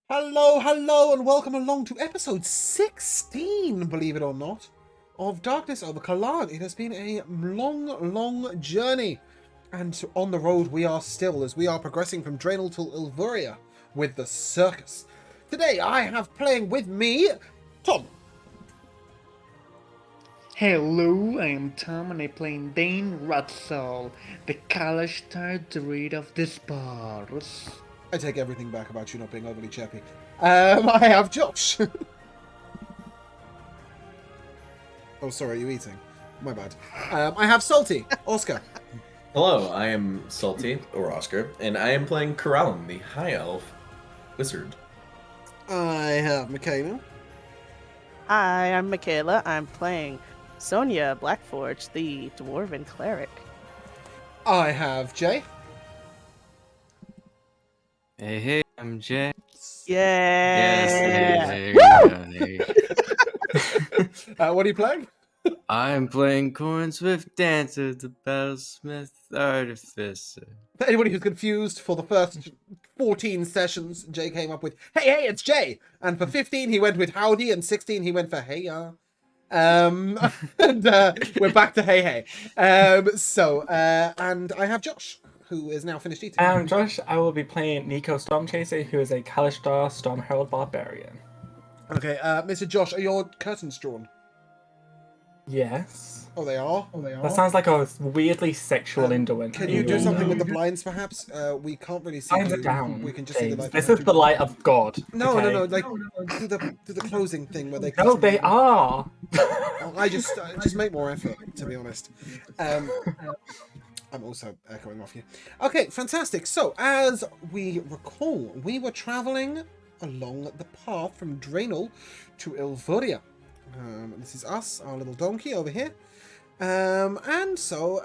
Hello, hello, and welcome along to episode 16, believe it or not, of Darkness over Kelaan. It has been a long journey, and on the road we are still, as we are progressing from Draenor to Ilvuria with the circus. Today I have playing with me, Tom. Hello, I am Tom and I play Dane Rutsall, the Kalashtar Druid of the Spars. I take everything back about you not being overly chirpy. I have Josh. Oh, sorry, are you eating? My bad. I have Salty, Oscar. Hello, I am Salty, or Oscar, and I am playing Kelaan, the High Elf Wizard. I have Michaela. Hi, I'm Michaela. I'm playing Sonia Blackforge, the Dwarven Cleric. I have Jay. Hey, I'm Jay. Yeah. There you go. What are you playing? I'm playing Corn Swift Dancer, the Battlesmith Artificer. For anybody who's confused, for the first 14 sessions, Jay came up with, hey, it's Jay! And for 15, he went with howdy, and 16, he went for hey, ya. And we're back to hey. And I have Josh, who is now finished eating. I'm Josh. I will be playing Nico Stormchaser, who is a Kalashtar Storm Herald Barbarian. Okay, Mr. Josh, are your curtains drawn? Yes. Oh, they are? That sounds like a weirdly sexual indolent. Can you do something with the blinds, perhaps? We can't really see Blinds you. are down. We can just see the light. This is the light of God. No, okay? no, like do the closing thing where they. No, they are. I just make more effort, to be honest. I'm also echoing off you. Okay, fantastic. So, as we recall, we were traveling along the path from Draenor to Ilvuria. This is us, our little donkey over here. And so,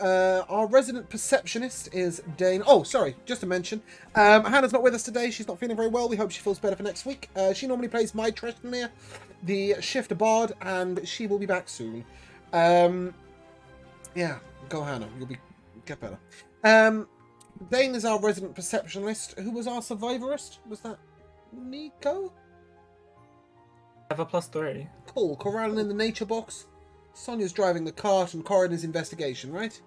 our resident perceptionist is Dane. Oh, sorry, just to mention, Hannah's not with us today. She's not feeling very well. We hope she feels better for next week. She normally plays my Trestamere, the Shifter Bard, and she will be back soon. Yeah, go Hannah. Get better. Dane is our resident perceptionist. Who was our survivorist? Was that Nico? I have a +3. Cool. Kelaan in the nature box. Sonia's driving the cart and Coroner's investigation, right?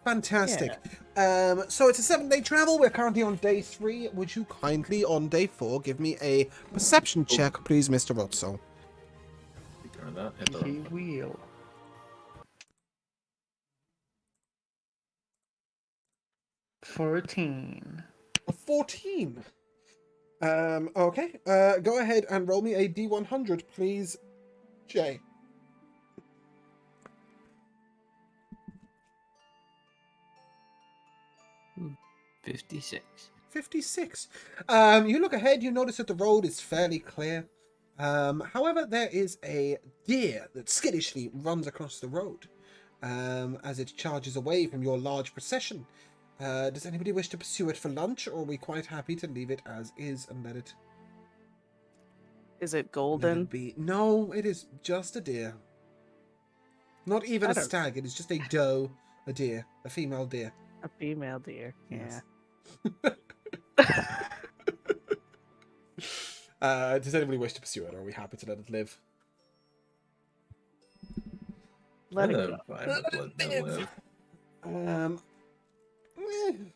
Fantastic. Yeah. So it's a 7-day travel. We're currently on day 3. Would you kindly, on day 4, give me a perception check, please, Mr. Rotso? Ignore that. Hit the He wrong button. will. 14. A 14. Okay. Go ahead and roll me a D100, please, Jay. 56. 56. You look ahead, you notice that the road is fairly clear. However, there is a deer that skittishly runs across the road as it charges away from your large procession. Does anybody wish to pursue it for lunch, or are we quite happy to leave it as is and let it Is it golden? be? No, it is just a deer. Not even a stag, it is just a doe, a deer, a female deer. A female deer. Yeah. Does anybody wish to pursue it, or are we happy to let it live? Let it Yeah, go. fine with letting them live.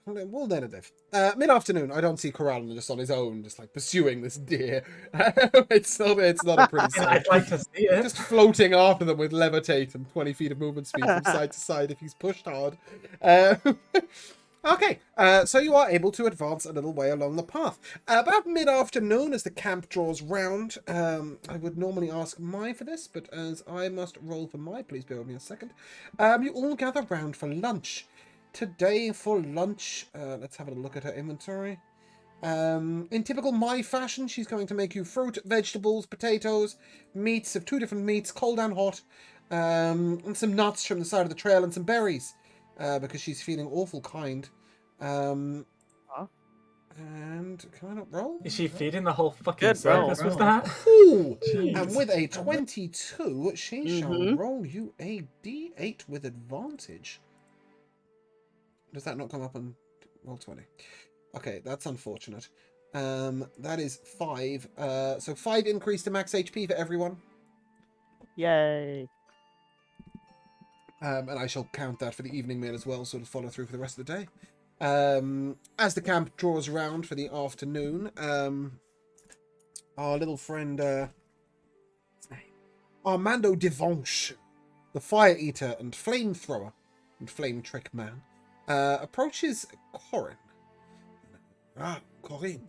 We'll let it live. Mid-afternoon, I don't see Kelaan just on his own, just like pursuing this deer. It's not a pretty sight. I'd like to see it. Just floating after them with levitate and 20 feet of movement speed from side to side if he's pushed hard. Okay, so you are able to advance a little way along the path. About mid-afternoon, as the camp draws round, I would normally ask Mai for this, but as I must roll for Mai, please bear with me a second. You all gather round for lunch. Today for lunch, let's have a look at her inventory. In typical Mai fashion, she's going to make you fruit, vegetables, potatoes, meats of 2 different meats, cold and hot, and some nuts from the side of the trail and some berries, because she's feeling awful kind. And can I not roll? Is she feeding the whole fucking Good roll. circus with that? Ooh! Jeez. And with a 22, she shall Mhm. roll you a d8 with advantage. Does that not come up on roll 20? Okay, that's unfortunate. That is 5. So 5 increase to max HP for everyone. Yay. And I shall count that for the evening meal as well, so it'll follow through for the rest of the day. As the camp draws around for the afternoon, our little friend, Armando Devanche, the Fire Eater and Flamethrower and Flame Trick Man, approaches Corin. Ah, Corinne.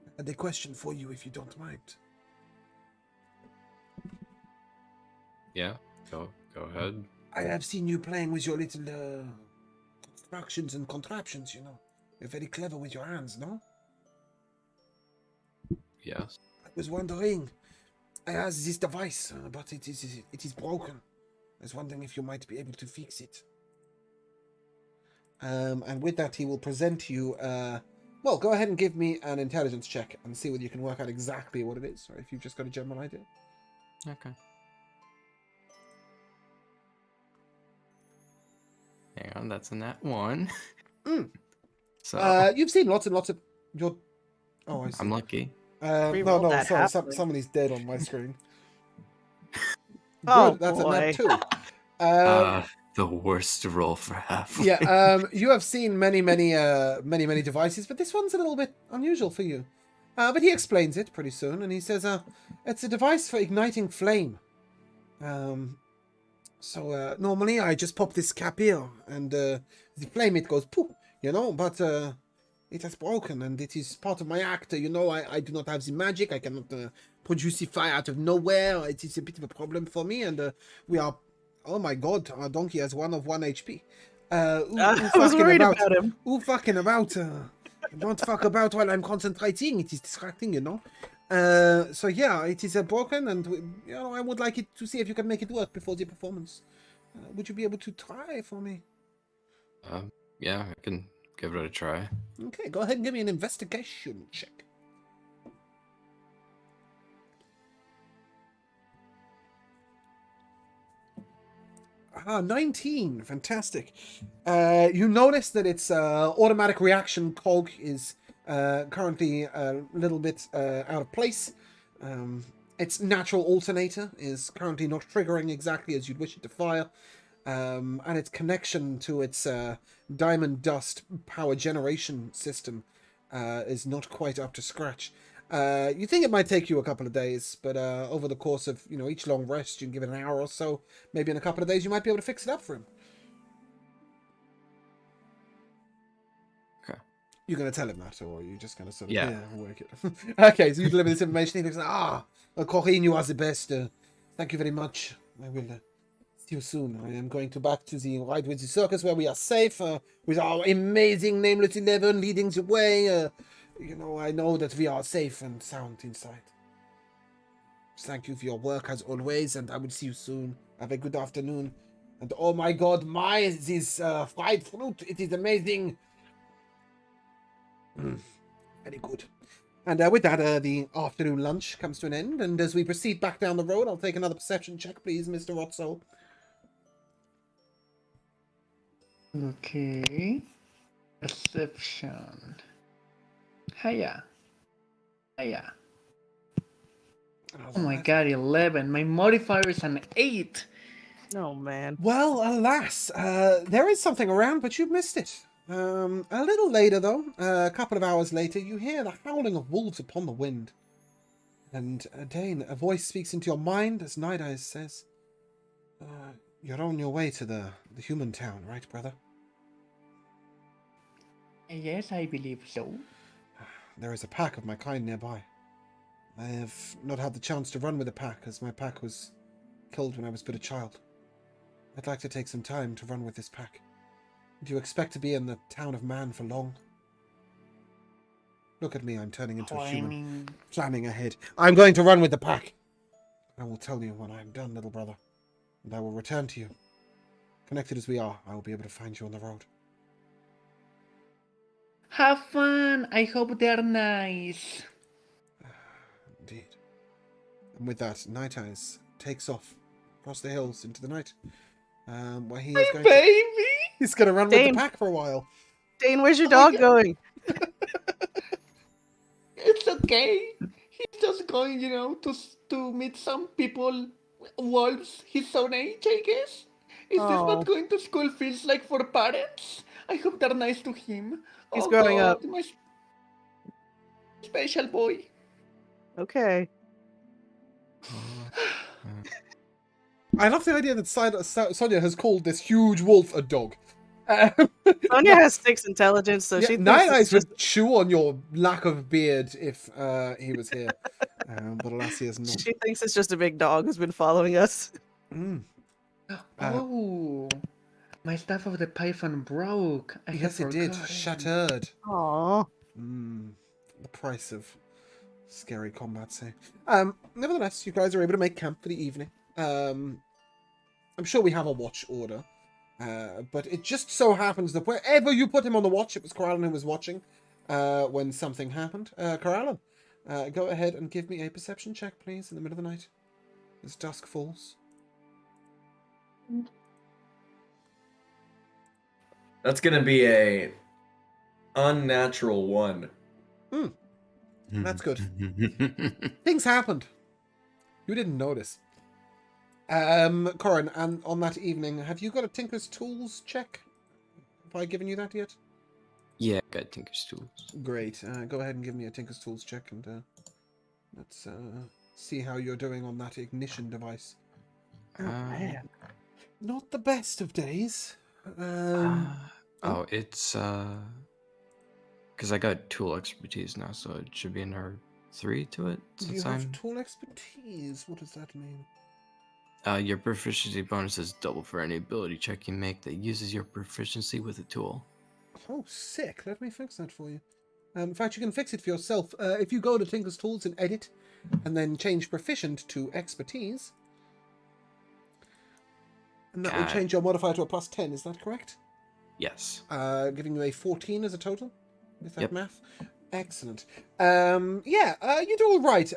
I had a question for you, if you don't mind. Yeah, go ahead. I have seen you playing with your little constructions and contraptions, you know. You're very clever with your hands, no? Yes. I was wondering, I have this device, but it is broken. I was wondering if you might be able to fix it. And with that, he will present you. Well, go ahead and give me an intelligence check and see whether you can work out exactly what it is, or if you've just got a general idea. Okay. Hang on, that's a nat 1. So You've seen lots and lots of your. Oh, I see. I'm lucky. Reroll No, that sorry, happily. somebody's dead on my screen. Oh, Good, that's boy. a nat 2. The worst roll for half. Yeah, you have seen many devices, but this one's a little bit unusual for you. But he explains it pretty soon, and he says, it's a device for igniting flame. So normally I just pop this cap here, and the flame, it goes poof, you know, but it has broken, and it is part of my act. You know, I do not have the magic. I cannot produce the fire out of nowhere. It is a bit of a problem for me, and we are... Oh my god, our donkey has 1 of 1 HP. I was worried about him. Who fucking about? Don't fuck about while I'm concentrating. It is distracting, you know. So yeah, it is broken, and you know, I would like it to see if you can make it work before the performance. Would you be able to try for me? Yeah, I can give it a try. Okay, go ahead and give me an investigation check. 19. Fantastic. You notice that its automatic reaction cog is currently a little bit out of place. Its natural alternator is currently not triggering exactly as you'd wish it to fire. And its connection to its diamond dust power generation system is not quite up to scratch. You think it might take you a couple of days, but over the course of, you know, each long rest, you can give it an hour or so. Maybe in a couple of days, you might be able to fix it up for him. Okay. You're going to tell him that, or are you just going to sort of work it? Okay, so you deliver this information. He looks like, Corinne, you are the best. Thank you very much. I will see you soon. I am going back to the ride with the circus where we are safe, with our amazing Nameless 11 leading the way. You know, I know that we are safe and sound inside. Thank you for your work as always, and I will see you soon. Have a good afternoon. And oh my god, this fried fruit, it is amazing. Very good. And with that, the afternoon lunch comes to an end, and as we proceed back down the road, I'll take another perception check, please, Mr. Rotso. Okay. Perception. Hiya. Oh my god, 11. My modifier is an 8. Oh, man. Well, alas, there is something around, but you've missed it. A little later, though, a couple of hours later, you hear the howling of wolves upon the wind. And, Dane, a voice speaks into your mind as Night Eyes says, you're on your way to the human town, right, brother? Yes, I believe so. There is a pack of my kind nearby. I have not had the chance to run with the pack, as my pack was killed when I was but a child. I'd like to take some time to run with this pack. Do you expect to be in the town of Man for long? Look at me, I'm turning into a human, planning ahead. I'm going to run with the pack. I will tell you when I am done, little brother, and I will return to you. Connected as we are, I will be able to find you on the road. Have fun! I hope they're nice. Indeed. And with that, Night Eyes takes off across the hills into the night. Where he is going Baby! he's going to run Dane. with the pack for a while. Dane, where's your dog going? It's okay. He's just going, to meet some people, wolves his own age, I guess. Is this Oh, what going to school feels like for parents? I hope they're nice to him. he's Oh growing up. God, my special boy. Okay. I love the idea that Sonia has called this huge wolf a dog. Sonia has 6 intelligence, so Yeah, she thinks Night it's Eyes just. would chew on your lack of beard if he was here. But alas, he is not. She thinks it's just a big dog who's been following us. Mm. Oh, my staff of the python broke. I Yes, have it did. forgotten. Shattered. Aww. The price of scary combat, say. Nevertheless, you guys are able to make camp for the evening. I'm sure we have a watch order. But it just so happens that wherever you put him on the watch, it was Kelaan who was watching when something happened. Kelaan, go ahead and give me a perception check, please, in the middle of the night. As dusk falls. That's gonna be a unnatural 1. That's good. Things happened. You didn't notice. Corin, and on that evening, have you got a Tinker's Tools check? Have I given you that yet? Yeah, got Tinker's Tools. Great. Go ahead and give me a Tinker's Tools check, and let's see how you're doing on that ignition device. Man. Not the best of days. It's because I got tool expertise now, so it should be another 3 to it. You Since have I'm tool expertise. What does that mean? your proficiency bonus is double for any ability check you make that uses your proficiency with a tool. Oh, sick. Let me fix that for you. In fact, you can fix it for yourself. If you go to Tinker's Tools and edit, and then change proficient to expertise, and that will Got it. change your modifier to a +10. Is that correct? Yes. Giving you a 14 as a total. Is that Yep. math? Excellent. You do all right.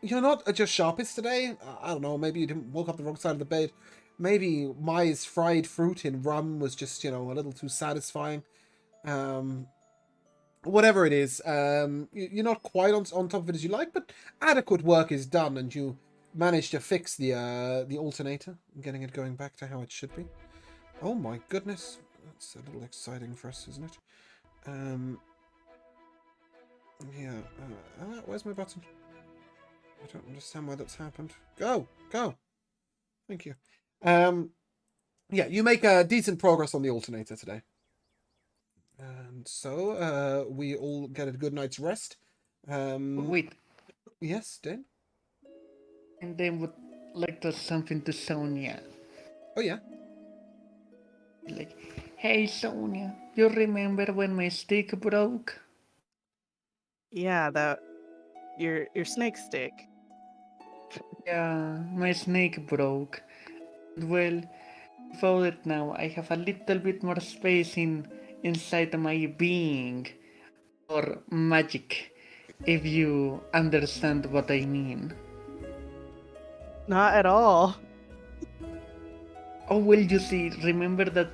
You're not at your sharpest today. I don't know. Maybe you didn't woke up the wrong side of the bed. Maybe Mai's fried fruit in rum was just, a little too satisfying. Whatever it is, you're not quite on top of it as you like, but adequate work is done, and you managed to fix the alternator, getting it going back to how it should be. Oh my goodness, that's a little exciting for us, isn't it? Where's my button? I don't understand why that's happened. Go! Thank you. You make decent progress on the alternator today. And so, we all get a good night's rest. Wait, Yes, Dan? and then would like to something to Sonia. Oh, yeah. Like, hey Sonia, you remember when my stick broke? Yeah, that your snake stick. Yeah, my snake broke. Well, without it now, I have a little bit more space inside my being, or magic, if you understand what I mean. Not at all. Oh well, you see, remember that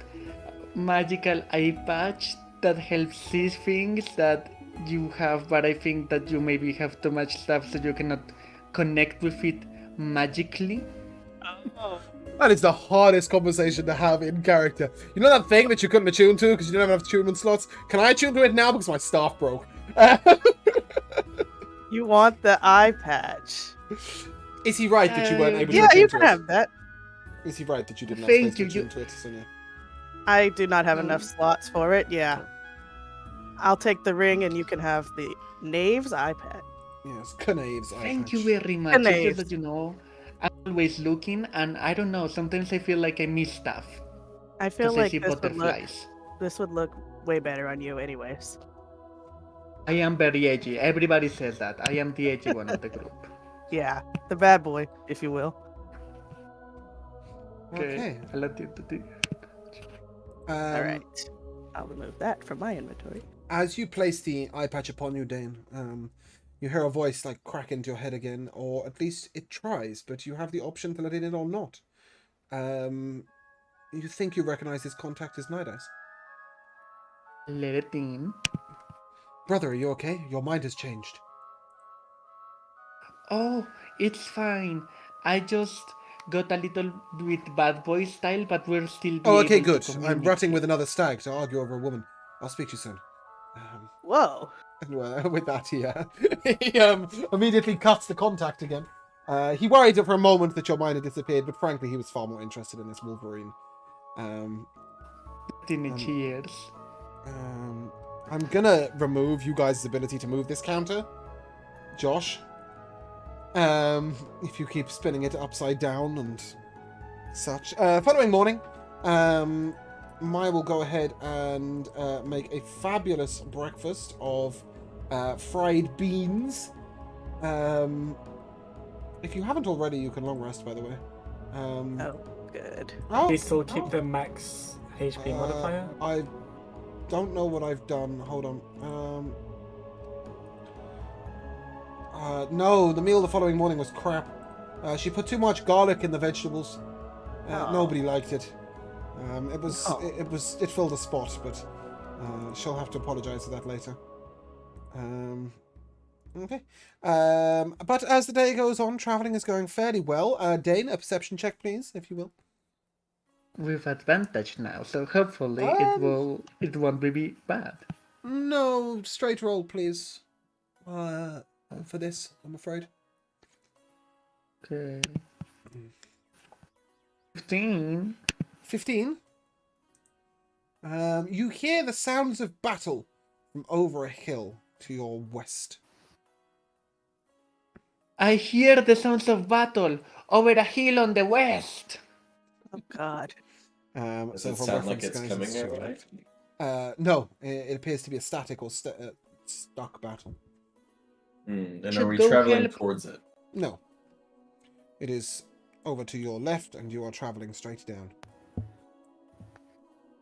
magical eye patch that helps see things that you have, but I think that you maybe have too much stuff so you cannot connect with it magically. Oh. That is the hardest conversation to have in character. You know that thing that you couldn't attune to because you didn't have enough attunement slots? Can I attune to it now because my staff broke? You want the eye patch. Is he right that you weren't able to Yeah, attune you to can it? have that. Is he right that you didn't have Thank space to you, attune to it, Sonia? I do not have No. enough slots for it. Yeah. I'll take the ring and you can have the knave's eye patch. Yes, Knave's eye Thank patch. you very much. It's Nice. just that, I'm always looking, and I don't know, sometimes I feel like I miss stuff. I feel Because I like see this butterflies. would look way better on you anyways. I am very edgy. Everybody says that. I am the edgy one of the group. Yeah, the bad boy, if you will. Okay. I let you do. All right. I'll remove that from my inventory. As you place the eye patch upon you, Dane, you hear a voice like crack into your head again, or at least it tries, but you have the option to let it in or not. You think you recognize this contact as Night Eyes. Let it in. Brother, are you okay? Your mind has changed. Oh, it's fine. I just got a little bit bad boy style, but we'll still be Oh, okay, able to good. I'm rutting communicate. with another stag to argue over a woman. I'll speak to you soon. Whoa. And with that, he immediately cuts the contact again. He worried for a moment that your mind had disappeared, but frankly, he was far more interested in this Wolverine. Um, Tiny cheers. I'm gonna remove you guys' ability to move this counter, Josh. If you keep spinning it upside down and such. Following morning, Maya will go ahead and make a fabulous breakfast of fried beans. If you haven't already, you can long rest, by the way. Oh, good. Oh, Do you still keep the max HP modifier? I don't know what I've done. Hold on. No, the meal the following morning was crap. She put too much garlic in the vegetables. Oh. Nobody liked it. It was Oh. it filled a spot, but she'll have to apologize for that later. Okay. But as the day goes on, traveling is going fairly well. Dane, a perception check, please, if you will. With advantage now, so hopefully it won't be bad. No, straight roll, please. For this, I'm afraid. Okay. 15. 15. You hear the sounds of battle from over a hill to your west. I hear the sounds of battle over a hill on the west. Oh, God. Does So it for sound like reference, it's guys, coming our way? no, it appears to be a static or stuck battle. And are Should we go traveling help. towards it? No. It is over to your left, and you are traveling straight down.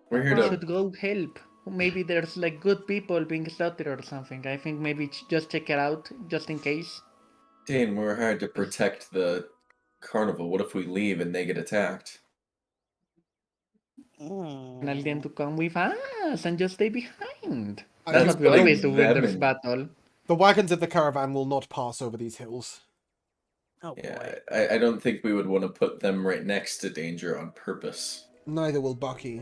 We're here We to. should go help. Maybe there's like good people being slaughtered or something. I think maybe just check it out just in case. Dane, we're hired to protect the carnival. What if we leave and they get attacked? And I'll them to come with us and just stay behind. I That's think what we always do when them there's in- battle. The wagons of the caravan will not pass over these hills. Oh, Yeah, boy. I don't think we would want to put them right next to danger on purpose. Neither will Bucky.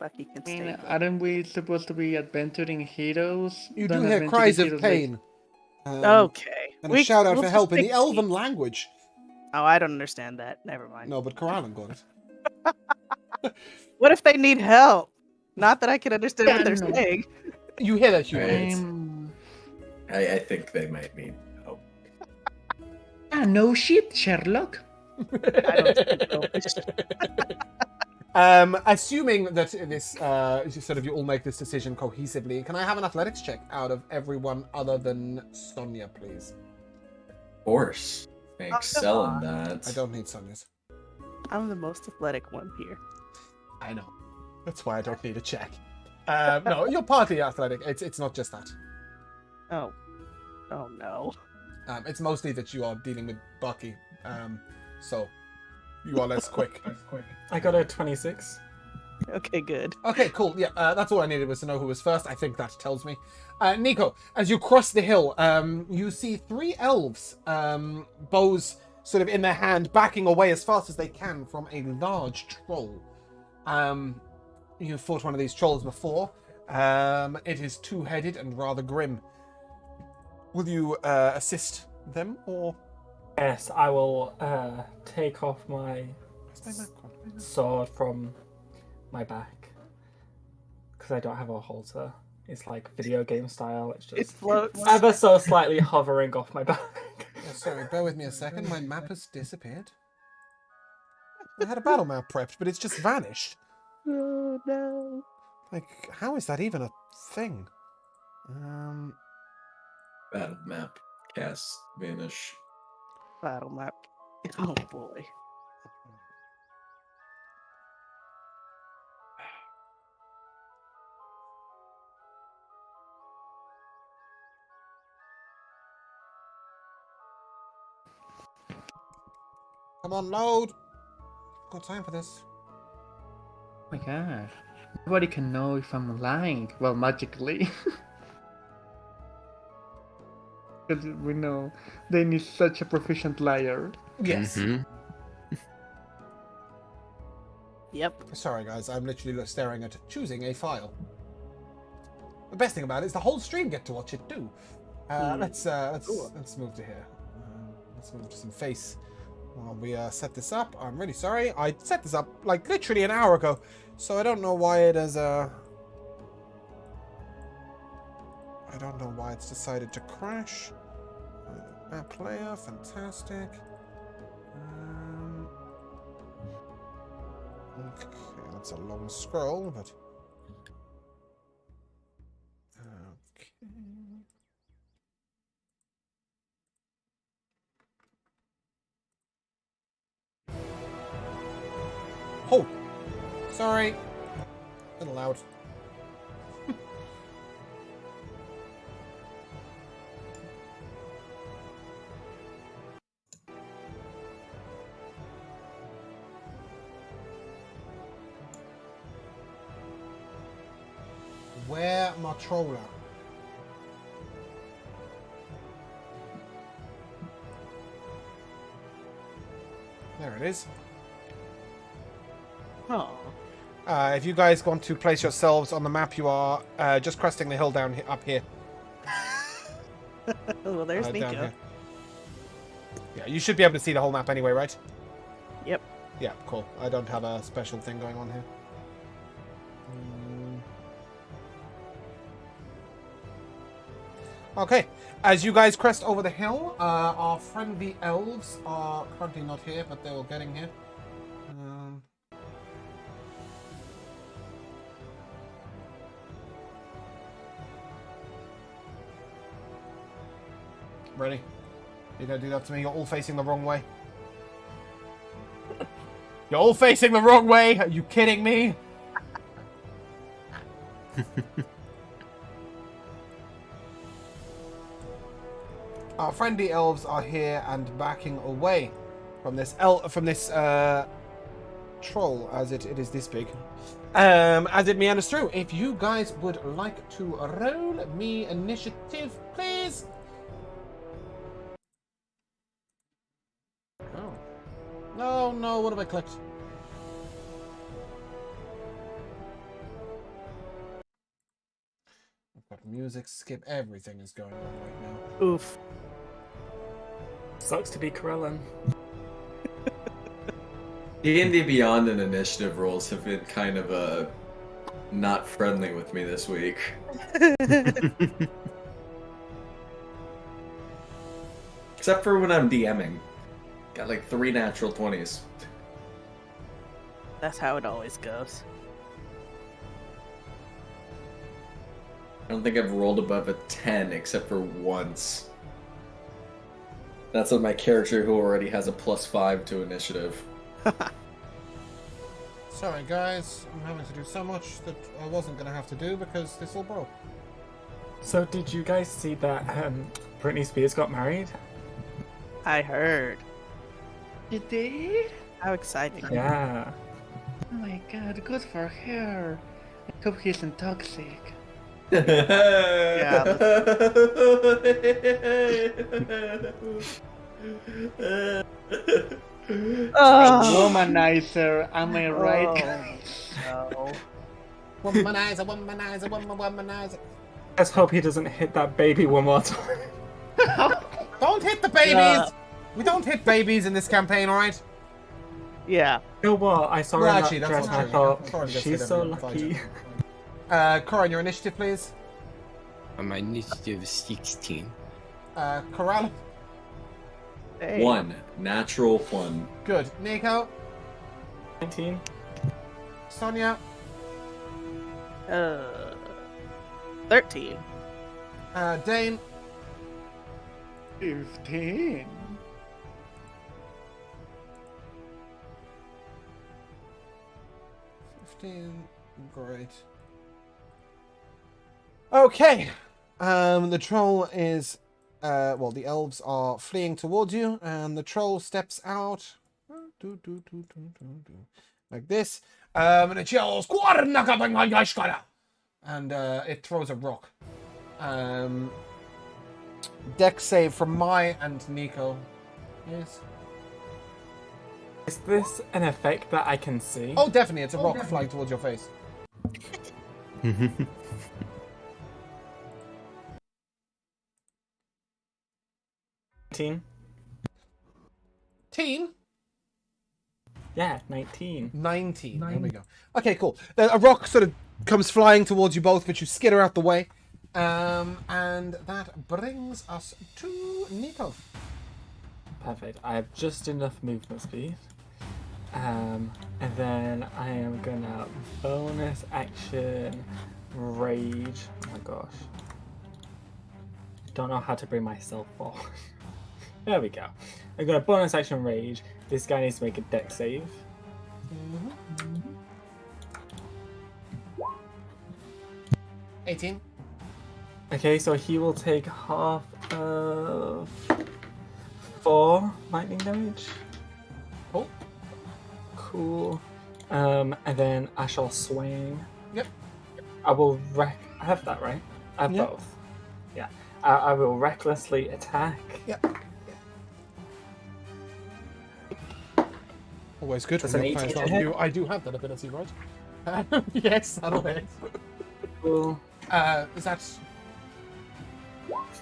Bucky can I mean, stay. aren't we supposed to be adventuring heroes? You do Don't hear adventuring cries of heroes, like- pain. Okay. And a shout out we'll for just help in stick the to elven language. Oh, I don't understand that. Never mind. No, but Kelaan got it. What if they need help? Not that I can understand what they're Yeah, no. saying. You hear that human. Right. Um, I think they might need help. no shit, Sherlock. I don't speak Elvish. Assuming that this, sort of you all make this decision cohesively, can I have an athletics check out of everyone other than Sonia, please? Of course. I come excel in on. that. I don't need Sonia's. I'm the most athletic one here. I know. That's why I don't need a check. No, you're partly athletic. It's not just that. Oh. Oh, no. It's mostly that you are dealing with Bucky. So you are less quick. I got a 26. Okay, good. Okay, cool. Yeah, that's all I needed was to know who was first. I think that tells me. Nico, as you cross the hill, you see 3 elves, bows sort of in their hand, backing away as fast as they can from a large troll. You've fought one of these trolls before. It is 2-headed and rather grim. Will you assist them, or? Yes, I will take off my sword from my back. Because I don't have a halter. It's like video game style. It's It just floats. ever so slightly hovering off my back. Yeah, sorry, bear with me a second. My map has disappeared. I had a battle map prepped, but it's just vanished. Oh, no. Like, how is that even a thing? Battle map. Cast. Vanish. Battle map. Oh, boy. Come on, load. Got time for this. Oh my god. Nobody can know if I'm lying. Well, magically. Because we know Dane is such a proficient liar. Yes. Mhm. Yep. Sorry, guys. I'm literally staring at choosing a file. The best thing about it is the whole stream get to watch it too. Let's move to here. Let's move to some face. While we set this up, I'm really sorry. I set this up like literally an hour ago, so I don't know why it has I don't know why it's decided to crash. Map player, fantastic. Okay, that's a long scroll, but okay. Oh, sorry. A little loud. Where my troller? There it is. Oh. If you guys want to place yourselves on the map, you are just cresting the hill down up here. Well, there's Down Nico. here. Yeah, you should be able to see the whole map anyway, right? Yep. Yeah, cool. I don't have a special thing going on here. Okay, as you guys crest over the hill, our friendly elves are currently not here, but they were getting here. Ready? You're gonna do that to me? You're all facing the wrong way. You're all facing the wrong way! Are you kidding me? Our friendly elves are here and backing away from this troll, as it is this big. As it meanders through. If you guys would like to roll me initiative, please. Oh. No, no, what have I clicked? I've got music, skip, everything is going on right now. Oof. Sucks to be Kelaan. D&D Beyond and initiative rolls have been kind of not friendly with me this week. Except for when I'm DMing. Got like 3 natural 20s. That's how it always goes. I don't think I've rolled above a 10 except for once. That's on my character who already has a +5 to initiative. Sorry guys, I'm having to do so much that I wasn't going to have to do because this all broke. So did you guys see that Britney Spears got married? I heard. You did? How exciting. Yeah. Oh my god, good for her. I hope he isn't toxic. Yeah. Oh, Womanizer, am I right? no. Womanizer, womanizer, womanizer. Let's hope he doesn't hit that baby one more time. Don't hit the babies! We don't hit babies in this campaign, alright? Yeah. You know what? I saw her Well, in actually, that that's dress and not I true. thought, Corin gets she's hit so every lucky. fight. Corin, your initiative, please. My initiative is 16. Corral. Hey. 1. Natural 1. Good. Nico. 19. Sonia. 13. Dane. 15. 15. Great. Okay. The troll is well, the elves are fleeing towards you, and the troll steps out. like this. And it yells, and it throws a rock. Deck save from Mai and Nico. Yes. Is this an effect that I can see? Oh, definitely. It's a rock flying towards your face. 19. Teen? Yeah, 19. 19. There we go. Okay, cool. Then a rock sort of comes flying towards you both, but you skitter out the way. And that brings us to Nico. Perfect. I have just enough movement speed. And then I am gonna bonus action rage. Oh my gosh. Don't know how to bring myself forward. There we go. I'm gonna bonus action rage. This guy needs to make a deck save. 18. Okay, so he will take half of 4 lightning damage. Cool. Cool. And then I shall swing. Yep. I will I have that, right? I have Yep. both. Yeah. I will recklessly attack. Yep. Always good. That's when an your 18 players to hit. I do have that ability, right? Yes, that'll hit. Cool. Is that... Is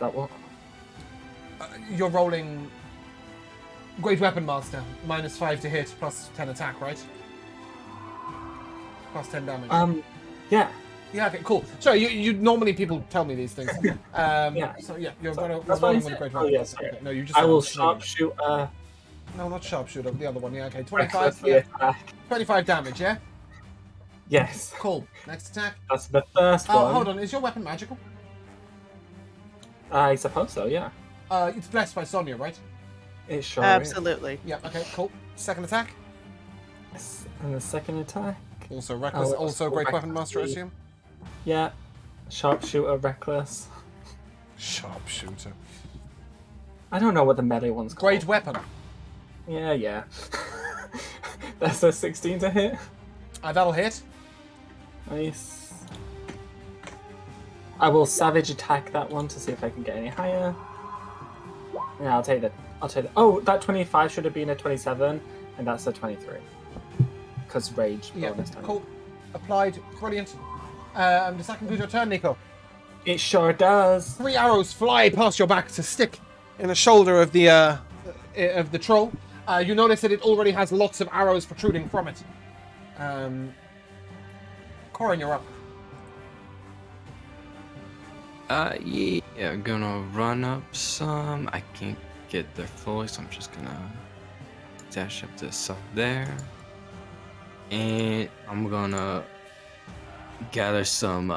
that what? You're rolling... Great Weapon Master. -5 to hit, plus 10 attack, right? Plus 10 damage. Yeah. Yeah, okay, cool. Sorry, you normally people tell me these things. Yeah. So yeah, you're So, rolling that's what I with a said. Great Oh, Weapon. yes, yeah. Okay, no, you just I will said- sharpshooter. No, not sharpshooter, the other one. Yeah, okay. 25, Recklessly yeah. attack. 25 damage, yeah? Yes. Cool. Next attack. That's the first Oh, one. hold on. Is your weapon magical? I suppose so, yeah. It's blessed by Sonya, right? It sure Absolutely. Yeah, okay, cool. Second attack. is. And the second attack. Also reckless. Oh, also Great Weapon Master, I recklessly. assume? Yeah. Sharpshooter, reckless. Sharpshooter. I don't know what the melee one's called. Great Weapon. Yeah. That's a 16 to hit. That'll hit. Nice. I will savage attack that one to see if I can get any higher. Yeah, I'll take that. Oh, that 25 should have been a 27, and that's a 23. Because rage Yeah, bonus time. cool. Applied. Brilliant. Does that conclude your turn, Nico? It sure does. 3 arrows fly past your back to stick in the shoulder of the troll. You notice that it already has lots of arrows protruding from it. Corin, you're up. Yeah, gonna run up some. I can't get there fully, so I'm just gonna dash up this up there. And I'm gonna gather some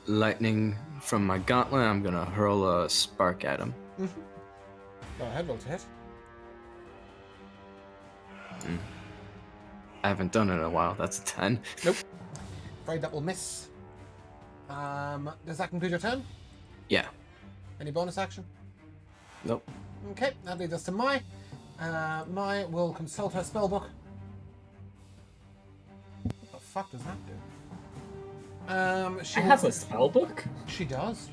lightning from my gauntlet. I'm gonna hurl a spark at him. Go ahead, roll to hit. I haven't done it in a while. That's a 10. Nope. Afraid that will miss. Does that conclude your turn? Yeah. Any bonus action? Nope. Okay, that leads us to Mai. Mai will consult her spellbook. What the fuck does that do? She has a spell book? She does.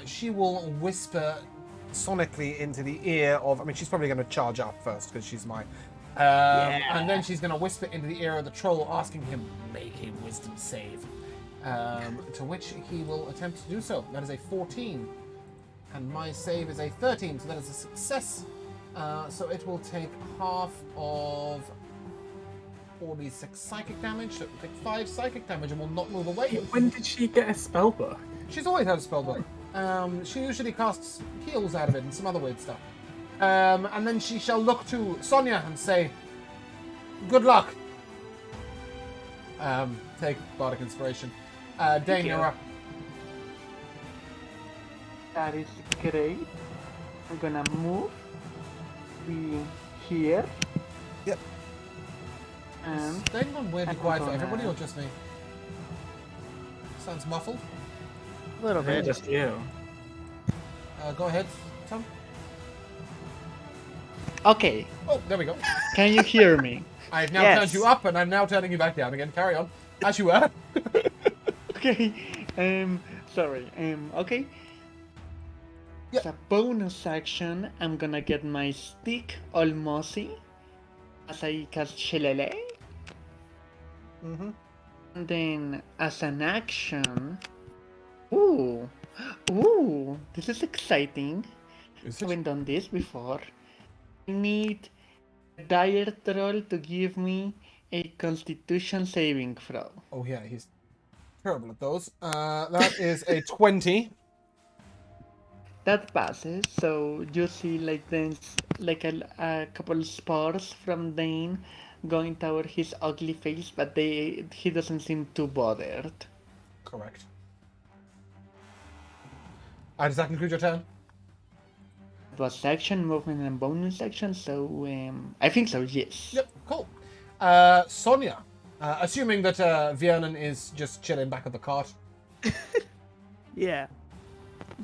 She will whisper sonically into the ear of... I mean, she's probably going to charge up first because she's Mai. And then she's going to whisper into the ear of the troll, asking him, make a wisdom save. To which he will attempt to do so. That is a 14. And my save is a 13, so that is a success. So it will take half of 46 psychic damage. So it will take 5 psychic damage and will not move away. When did she get a spell book? She's always had a spellbook. She usually casts heals out of it and some other weird stuff. And then she shall look to Sonya and say, good luck. Take Bardic Inspiration. Dane, you're up. That is great. I'm gonna move be here. Yep. And Dane gone weirdly I'm quiet for gonna- everybody or just me? Sounds muffled. A little Yeah, bit. just you. Go ahead, Tom. Okay, Oh, there we go. can you hear me? I've now Yes. turned you up, and I'm now turning you back down again. Carry on, as you were. Okay, sorry, okay. Yep. As a bonus action, I'm gonna get my stick all mossy as I cast Shillelagh. Mm-hmm. And then as an action, this is exciting. Is I haven't done this before. I need a dire troll to give me a constitution saving throw. Oh yeah, he's terrible at those. That is a 20. That passes, so you see like this, like a couple spores from Dane going toward his ugly face, but he doesn't seem too bothered. Correct. Does that conclude your turn? It was action, movement, and bonus action, so I think so, yes. Yep, cool. Sonia, assuming that Viernon is just chilling back at the cart. Yeah.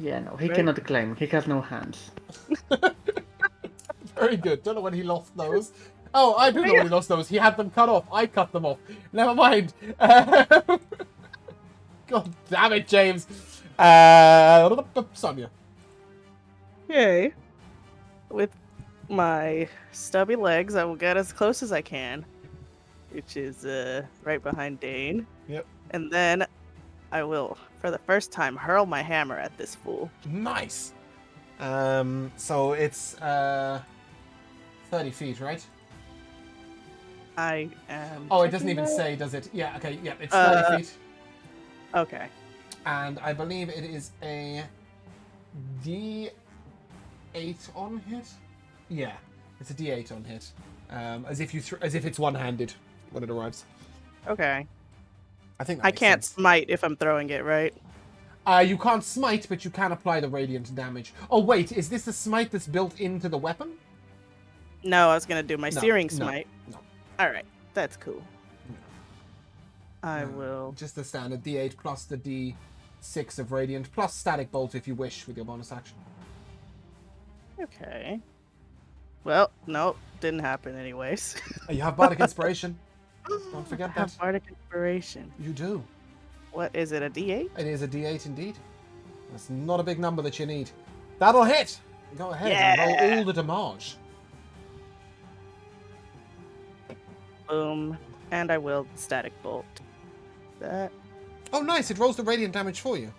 Yeah, no, he Right. cannot climb, he has no hands. Very good. Don't know when he lost those. Oh, I do know when he lost those. He had them cut off. I cut them off. Never mind. God damn it, James. Sonia. Okay. With my stubby legs, I will get as close as I can, which is right behind Dane. Yep. And then I will, for the first time, hurl my hammer at this fool. Nice. So it's 30 feet, right? I am. Oh, it doesn't checking even that. say, does it? Yeah, okay, yeah, it's 30 feet. Okay. And I believe it is a D8 on hit. Yeah, it's a D8 on hit. As if it's one-handed when it arrives. Okay. I think that I makes can't sense. smite if I'm throwing it, right? You can't smite, but you can apply the radiant damage. Oh wait, is this the smite that's built into the weapon? No, I was gonna do my No, searing no, smite. no. All right, that's cool. I No, will. Just the standard D8 plus the D6 of radiant plus static bolt if you wish with your bonus action. Okay. Well, no, didn't happen anyways. You have bardic inspiration. Don't I forget that. have bardic inspiration. You do. What is it? A D8? It is a D8 indeed. That's not a big number that you need. That'll hit. Go ahead and roll Yeah. all the damage. Boom. And I will static bolt. That. Oh, nice! It rolls the radiant damage for you.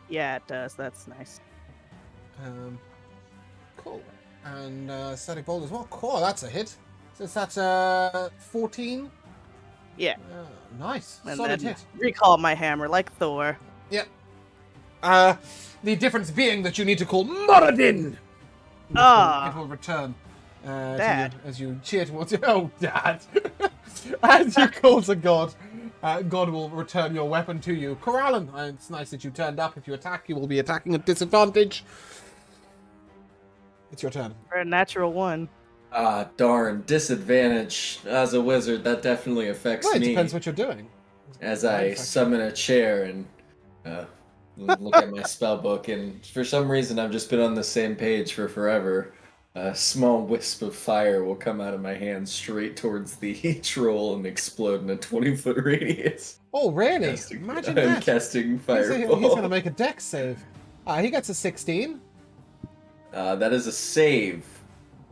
Yeah, it does. That's nice. Cool. And static bolt as well. Cool, that's a hit. So that's 14. Yeah. Nice. And Solid then hit. recall my hammer like Thor. Yep. The difference being that you need to call Moradin. Ah. It will return to Dad. you as you cheer towards you. Oh, Dad! As you call to God, God will return your weapon to you. Kelaan, it's nice that you turned up. If you attack, you will be attacking at disadvantage. It's your turn. For a natural one. Ah, darn. Disadvantage. As a wizard, that definitely affects Well, it me. depends what you're doing. As I summon a chair and look at my spell book, and for some reason I've just been on the same page for forever. A small wisp of fire will come out of my hand straight towards the troll and explode in a 20-foot radius. Oh, really? Casting- Imagine I'm that. casting He's fireball. going to make a dex save. He gets a 16. That is a save.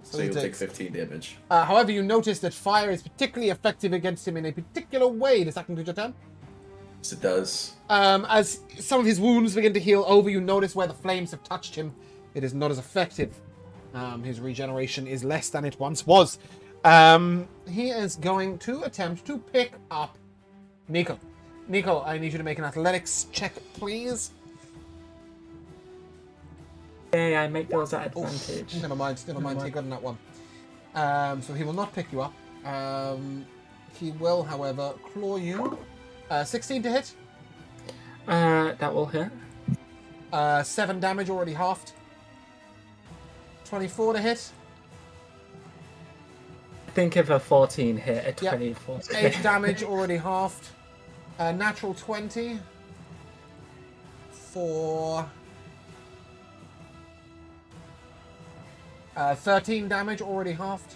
So he you'll take takes- 15 damage. However, you notice that fire is particularly effective against him in a particular way. Does that conclude your turn? Yes, it does. As some of his wounds begin to heal over, you notice where the flames have touched him. It is not as effective. His regeneration is less than it once was. He is going to attempt to pick up Nico. Nico, I need you to make an athletics check, please. Yay, I make those at Oof. advantage. Never mind. mind. He got in that one. So he will not pick you up. He will, however, claw you. 16 to hit. That will hit. 7 damage already halved. 24 to hit. Think of a 14 hit, a Yep. 24 to 8 hit. damage already halved. Natural 20 for 13 damage, already halved.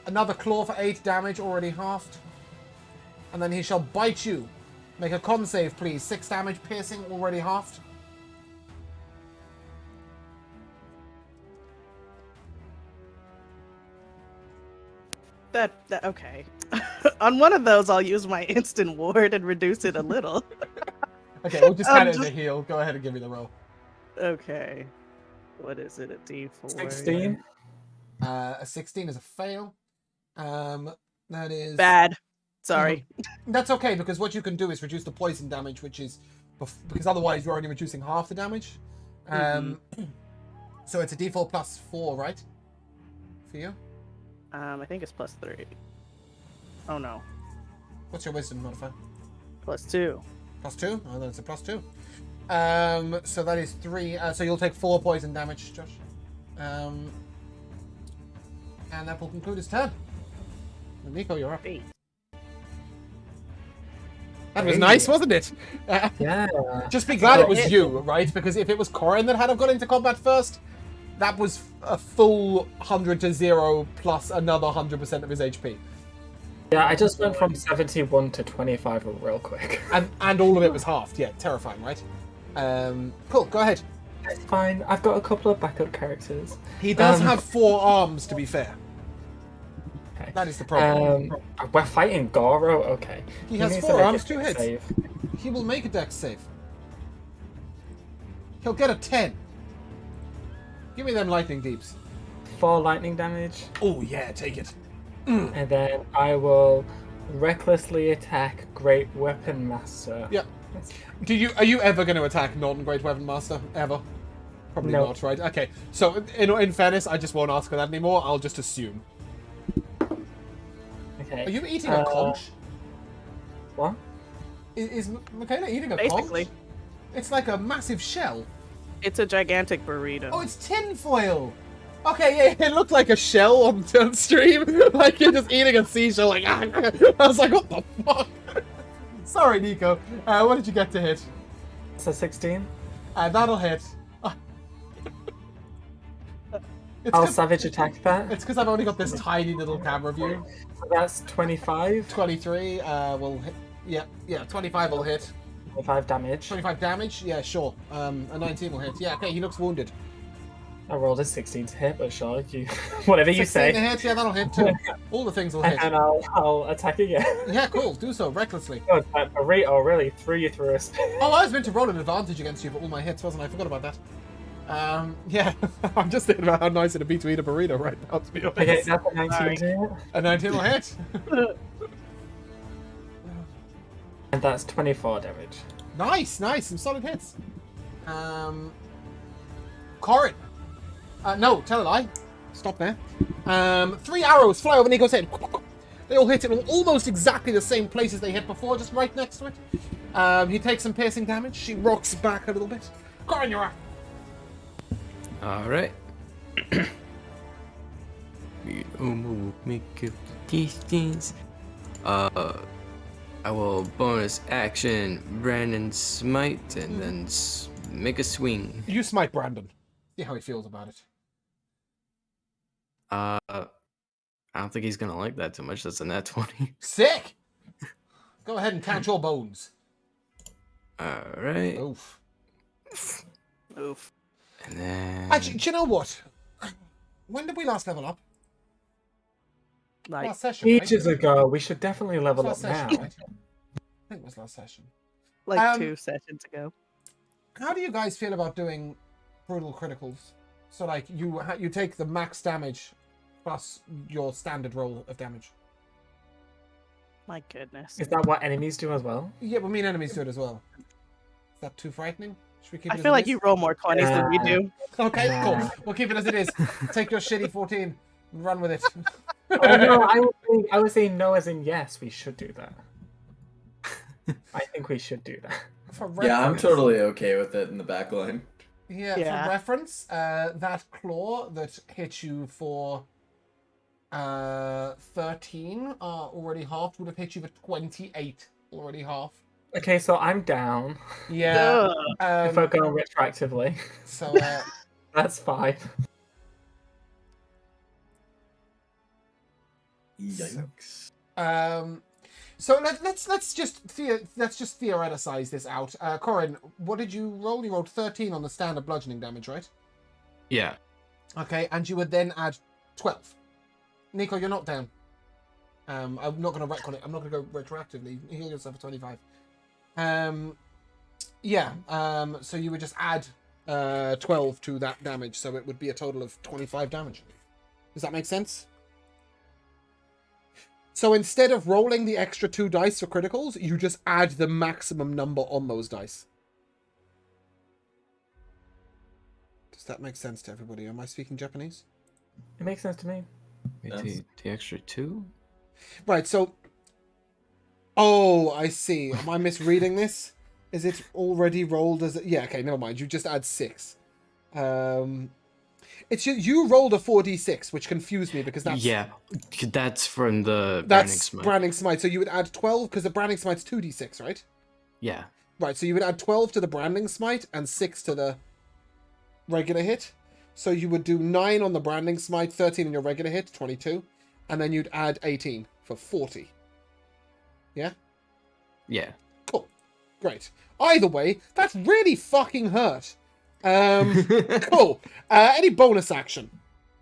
Another claw for 8 damage, already halved. And then he shall bite you. Make a con save, please. 6 damage, piercing, already halved. That okay. On one of those, I'll use my instant ward and reduce it a little. Okay, we'll just count it as a Just- heal. Go ahead and give me the roll. Okay. What is it? A D4? 16. A 16 is a fail. That is... Bad. Sorry. That's okay, because what you can do is reduce the poison damage, which is... Because otherwise you're only reducing half the damage. So it's a D4 plus 4, right? For you? I think it's +3. Oh no. What's your wisdom modifier? +2. Plus 2? Oh, then it's a plus 2. So that is 3. So you'll take 4 poison damage, Josh. And that will conclude his turn. Nico, you're up. Eight. That was nice, wasn't it? Yeah. Just be glad it was you, right? Because if it was Corin that had have got into combat first, that was a full 100 to 0 plus another 100% of his HP. Yeah, I just went from 71 to 25 real quick. And all of it was halved. Yeah, terrifying, right? Cool, go ahead. It's fine. I've got a couple of backup characters. He does have 4 arms, to be fair. Okay. That is the problem. We're fighting Goro. Okay. He has needs 4 to make arms, a 2 hits. save. He will make a dex save. He'll get a 10. Give me them lightning deeps. 4 lightning damage, Oh, yeah, take it. and then I will recklessly attack Great Weapon Master. Yeah. Are you ever going to attack non-Great Weapon Master? Ever? Probably No. not, right? Okay. So, in fairness, I just won't ask for that anymore. I'll just assume. Okay. Are you eating a conch? What? Is Michaela eating a Basically. conch? It's like a massive shell. It's a gigantic burrito. Oh, it's tinfoil. Okay, yeah, it looked like a shell on stream. Like you're just eating a seashell. Like I was like, what the fuck? Sorry, Nico. What did you get to hit? It's a 16. That'll hit. I'll savage attack that. It's because I've only got this tiny little camera view. So that's 25. 23 will hit. Yeah, 25 will hit. 25 damage. 25 damage? Yeah, sure. A 19 will hit. Yeah, okay, he looks wounded. I rolled a 16 to hit, but sure, you whatever you 16 to say. hit, yeah, that'll hit too. All the things will hit. And I'll attack again. Yeah, cool. Do so, recklessly. God, that burrito really threw you through a spin. Oh, I was meant to roll an advantage against you for all my hits, wasn't I? I forgot about that. Yeah, I'm just thinking about how nice it'd be to eat a burrito right now, to be honest. Okay, that's a 19 to hit. A 19 will hit. And that's 24 damage. Nice, some solid hits. Corin. No, tell a lie. Stop there. 3 arrows fly over Nico's head. They all hit in almost exactly the same places they hit before, just right next to it. He takes some piercing damage. She rocks back a little bit. Corin, you're up. Alright. We almost make a distance. I will bonus action Brandon Smite and then make a swing. You smite Brandon. See how he feels about it. I don't think he's gonna like that too much. That's a nat 20. Sick! Go ahead and count your bones. Alright. Oof. Oof. And then Actually, do you know what? When did we last level up? Like Last session, right? Ages ago, we should definitely level up Last now. session, right? I think it was last session. 2 sessions ago. How do you guys feel about doing brutal criticals? So like you take the max damage plus your standard roll of damage. My goodness. Is that what enemies do as well? Yeah, but me and enemies do it as well. Is that too frightening? Should we keep it I as feel it like is? you roll more 20s than we do. Okay, Yeah. cool. We'll keep it as it is. Take your shitty 14 and run with it. Oh no, I was saying no as in yes, we should do that. I think we should do that. For Yeah, I'm reference- totally okay with it in the back line. Yeah, Yeah. for reference, that claw that hit you for 13 already halved would have hit you for 28 already halved. Okay, so I'm down. Yeah. If we're going retroactively. So That's fine. Yikes. So let's just theoreticize this out. Corin, what did you roll? You rolled 13 on the standard bludgeoning damage, right? Yeah. Okay, and you would then add 12. Nico, you're not down. I'm not going to retcon it. I'm not going to go retroactively. Heal yourself for 25. So you would just add 12 to that damage, so it would be a total of 25 damage. Does that make sense? So instead of rolling the extra 2 dice for criticals, you just add the maximum number on those dice. Does that make sense to everybody? Am I speaking Japanese? It makes sense to me. Wait, the extra 2? Right, so... Oh, I see. Am I misreading this? Is it already rolled as... Yeah, okay, never mind. You just add 6. It's you rolled a 4d6, which confused me because that's... Yeah, that's from the Branding That's Smite. Branding Smite. So you would add 12 because the Branding Smite's 2d6, right? Yeah. Right, so you would add 12 to the Branding Smite and 6 to the regular hit. So you would do 9 on the Branding Smite, 13 on your regular hit, 22. And then you'd add 18 for 40. Yeah? Yeah. Cool. Great. Either way, that really fucking hurt. Cool. Any bonus action?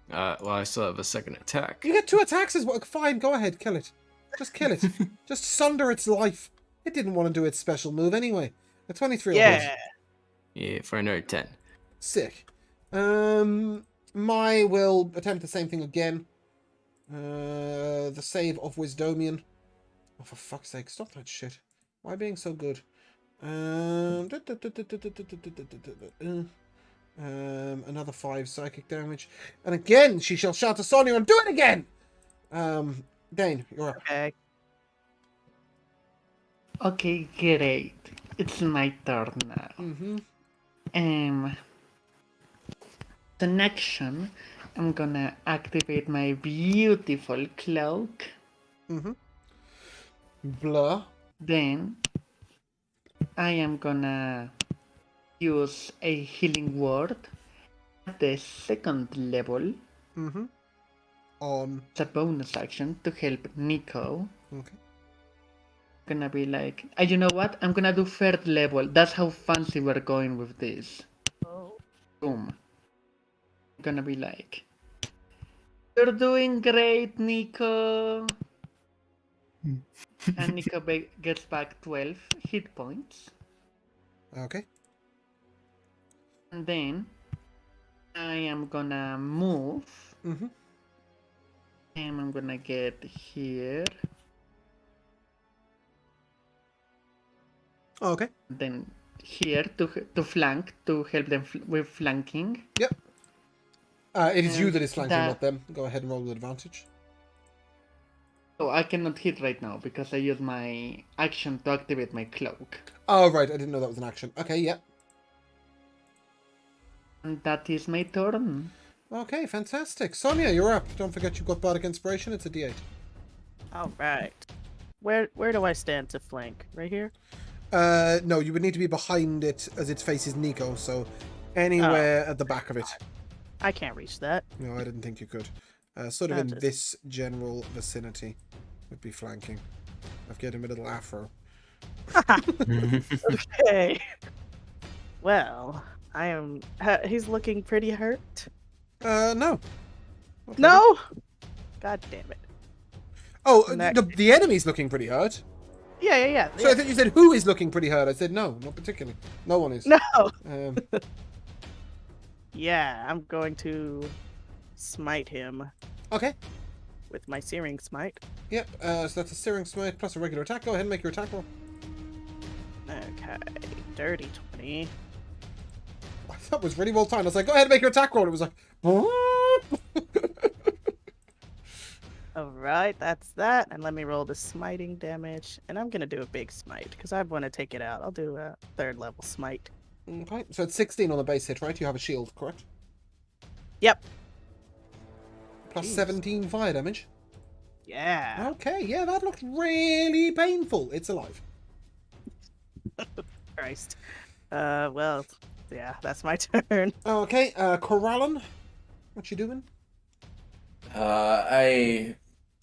Well, I still have a second attack. You get 2 attacks as well. Fine, go ahead, kill it. Just kill it. Just sunder its life. It didn't want to do its special move anyway. A 23 will hit. Yeah, for another 10. Sick. My will attempt the same thing again. The save of Wisdomian. Oh, for fuck's sake, stop that shit. Why being so good? Another 5 psychic damage. And again, she shall shout to Sonia and do it again! Dane, you're up. Okay. Okay, great. It's my turn now. Mm-hmm. The action, I'm gonna activate my beautiful cloak. Mm-hmm. Blur. Then I am gonna use a healing word at the 2nd level. Mm-hmm. On. It's a bonus action to help Nico. Okay. Gonna be like, you know what? I'm gonna do 3rd level. That's how fancy we're going with this. Oh. Boom. I'm gonna be like, you're doing great, Nico. And Nico gets back 12 hit points. Okay. And then I am gonna move. Mm-hmm. And I'm gonna get here. Okay. Then here to flank, to help them with flanking. Yep. It is you And that is flanking, not them. Go ahead and roll with advantage. Oh, I cannot hit right now because I used my action to activate my cloak. Oh, right. I didn't know that was an action. Okay, yep. And that is my turn. Okay, fantastic. Sonia, you're up. Don't forget you've got Bardic Inspiration. It's a D8. All right. Where do I stand to flank? Right here? No, you would need to be behind it as it faces Nico, so anywhere at the back of it. I can't reach that. No, I didn't think you could. Sort of in this general vicinity would be flanking. I've given him a little afro. Okay. Well, I am. He's looking pretty hurt. No. Not really. No. God damn it. Oh, Next. the enemy's looking pretty hurt. Yeah. So I thought you said who is looking pretty hurt. I said no, not particularly. No one is. No. Um, Yeah, I'm going to smite him okay. with my Searing Smite. Yep. So that's a Searing Smite plus a regular attack. Go ahead and make your attack roll. Okay. Dirty 20. That was really well timed. I was like, go ahead and make your attack roll. It was like. Alright, that's that. And let me roll the smiting damage. And I'm going to do a big smite because I want to take it out. I'll do a 3rd level smite. Okay. So it's 16 on the base hit, right? You have a shield, correct? Yep. Plus Jeez. 17 fire damage. Yeah. Okay, yeah, that looked really painful. It's alive. Christ. Well, Yeah, that's my turn. Okay, Corallon, what you doing? I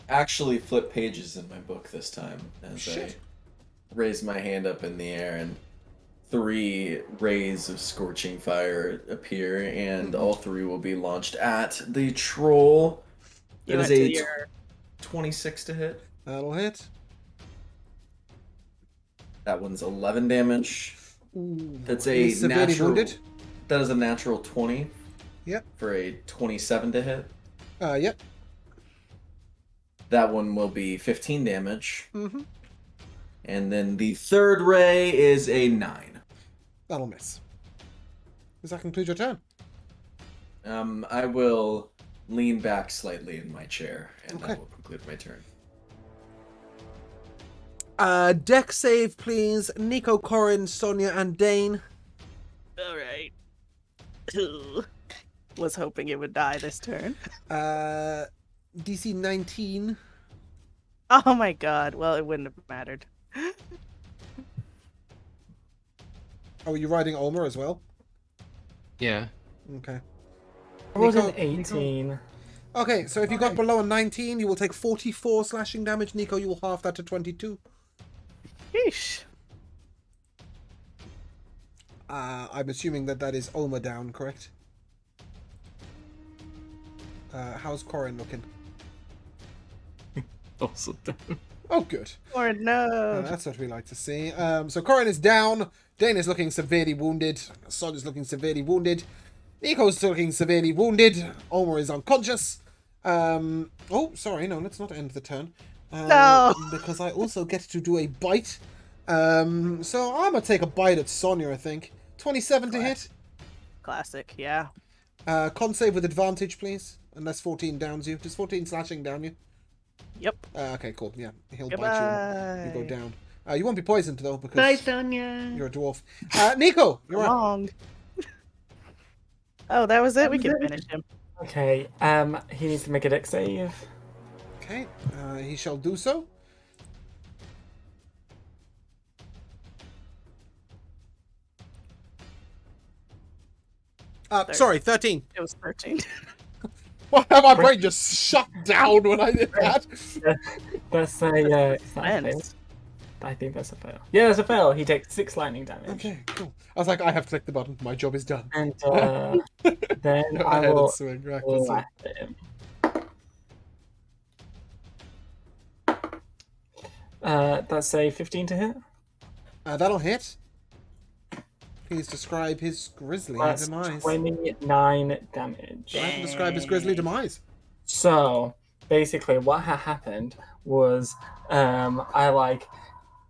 actually flip pages in my book this time as Shit. I raise my hand up in the air and 3 rays of scorching fire appear, and all 3 will be launched at the troll. You That is went to a your 26 to hit. That'll hit. That one's 11 damage. Ooh, That's a he's severely natural. wounded. That is a natural 20 Yep. for a 27 to hit. Yep. That one will be 15 damage. Mm-hmm. And then the third ray is a 9. That'll miss. Does that conclude your turn? I will lean back slightly in my chair, and Okay. that will conclude my turn. Deck save, please. Nico, Corin, Sonia, and Dane. all right. Was hoping it would die this turn. DC 19. Oh my god. Well, it wouldn't have mattered. Oh, are you riding Ulmer as well? Yeah. Okay. I rolled an Nico- 18. Okay, so if you got below a 19, you will take 44 slashing damage. Nico, you will half that to 22. Yeesh. I'm assuming that is Ulmer down, correct? How's Corin looking? Also done. Oh, good. Or no. That's what we like to see. So Corin is down. Dane is looking severely wounded. Son is looking severely wounded. Nico's looking severely wounded. Ulmer is unconscious. Oh, sorry. No, let's not end the turn. No. Because I also get to do a bite. So I'm going to take a bite at Sonya, I think. 27 to hit. Classic, yeah. Con save with advantage, please. Unless 14 downs you. Does 14 slashing down you? Yep. Okay, cool. Yeah, he'll bite Goodbye. you and you go down. You won't be poisoned, though, because Bye, Sonia. you're a dwarf. Nico, you're up. Wrong. Oh, that was it? We can finish him. Okay, he needs to make a dex save. Okay, he shall do so. Sorry, 13. It was 13. Why my brain just shut down when I did that? That's a, it's not a fail. Friends. I think that's a fail. Yeah, that's a fail. He takes 6 lightning damage. Okay, cool. I was like, I have clicked the button. My job is done. And then Go I ahead will and swing recklessly. slap at him. That's a 15 to hit. That'll hit. Please describe his grisly That's demise. 29 damage. I can describe his grisly demise. So basically, what had happened was I like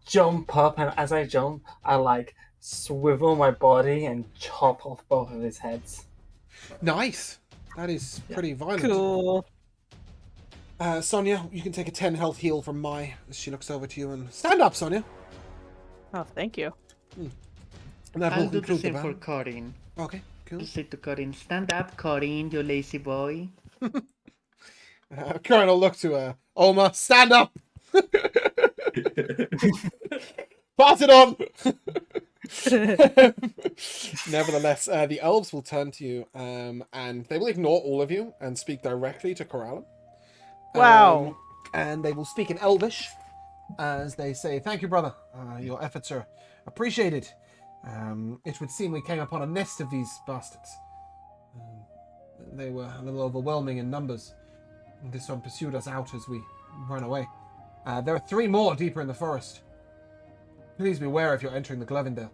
jump up, and as I jump, I like swivel my body and chop off both of his heads. Nice. That is pretty violent. Cool. Sonia, you can take a 10 health heal from Mai as she looks over to you and stand up, Sonia. Oh, thank you. And that I'll will do the conclude the same for battle. Corin. Okay, cool. I'll say to Corin, stand up, Corin, you lazy boy. Corin will look to Oma, stand up! Pass it on! Nevertheless, the elves will turn to you and they will ignore all of you and speak directly to Corallon. Wow. And they will speak in Elvish as they say, "Thank you, brother. Your efforts are appreciated. It would seem we came upon a nest of these bastards. They were a little overwhelming in numbers. This one pursued us out as we ran away. There are 3 more deeper in the forest. Please beware if you're entering the Glevendale."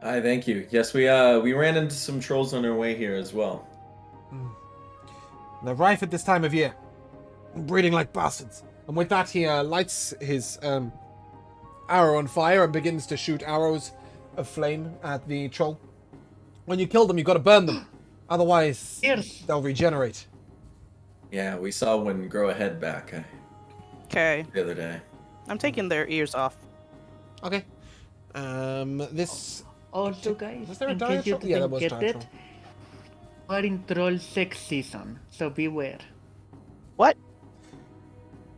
Aye, thank you. Yes, we ran into some trolls on our way here as well. They're rife at this time of year, breeding like bastards. And with that, he lights his arrow on fire and begins to shoot arrows of flame at the troll. When you kill them, you've got to burn them. Otherwise, Yes. they'll regenerate. Yeah, we saw one grow a head back Okay. the other day. I'm taking their ears off. Okay. This... Also, guys, Was there a in dire case you troll? Yeah, there didn't was get dire it, troll. we're in troll sex season, so beware. What?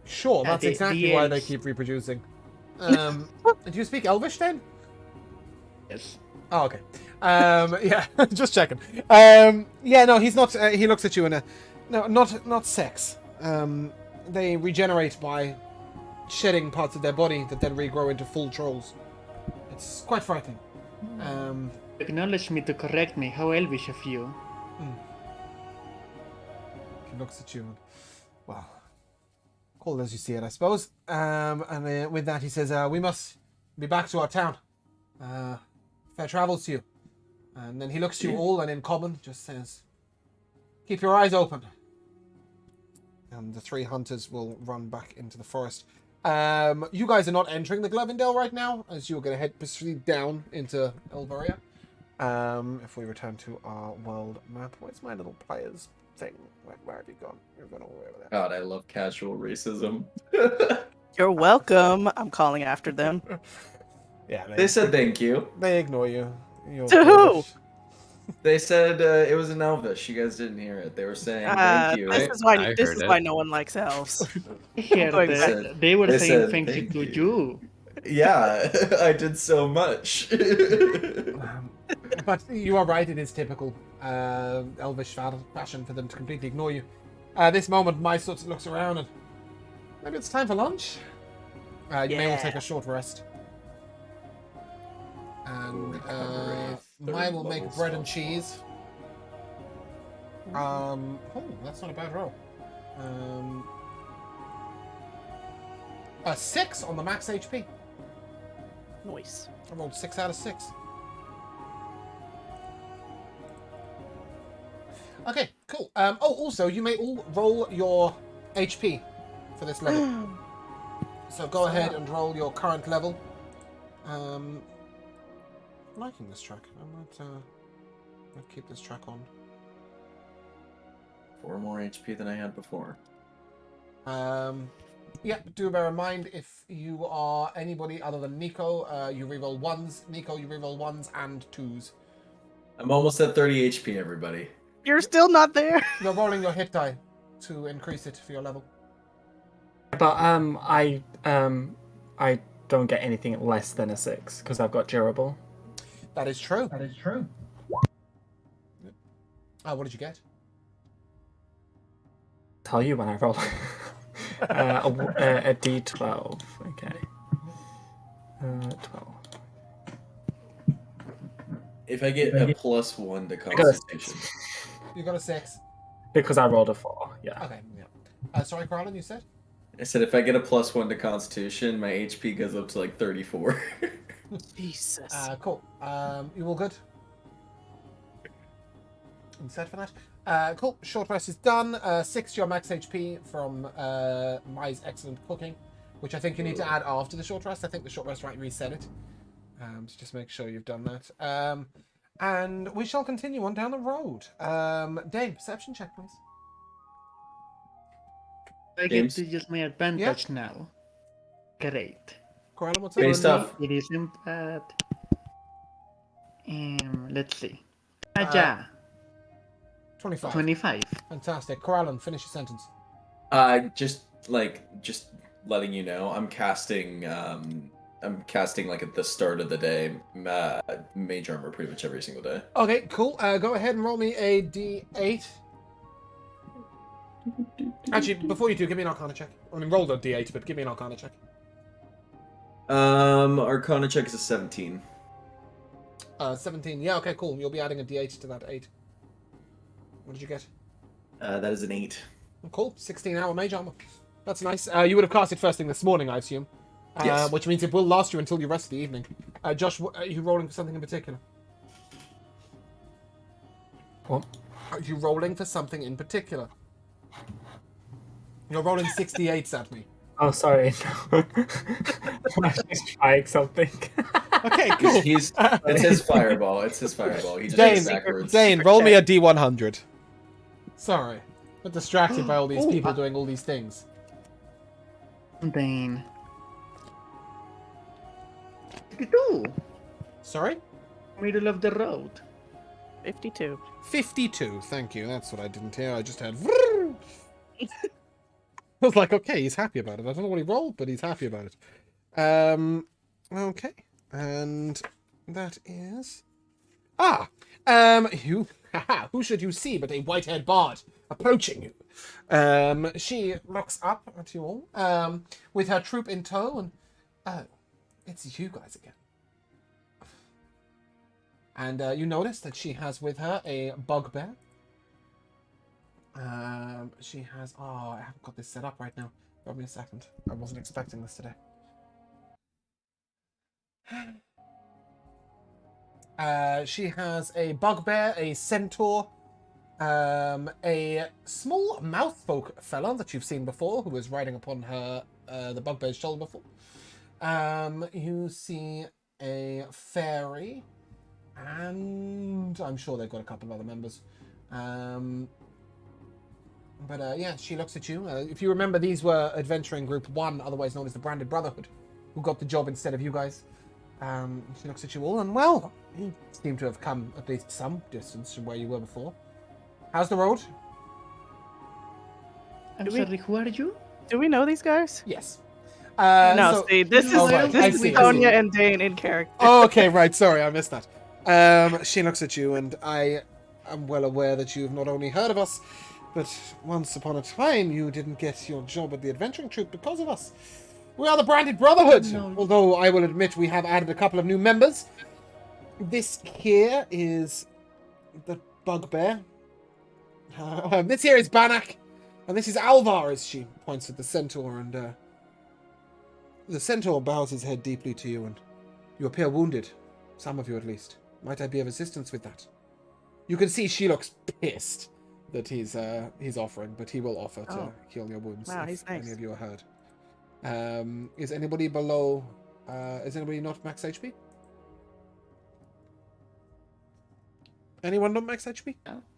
Sure, Yeah, that's the exactly why they elves. keep reproducing. Do you speak Elvish then? Yes. Oh, okay. Yeah, just checking. Yeah, no, he's not. He looks at you in a, no, not sex. They regenerate by shedding parts of their body that then regrow into full trolls. It's quite frightening. Acknowledge me to correct me. How elvish of you. He looks at you and, well, cold as you see it, I suppose. And with that, he says, "We must be back to our town. Fair travels to you." And then he looks to you all, and in common just says, "Keep your eyes open." And the three hunters will run back into the forest. You guys are not entering the Glovendale right now, as you're going to head proceed down into Elvaria. If we return to our world map, where's my little players thing? Where have you gone? You're going all the way over there. God, I love casual racism. You're welcome. I'm calling after them. Yeah, They said thank you. they ignore you. You're To who? Polish. They said it was in Elvish. You guys didn't hear it. They were saying thank you. This is I why this heard is it. why no one likes elves. Here, going they, back. they were They saying said thank you thank to you. you. Yeah, I did so much. But you are right, it is typical elvish fashion for them to completely ignore you. This moment, my sort of looks around and maybe it's time for lunch. You may all take a short rest. And Recover a Mai third will make level bread and spell cheese. Oh, that's not a bad roll. A 6 on the max HP. Nice. I rolled 6 out of 6. Okay, cool. Also, you may all roll your HP for this level. So go ahead and roll your current level. I'm liking this track. I might keep this track on. 4 more HP than I had before. Yeah, do bear in mind if you are anybody other than Nico, you reroll 1s. Nico, you reroll 1s and 2s. I'm almost at 30 HP, everybody. You're still not there. You're rolling your hit die to increase it for your level. But I don't get anything less than a 6 because I've got durable. That is true. What did you get? Tell you when I roll. A D12. Okay. 12. If I get a +1 to got a Constitution. You got a 6. Because I rolled a 4. Yeah. Okay, yeah. Sorry, Carlin, you said? I said if I get a +1 to Constitution, my HP goes up to like 34. Jesus. Cool. You all good? I'm set for that. Cool. Short rest is done. 6 to your max HP from Mai's excellent cooking, which I think you need to add after the short rest. I think the short rest might reset it. So just make sure you've done that. And we shall continue on down the road. Dave, perception check, please. I get James? to use my advantage now. Great. Corella, what's Based up? off. It isn't bad. Let's see. Uh, Yeah, 25. 25. Fantastic. Corallan, finish your sentence. Just letting you know, I'm casting like at the start of the day, mage armor pretty much every single day. Okay, cool. Go ahead and roll me a d8. Actually, before you do, give me an Arcana check. I mean, roll a d8, but give me an Arcana check. Arcana check is a 17. 17. Yeah, okay, cool. You'll be adding a d8 to that 8. What did you get? That is an 8. Cool. 16-hour mage armor. That's nice. You would have cast it first thing this morning, I assume. Yes. Which means it will last you until the rest of the evening. Josh, are you rolling for something in particular? What? Are you rolling for something in particular? You're rolling 68s at me. Oh, sorry. No. I was just trying something. Okay, cool. It's his fireball. It's his fireball. He just Dane, goes backwards. Dane, roll me a d100. Sorry. I'm distracted by all these people doing all these things. Dane. 52. Sorry? Middle of the road. 52. 52, thank you. That's what I didn't hear. I just had... I was like, okay, he's happy about it. I don't know what he rolled, but he's happy about it. Okay. And That is... you... who should you see but a white-haired bard approaching you? She looks up at you all, with her troop in tow, and... Oh, it's you guys again. And you notice that she has with her a bugbear. She has... Oh, I haven't got this set up right now. Give me a second. I wasn't expecting this today. She has a bugbear, a centaur, a small mouthfolk fella that you've seen before, who was riding upon her the bugbear's shoulder before. You see a fairy, and I'm sure they've got a couple of other members. But yeah, she looks at you. If you remember, these were Adventuring Group 1, otherwise known as the Branded Brotherhood, who got the job instead of you guys. She looks at you all, and well, you seem to have come at least some distance from where you were before. How's the road? I'm sorry, who are you? Do we know these guys? Yes. No, see, this Oh, is right, this I is see, Sonia and Dane in character. Oh, okay, right. Sorry, I missed that. She looks at you, and I am well aware that you've not only heard of us, but once upon a time you didn't get your job at the adventuring troop because of us. We are the Branded Brotherhood, No. although I will admit we have added a couple of new members. This here is the bugbear. This here is Banach, and this is Alvar, as she points at the centaur, and the centaur bows his head deeply to you, and you appear wounded. Some of you, at least. Might I be of assistance with that? You can see she looks pissed that he's offering, but he will offer to heal your wounds Wow, if he's nice. any of you are hurt. Is anybody below... is anybody not max HP? Anyone not max HP?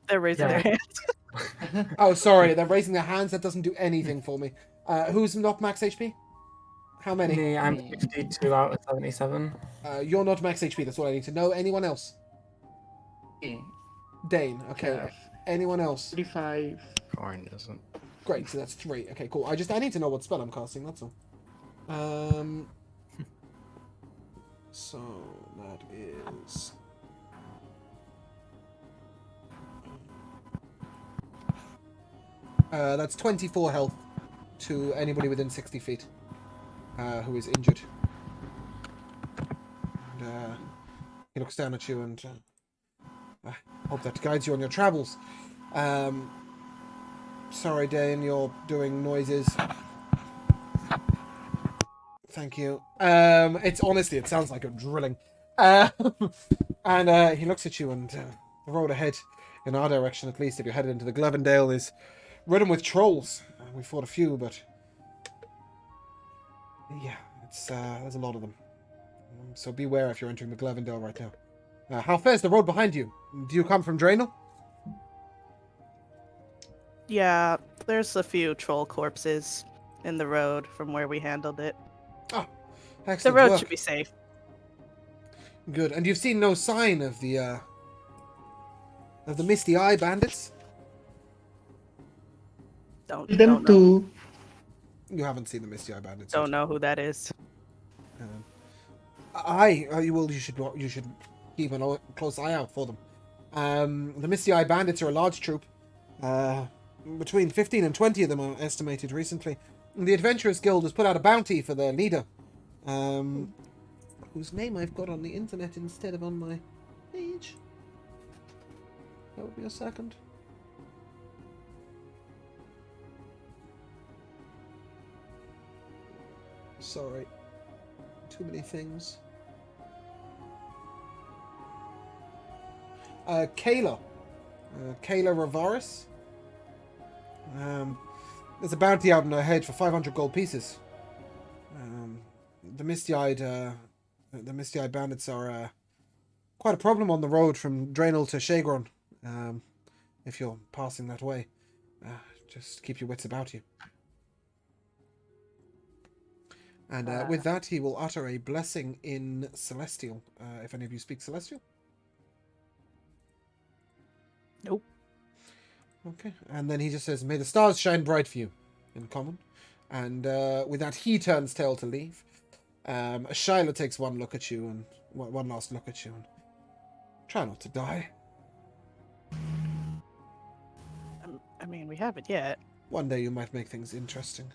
They're raising their Yeah. hands. Oh, sorry, they're raising their hands. That doesn't do anything for me. Who's not max HP? How many? Me, I'm 52 out of 77. You're not max HP. That's what I need to know. Anyone else? Yeah. Dane. Okay. Yeah. Anyone else? 35. Corin doesn't. Great. So that's 3. Okay, cool. I need to know what spell I'm casting. That's all. So that is. That's 24 health to anybody within 60 feet who is injured. And he looks down at you, and I hope that guides you on your travels. Sorry, Dane, you're doing noises. Thank you. It's honestly, it sounds like a drilling. And he looks at you, and the road ahead, in our direction at least, if you're headed into the Glevendale, is ridden with trolls. We fought a few, but yeah, it's there's a lot of them. So beware if you're entering the Glevendale right now. How fares the road behind you? Do you come from Draenor? Yeah, there's a few troll corpses in the road from where we handled it. Oh, The excellent road work. should be safe. Good. And you've seen no sign of the Misty Eye bandits? Them Don't know. too. You haven't seen the Misty Eye bandits. Don't know who that is. You should keep a close eye out for them. The Misty Eye bandits are a large troop. Between 15 and 20 of them are estimated recently. And the Adventurers Guild has put out a bounty for their leader, whose name I've got on the internet instead of on my page. That would be a second. Sorry. Too many things. Kelaan. Kelaan Ravaris. There's a bounty out on her head for 500 gold pieces. The Misty-Eyed bandits are quite a problem on the road from Draenor to Shagron. If you're passing that way, just keep your wits about you. And with that, he will utter a blessing in Celestial. If any of you speak Celestial. Nope. Okay, and then he just says, "May the stars shine bright for you," in common. And with that, he turns tail to leave. Shyla takes one look at you and one last look at you and try not to die. I mean, we haven't yet. One day you might make things interesting.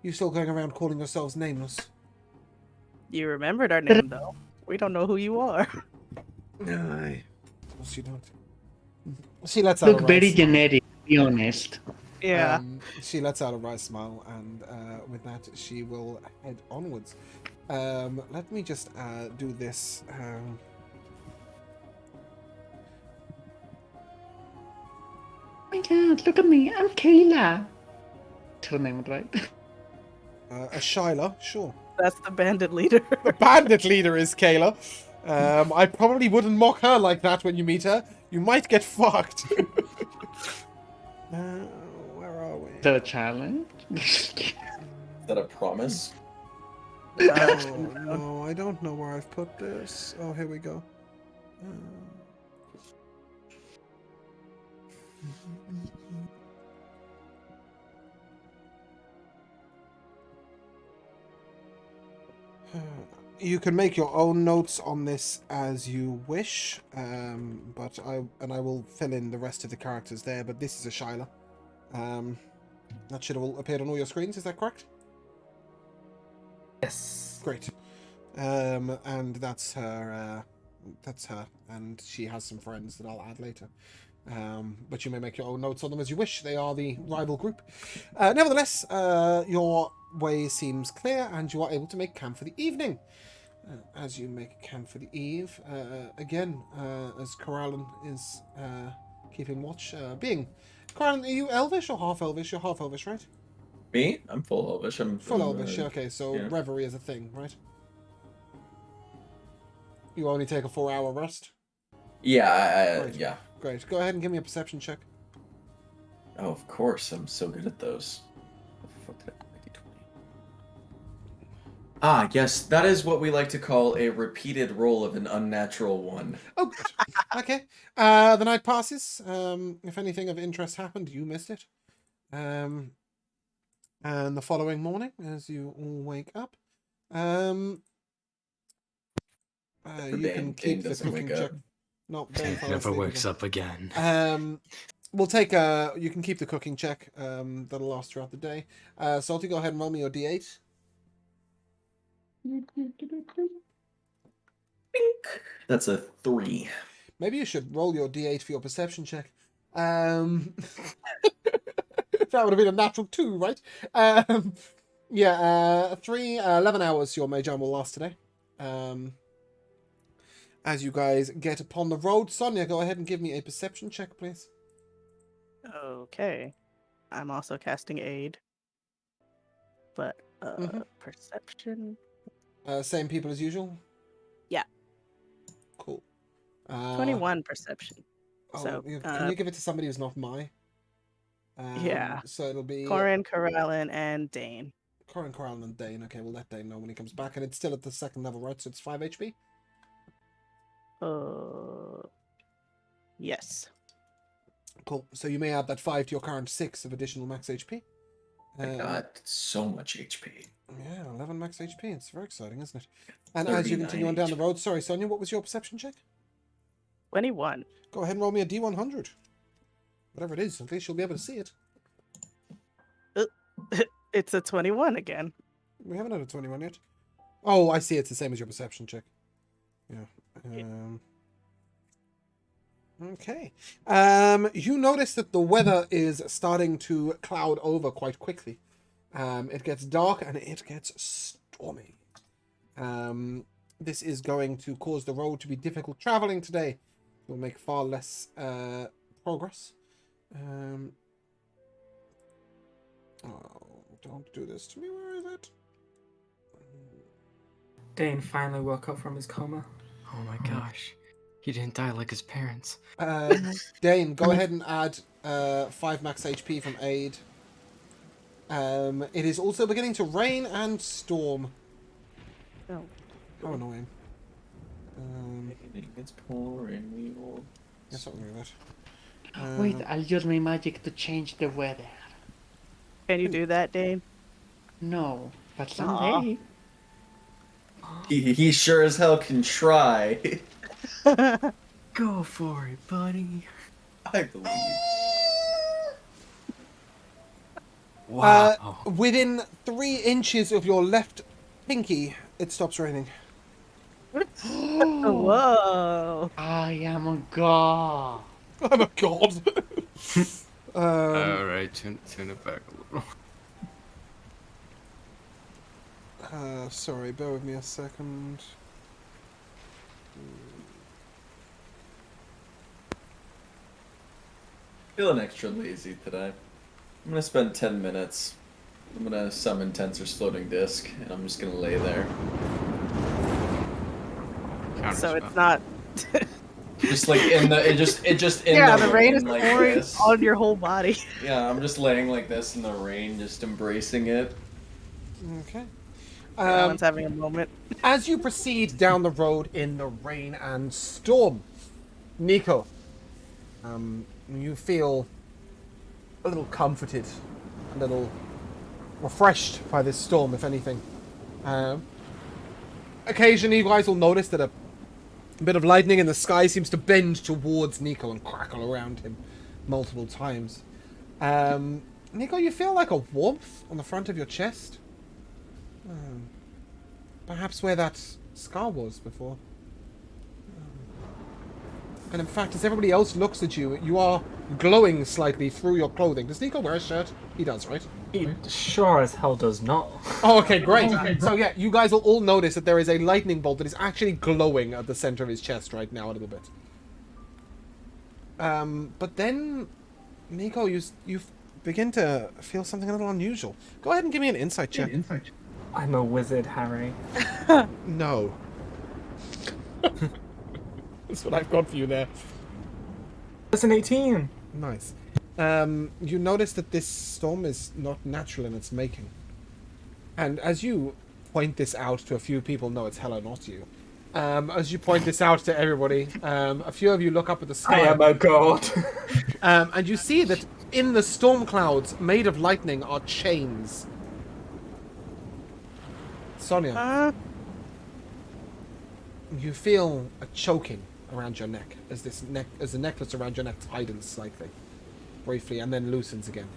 You still going around calling yourselves nameless? You remembered our name, though. We don't know who you are. Aye. Of course you don't. She lets out Look a very wry generic, to be honest. Yeah. she lets out a wry smile, and with that, she will head onwards. Let me just do this. Oh my god, look at me, I'm Kayla. That's her name, right? A Shyla, sure. That's the bandit leader. The bandit leader is Kayla. I probably wouldn't mock her like that when you meet her. You might get fucked. Where are we? Is that a challenge? Is that a promise? Oh, no, I don't know where I've put this. Oh, here we go. You can make your own notes on this as you wish, but I will fill in the rest of the characters there. But this is a Shyla. That should have all appeared on all your screens. Is that correct? Yes. Great. And that's her. That's her, and she has some friends that I'll add later. But you may make your own notes on them as you wish. They are the rival group. Nevertheless, your way seems clear, and you are able to make camp for the evening. As you make camp for the eve, again, as Kelaan is keeping watch, Kelaan, are you Elvish or half Elvish? You're half Elvish, right? Me? I'm full Elvish. I'm Full Elvish. Okay, so yeah. reverie is a thing, right? You only take a 4-hour rest. Yeah, Right. yeah. Great. Go ahead and give me a perception check. Oh, of course. I'm so good at those. Fuck that. Ah, yes. That is what we like to call a repeated roll of an unnatural one. Oh, good. Okay. The night passes. If anything of interest happened, you missed it. And the following morning, as you all wake up, you can keep the doesn't cooking wake check. up. No, Dane fell Never asleep wakes again. up again. We'll take you can keep the cooking check. That'll last throughout the day. Salty, go ahead and roll me your d8. That's a 3. Maybe you should roll your d8 for your perception check. That would have been a natural 2, right? Yeah, 11 hours your mage arm will last today. As you guys get upon the road, Sonia, go ahead and give me a perception check, please. Okay. I'm also casting aid. But perception. Same people as usual? Yeah. Cool. 21 perception. So can you give it to somebody who's not my? Yeah. So it'll be Corin, Kelaan, and Dane. Corin, Kelaan, and Dane. Okay, we'll let Dane know when he comes back. And it's still at the second level, right? So it's 5 HP? Yes. Cool. So you may add that 5 to your current 6 of additional max HP. I got so much HP. Yeah, 11 max HP. It's very exciting, isn't it? And as you continue on down the road, sorry, Sonia, what was your perception check? 21. Go ahead and roll me a D100. Whatever it is, at least you'll be able to see it. It's a 21 again. We haven't had a 21 yet. Oh, I see. It's the same as your perception check. Yeah. Okay. You notice that the weather is starting to cloud over quite quickly. It gets dark and it gets stormy. This is going to cause the road to be difficult traveling today. We'll make far less progress. Oh, don't do this to me. Where is it? Dane finally woke up from his coma. Oh my gosh. He didn't die like his parents. Dane, go ahead and add 5 max HP from aid. It is also beginning to rain and storm. Oh. How annoying. It's pouring. We will. Yeah, something like that. Wait, I'll use my magic to change the weather. Can you do that, Dane? No, but someday. He sure as hell can try. Go for it, buddy. I believe. Wow. Within 3 inches of your left pinky, it stops raining. Whoa. I am a god. I'm a god. All right, turn it back a little. Sorry, bear with me a second. Feeling extra lazy today. I'm gonna spend 10 minutes. I'm gonna summon Tensor's floating disc, and I'm just gonna lay there. So it's Counterspell. not. Just like in the it just in Yeah, the the rain is like pouring this. on your whole body. Yeah, I'm just laying like this in the rain, just embracing it. Okay. Alan's having a moment. As you proceed down the road in the rain and storm, Nico, you feel a little comforted, a little refreshed by this storm, if anything. Occasionally, you guys will notice that a bit of lightning in the sky seems to bend towards Nico and crackle around him multiple times. Nico, you feel like a warmth on the front of your chest. Perhaps where that scar was before. And in fact, as everybody else looks at you, you are glowing slightly through your clothing. Does Nico wear a shirt? He does, right? He sure as hell does not. Oh, okay, great. So yeah, you guys will all notice that there is a lightning bolt that is actually glowing at the center of his chest right now a little bit. But then, Nico, you begin to feel something a little unusual. Go ahead and give me an insight check. I'm a wizard, Harry. No. That's what I've got for you there. That's an 18. Nice. You notice that this storm is not natural in its making. And as you point this out to a few people, no, it's hella not you. As you point this out to everybody, a few of you look up at the sky. I am a god. And you see that in the storm clouds made of lightning are chains. Sonia, you feel a choking around your neck as the necklace around your neck tightens slightly, briefly, and then loosens again.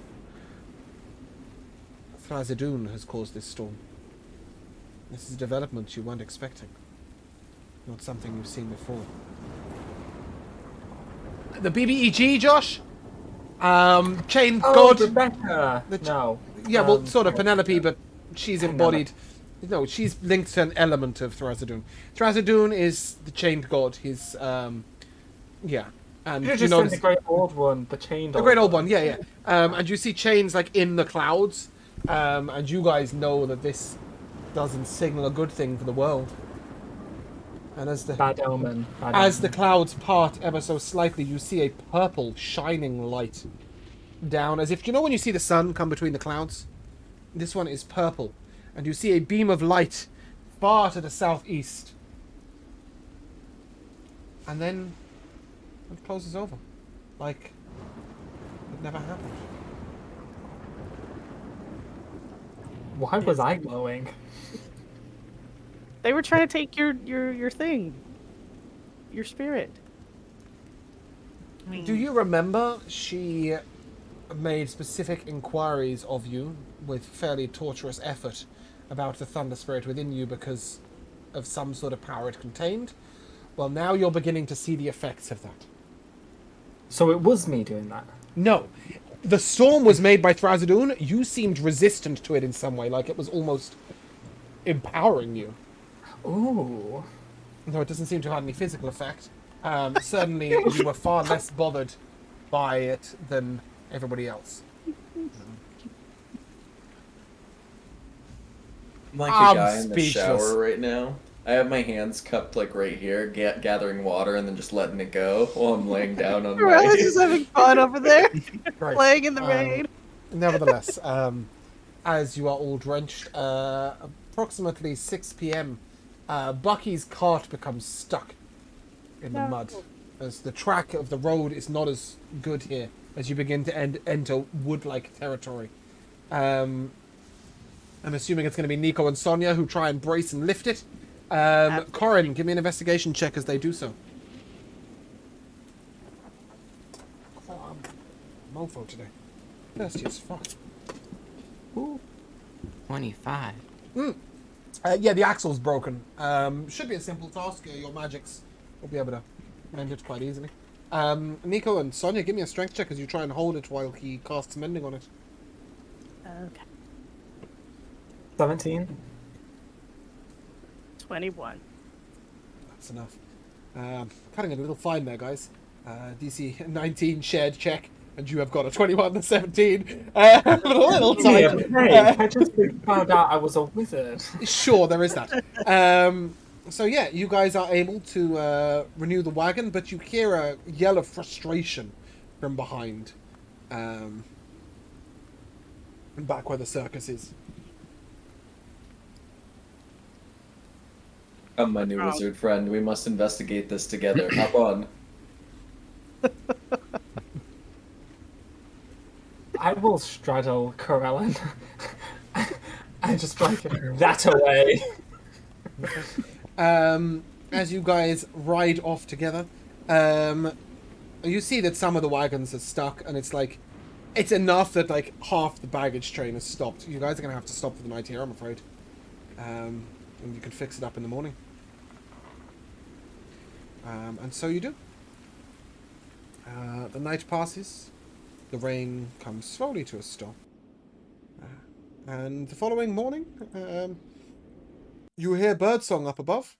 Thrazidoon has caused this storm. This is a development you weren't expecting. Not something you've seen before. The BBEG, Josh? Chain God. Rebecca. No. Yeah, well, sort of Penelope, but she's embodied. No, she's linked to an element of Thrazidoon. Thrazidoon is the chained god. He's, yeah. And You just said the great old one, the chained the old great old one, yeah. And you see chains like in the clouds, and you guys know that this doesn't signal a good thing for the world. And as the Bad omen. as the clouds part ever so slightly, you see a purple shining light down, as if, you know when you see the sun come between the clouds? This one is purple, and you see a beam of light far to the southeast. And then it closes over, like it never happened. Why was I glowing? They were trying to take your thing. Your spirit. Do you remember she made specific inquiries of you with fairly torturous effort about the Thunder Spirit within you because of some sort of power it contained? Well, now you're beginning to see the effects of that. So it was me doing that? No. The storm was made by Thrazidoon. You seemed resistant to it in some way, like it was almost empowering you. Ooh. Though it doesn't seem to have had any physical effect. Certainly, you were far less bothered by it than everybody else. I'm like I'm a guy in the speechless. shower right now. I have my hands cupped like right here, gathering water and then just letting it go while I'm laying down on Morel's my... just having fun over there, Right. playing in the rain. Nevertheless, as you are all drenched, approximately 6 p.m., Bucky's cart becomes stuck in the mud, as the track of the road is not as good here as you begin to enter wood-like territory. I'm assuming it's going to be Nico and Sonia who try and brace and lift it. Corin, give me an investigation check as they do so. Oh, I'm mofo today. Thirsty as fuck. Ooh. 25. Yeah, the axle's broken. Should be a simple task. Your magics will be able to mend it quite easily. Nico and Sonia, give me a strength check as you try and hold it while he casts mending on it. Okay. 17. 21. That's enough. Cutting it a little fine there, guys. DC 19 shared check, and you have got a 21 and a 17. But a little tight. Yeah, hey, I just found out I was a wizard. Sure, there is that. So yeah, you guys are able to renew the wagon, but you hear a yell of frustration from behind. Back where the circus is. I'm my new wizard friend. We must investigate this together. Hop on. I will straddle Kelaan and just like that away. As you guys ride off together, you see that some of the wagons are stuck, and it's enough that like half the baggage train has stopped. You guys are gonna have to stop for the night here, I'm afraid. And you can fix it up in the morning. And so you do. The night passes. The rain comes slowly to a stop. And the following morning, you hear birdsong up above.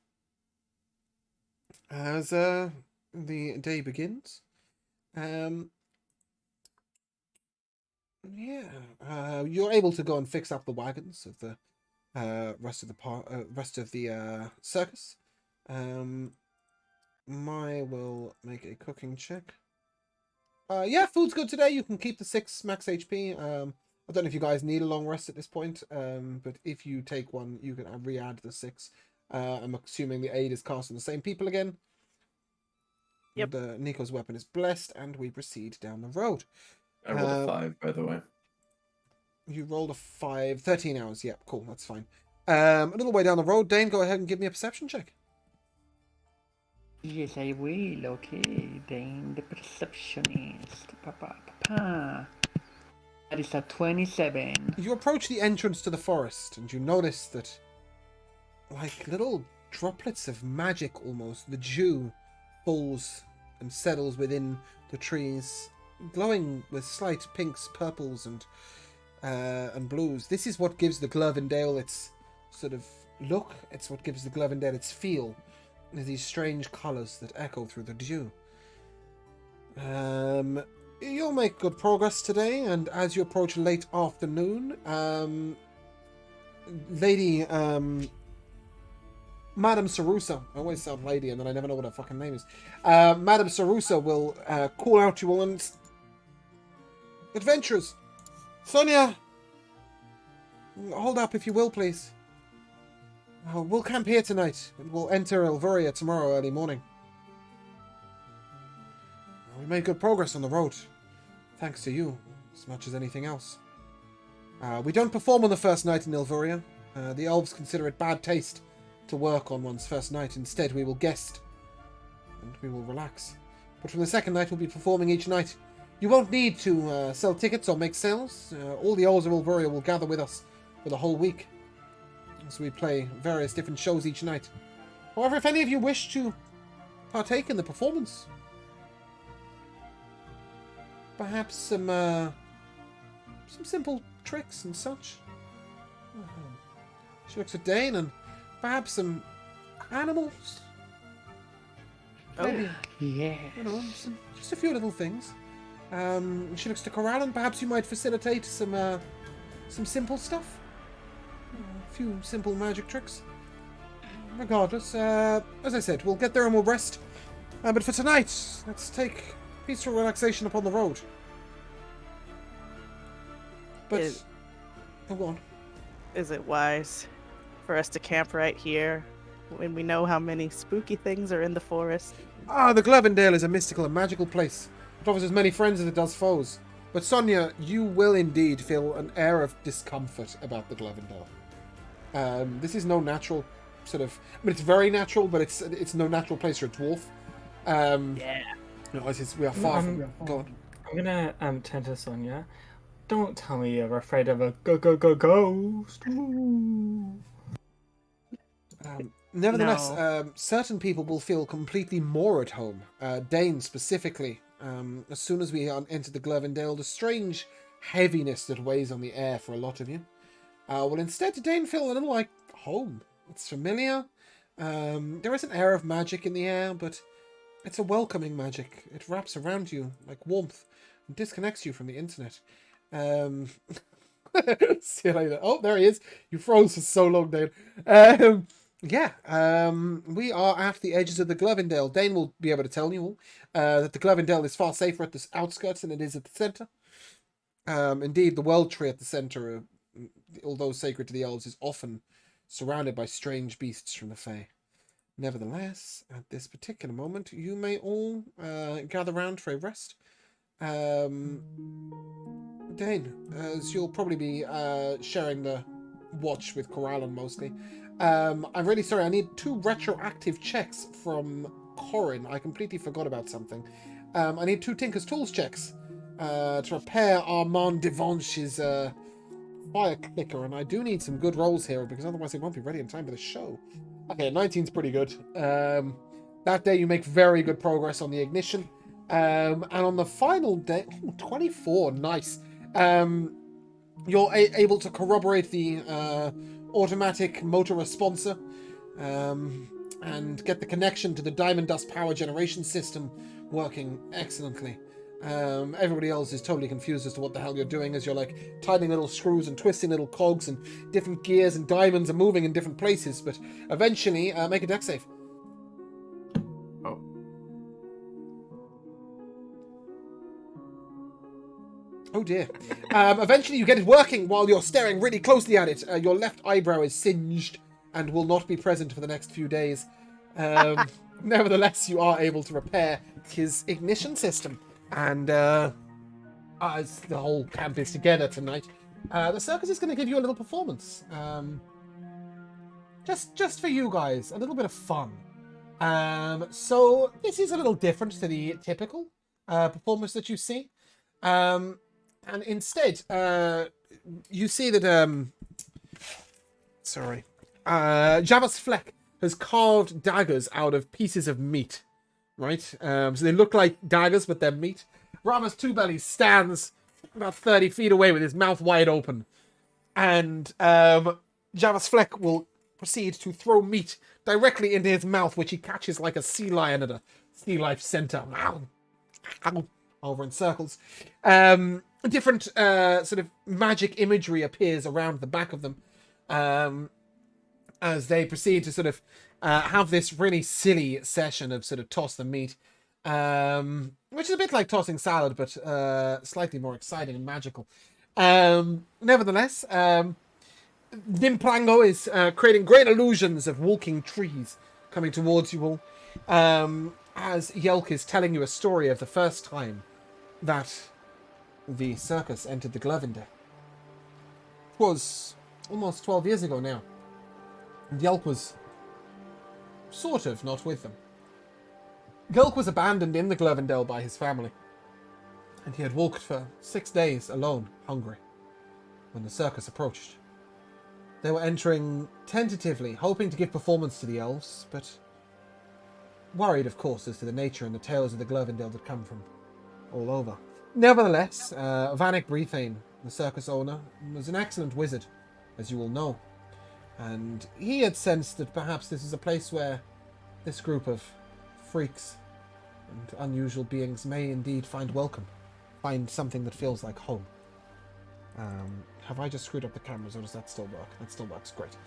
As the day begins. You're able to go and fix up the wagons of the rest of the circus. Will make a cooking check. Yeah, food's good today. You can keep the 6 max HP. I don't know if you guys need a long rest at this point, but if you take one, you can re-add the 6. I'm assuming the 8 is cast on the same people again. Yep. And, Nico's weapon is blessed, and we proceed down the road. I rolled a 5, by the way. You rolled a 5. 13 hours. Yep, cool. That's fine. A little way down the road, Dane, go ahead and give me a perception check. Yes, I will. Okay, Dane the Perceptionist. That is a 27. You approach the entrance to the forest, and you notice that, like little droplets of magic almost, the dew falls and settles within the trees, glowing with slight pinks, purples, and blues. This is what gives the Glurvindale its sort of look. It's what gives the Glurvindale its feel. These strange colours that echo through the dew. You'll make good progress today, and as you approach late afternoon, Lady Madame Sarusa, I always sound lady and then I never know what her fucking name is. Madame Sarusa will call out to you all and... Adventurers! Sonia! Hold up if you will, please. We'll camp here tonight, and we'll enter Elvuria tomorrow early morning. We made good progress on the road, thanks to you, as much as anything else. We don't perform on the first night in Elvuria. The elves consider it bad taste to work on one's first night. Instead, we will guest, and we will relax. But from the second night, we'll be performing each night. You won't need to sell tickets or make sales. All the elves of Elvuria will gather with us for the whole week, as we play various different shows each night. However, if any of you wish to partake in the performance, perhaps some simple tricks and such. She looks at Dane, and perhaps some animals. Maybe, Yes. you know, just a few little things. She looks to Kelaan. Perhaps you might facilitate some simple stuff. A few simple magic tricks. Regardless, as I said, we'll get there and we'll rest. But for tonight, let's take peaceful relaxation upon the road. But go on. Is it wise for us to camp right here when we know how many spooky things are in the forest? The Glurvindale is a mystical and magical place. It offers as many friends as it does foes. But Sonia, you will indeed feel an air of discomfort about the Glurvindale. This is no natural sort of. I mean, it's very natural, but it's no natural place for a dwarf. Yeah. No, we are far from. Go on. I'm gonna turn to Sonia. Don't tell me you're afraid of a ghost. Ooh. Nevertheless, No. certain people will feel completely more at home. Dane specifically. As soon as we enter the Glovendale, the strange heaviness that weighs on the air for a lot of you will instead Dane feel a little like home. It's familiar. There is an air of magic in the air, but it's a welcoming magic. It wraps around you like warmth and disconnects you from the internet. See you later. Oh, there he is. You froze for so long, Dane. We are at the edges of the Glovendale. Dane will be able to tell you all that the Glovendale is far safer at the outskirts than it is at the centre. Indeed, the World Tree at the centre, although sacred to the elves, is often surrounded by strange beasts from the Fae. Nevertheless, at this particular moment, you may all gather round for a rest. Dane, as you'll probably be sharing the watch with Kelaan mostly. I'm really sorry, I need 2 retroactive checks from Corin. I completely forgot about something. I need 2 Tinker's Tools checks to repair Armand Devanche's fire clicker, and I do need some good rolls here, because otherwise it won't be ready in time for the show. Okay, 19's pretty good. That day you make very good progress on the ignition. And on the final day, 24, nice. You're able to corroborate the automatic motor responser and get the connection to the diamond dust power generation system working excellently. Everybody else is totally confused as to what the hell you're doing, as you're like tightening little screws and twisting little cogs, and different gears and diamonds are moving in different places. But eventually, make a deck save. Oh. Oh dear. Eventually you get it working while you're staring really closely at it. Your left eyebrow is singed and will not be present for the next few days. Nevertheless, you are able to repair his ignition system. And as the whole camp is together tonight, the circus is going to give you a little performance. Just for you guys, a little bit of fun. So this is a little different to the typical performance that you see. And instead, you see that, Javas Fleck has carved daggers out of pieces of meat, right? So they look like daggers, but they're meat. Rama's Two Bellies stands about 30 feet away with his mouth wide open. And Javas Fleck will proceed to throw meat directly into his mouth, which he catches like a sea lion at a sea life center. Over in circles. Different sort of magic imagery appears around the back of them as they proceed to sort of have this really silly session of sort of toss the meat, which is a bit like tossing salad, but slightly more exciting and magical. Nevertheless, Nimplango is creating great illusions of walking trees coming towards you all, as Yelk is telling you a story of the first time that the circus entered the Glovendale. It was almost 12 years ago now, and Yelk was sort of not with them. Yelk was abandoned in the Glovendale by his family, and he had walked for 6 days alone, hungry, when the circus approached. They were entering tentatively, hoping to give performance to the elves, but worried, of course, as to the nature and the tales of the Glovendale that come from all over. Nevertheless, Vanek Brethane, the circus owner, was an excellent wizard, as you all know, and he had sensed that perhaps this is a place where this group of freaks and unusual beings may indeed find welcome, find something that feels like home. Have I just screwed up the cameras, or does that still work? That still works, great.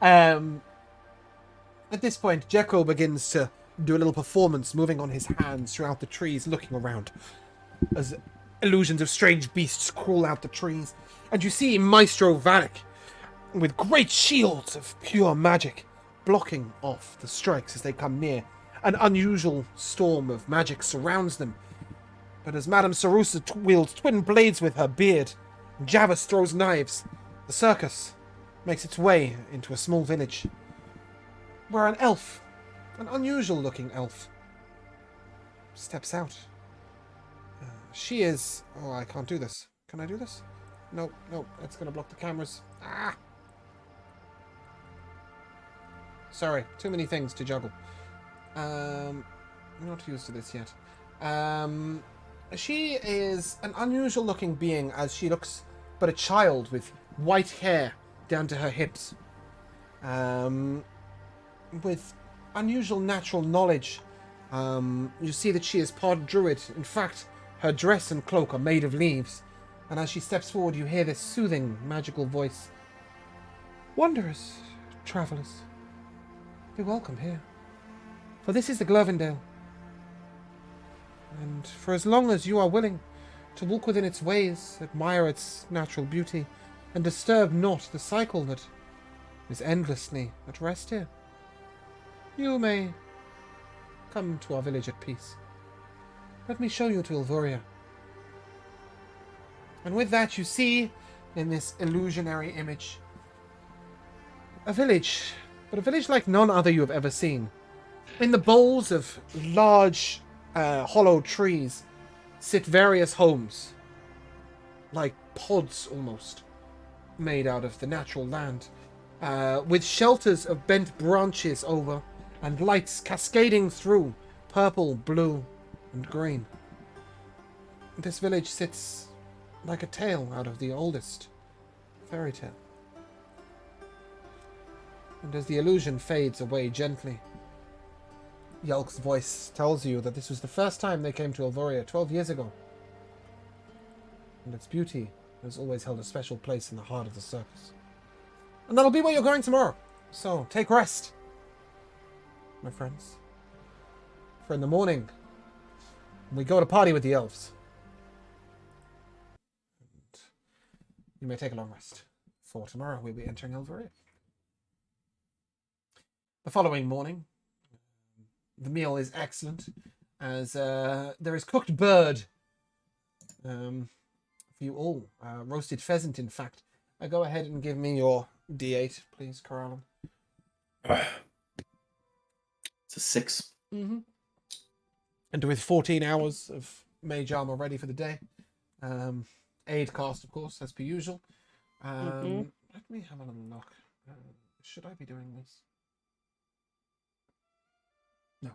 At this point, Jekyll begins to do a little performance, moving on his hands throughout the trees, looking around, as illusions of strange beasts crawl out the trees. And you see Maestro Vanek, with great shields of pure magic, blocking off the strikes as they come near. An unusual storm of magic surrounds them. But as Madame Sarusa wields twin blades with her beard, and Javas throws knives, the circus makes its way into a small village. where an elf, an unusual-looking elf, steps out. She is... Oh, I can't do this. Can I do this? No, no, it's going to block the cameras. Ah! Sorry, too many things to juggle. I'm not used to this yet. She is an unusual-looking being, as she looks but a child with white hair down to her hips. With unusual natural knowledge. You see that she is part druid. In fact, her dress and cloak are made of leaves. And as she steps forward, you hear this soothing, magical voice. Wanderers, travellers, be welcome here. For this is the Glovendale. And for as long as you are willing to walk within its ways, admire its natural beauty, and disturb not the cycle that is endlessly at rest here, you may come to our village at peace. Let me show you to Ilvoria. And with that, you see, in this illusionary image, a village, but a village like none other you have ever seen. In the boles of large, hollow trees sit various homes, like pods almost, made out of the natural land, with shelters of bent branches over, and lights cascading through, purple, blue, and green. This village sits like a tale out of the oldest fairy tale. And as the illusion fades away gently, Yelk's voice tells you that this was the first time they came to Ilvoria 12 years ago. And its beauty has always held a special place in the heart of the circus. And that'll be where you're going tomorrow. So, take rest, my friends. For in the morning, we go to party with the elves. And you may take a long rest. For tomorrow, we'll be entering Ilvoria. The following morning, the meal is excellent, as there is cooked bird for you all. Roasted pheasant, in fact. Go ahead and give me your D8, please, Kelaan. It's a 6. Mm-hmm. And with 14 hours of mage armor ready for the day. Aid cast, of course, as per usual. Let me have a little look. Should I be doing this? No.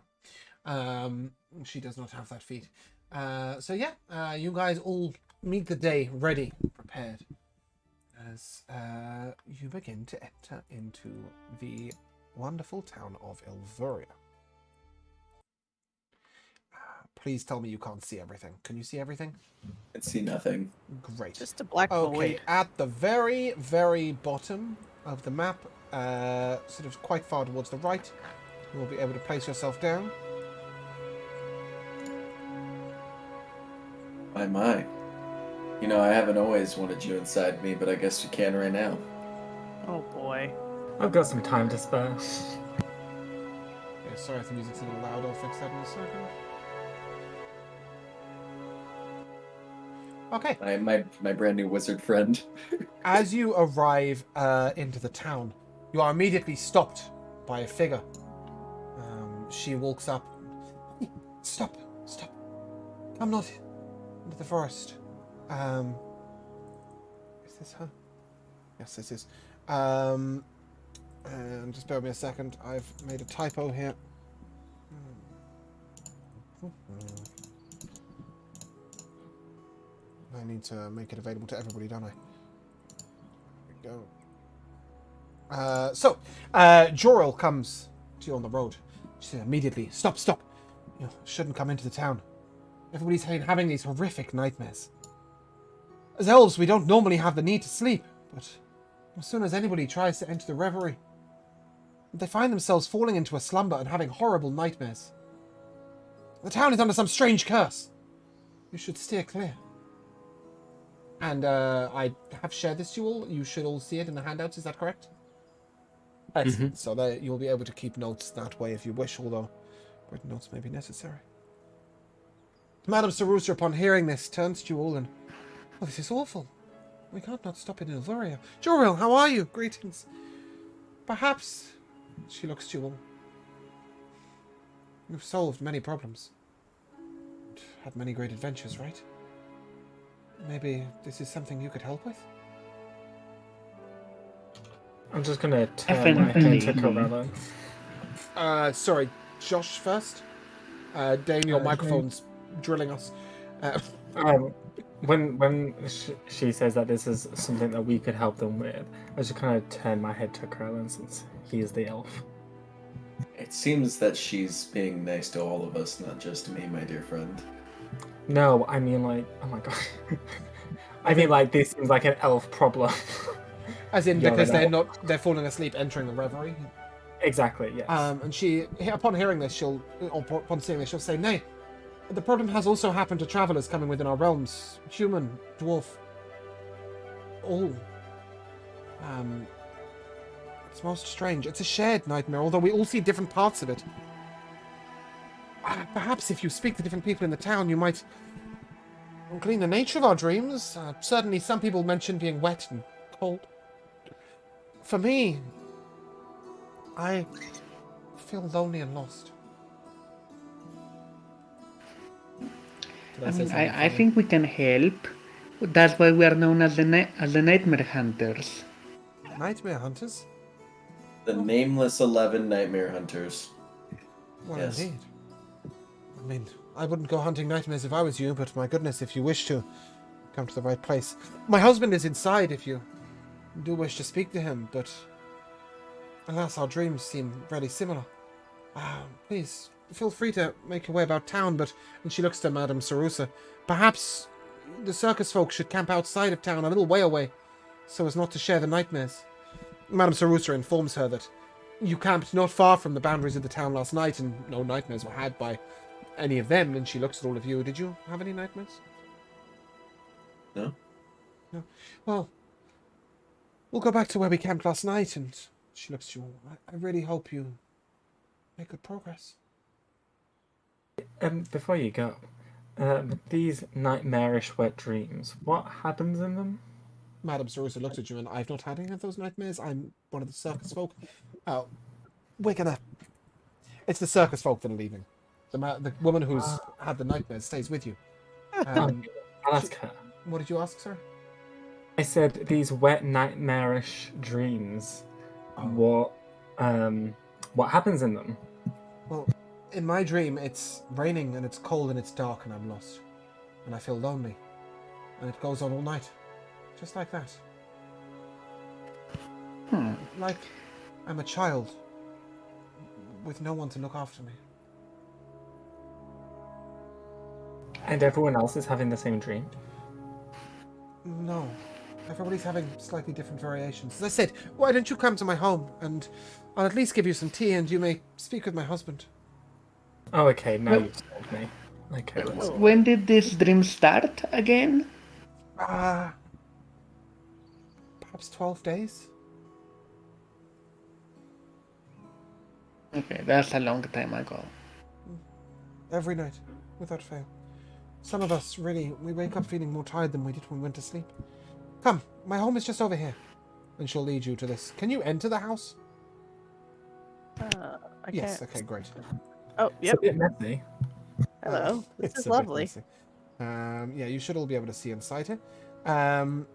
She does not have that feat. So yeah, you guys all meet the day ready, prepared, as you begin to enter into the wonderful town of Ilvoria. Please tell me you can't see everything. Can you see everything? I see nothing. Great. Just a black Okay, void. at the very, very bottom of the map, sort of quite far towards the right, you will be able to place yourself down. My. You know, I haven't always wanted you inside me, but I guess you can right now. Oh boy. I've got some time to spare. Yeah, sorry if the music's a little loud, I'll fix that in a second. Okay. My brand new wizard friend. As you arrive into the town, you are immediately stopped by a figure. She walks up. Stop. Come not into the forest. Is this her? Yes, this is. And just bear with me a second. I've made a typo here. I need to make it available to everybody, don't I? There we go. So, Joril comes to you on the road. She says immediately, stop. You shouldn't come into the town. Everybody's having these horrific nightmares. As elves, we don't normally have the need to sleep, but as soon as anybody tries to enter the reverie, they find themselves falling into a slumber and having horrible nightmares. The town is under some strange curse. You should steer clear. And I have shared this to you all. You should all see it in the handouts, is that correct? Excellent. So that you'll be able to keep notes that way if you wish, although written notes may be necessary. Madame Sarusa, upon hearing this, turns to you all and... Oh, this is awful. We can't not stop in Ilvoria. Joril, how are you? Greetings. Perhaps She looks to you all. You've solved many problems. Had many great adventures, right? Maybe this is something you could help with? I'm just gonna turn my head to Kelaan. Sorry, Josh first. Dane, your microphone's drilling us. When she says that this is something that we could help them with, I just kind of turn my head to Kelaan since he is the elf. It seems that she's being nice to all of us, not just me, my dear friend. No, I mean like, oh my god. I mean like this seems like an elf problem. As in, You're because an they're falling asleep, entering the reverie. Exactly, yes. And she, upon hearing this, upon seeing this, she'll say, "Nay, the problem has also happened to travelers coming within our realms. Human, dwarf, all. It's most strange. It's a shared nightmare, although we all see different parts of it. Perhaps if you speak to different people in the town, you might glean the nature of our dreams. Certainly some people mention being wet and cold. For me, I feel lonely and lost." I think we can help. That's why we are known as the Nightmare Hunters. Nightmare hunters? The nameless 11 nightmare hunters. Well, Yes. indeed. I mean, I wouldn't go hunting nightmares if I was you, but my goodness, if you wish to, come to the right place. My husband is inside if you do wish to speak to him, but alas, our dreams seem very similar. Please, feel free to make your way about town, but... And she looks to Madame Sarusa. Perhaps the circus folk should camp outside of town a little way away, so as not to share the nightmares. Madame Sarusa informs her that you camped not far from the boundaries of the town last night, and no nightmares were had by any of them, and she looks at all of you. Did you have any nightmares? No? No. Well, we'll go back to where we camped last night, and she looks at you all. I really hope you make good progress. Before you go, these nightmarish wet dreams, what happens in them? Madame Sarusa looked at you, and I've not had any of those nightmares. I'm one of the circus folk. It's the circus folk that are leaving. The woman who's had the nightmares stays with you. I'll ask her. What did you ask, sir? I said these wet nightmarish dreams. What happens in them? Well, in my dream, it's raining and it's cold and it's dark and I'm lost. And I feel lonely. And it goes on all night. Just like that. Like I'm a child with no one to look after me. And everyone else is having the same dream? No. Everybody's having slightly different variations. As I said, why don't you come to my home and I'll at least give you some tea and you may speak with my husband. Oh, okay, now you've told me. Okay, let's... When did this dream start again? Perhaps 12 days? Okay, that's a long time ago. Every night, without fail. Some of us, really, we wake up feeling more tired than we did when we went to sleep. Come, my home is just over here. And she'll lead you to this. Can you enter the house? I Yes, can't. okay, great. Oh, yep. It's a bit messy. Hello. This It's is a bit lovely. messy. Yeah, you should all be able to see inside here. And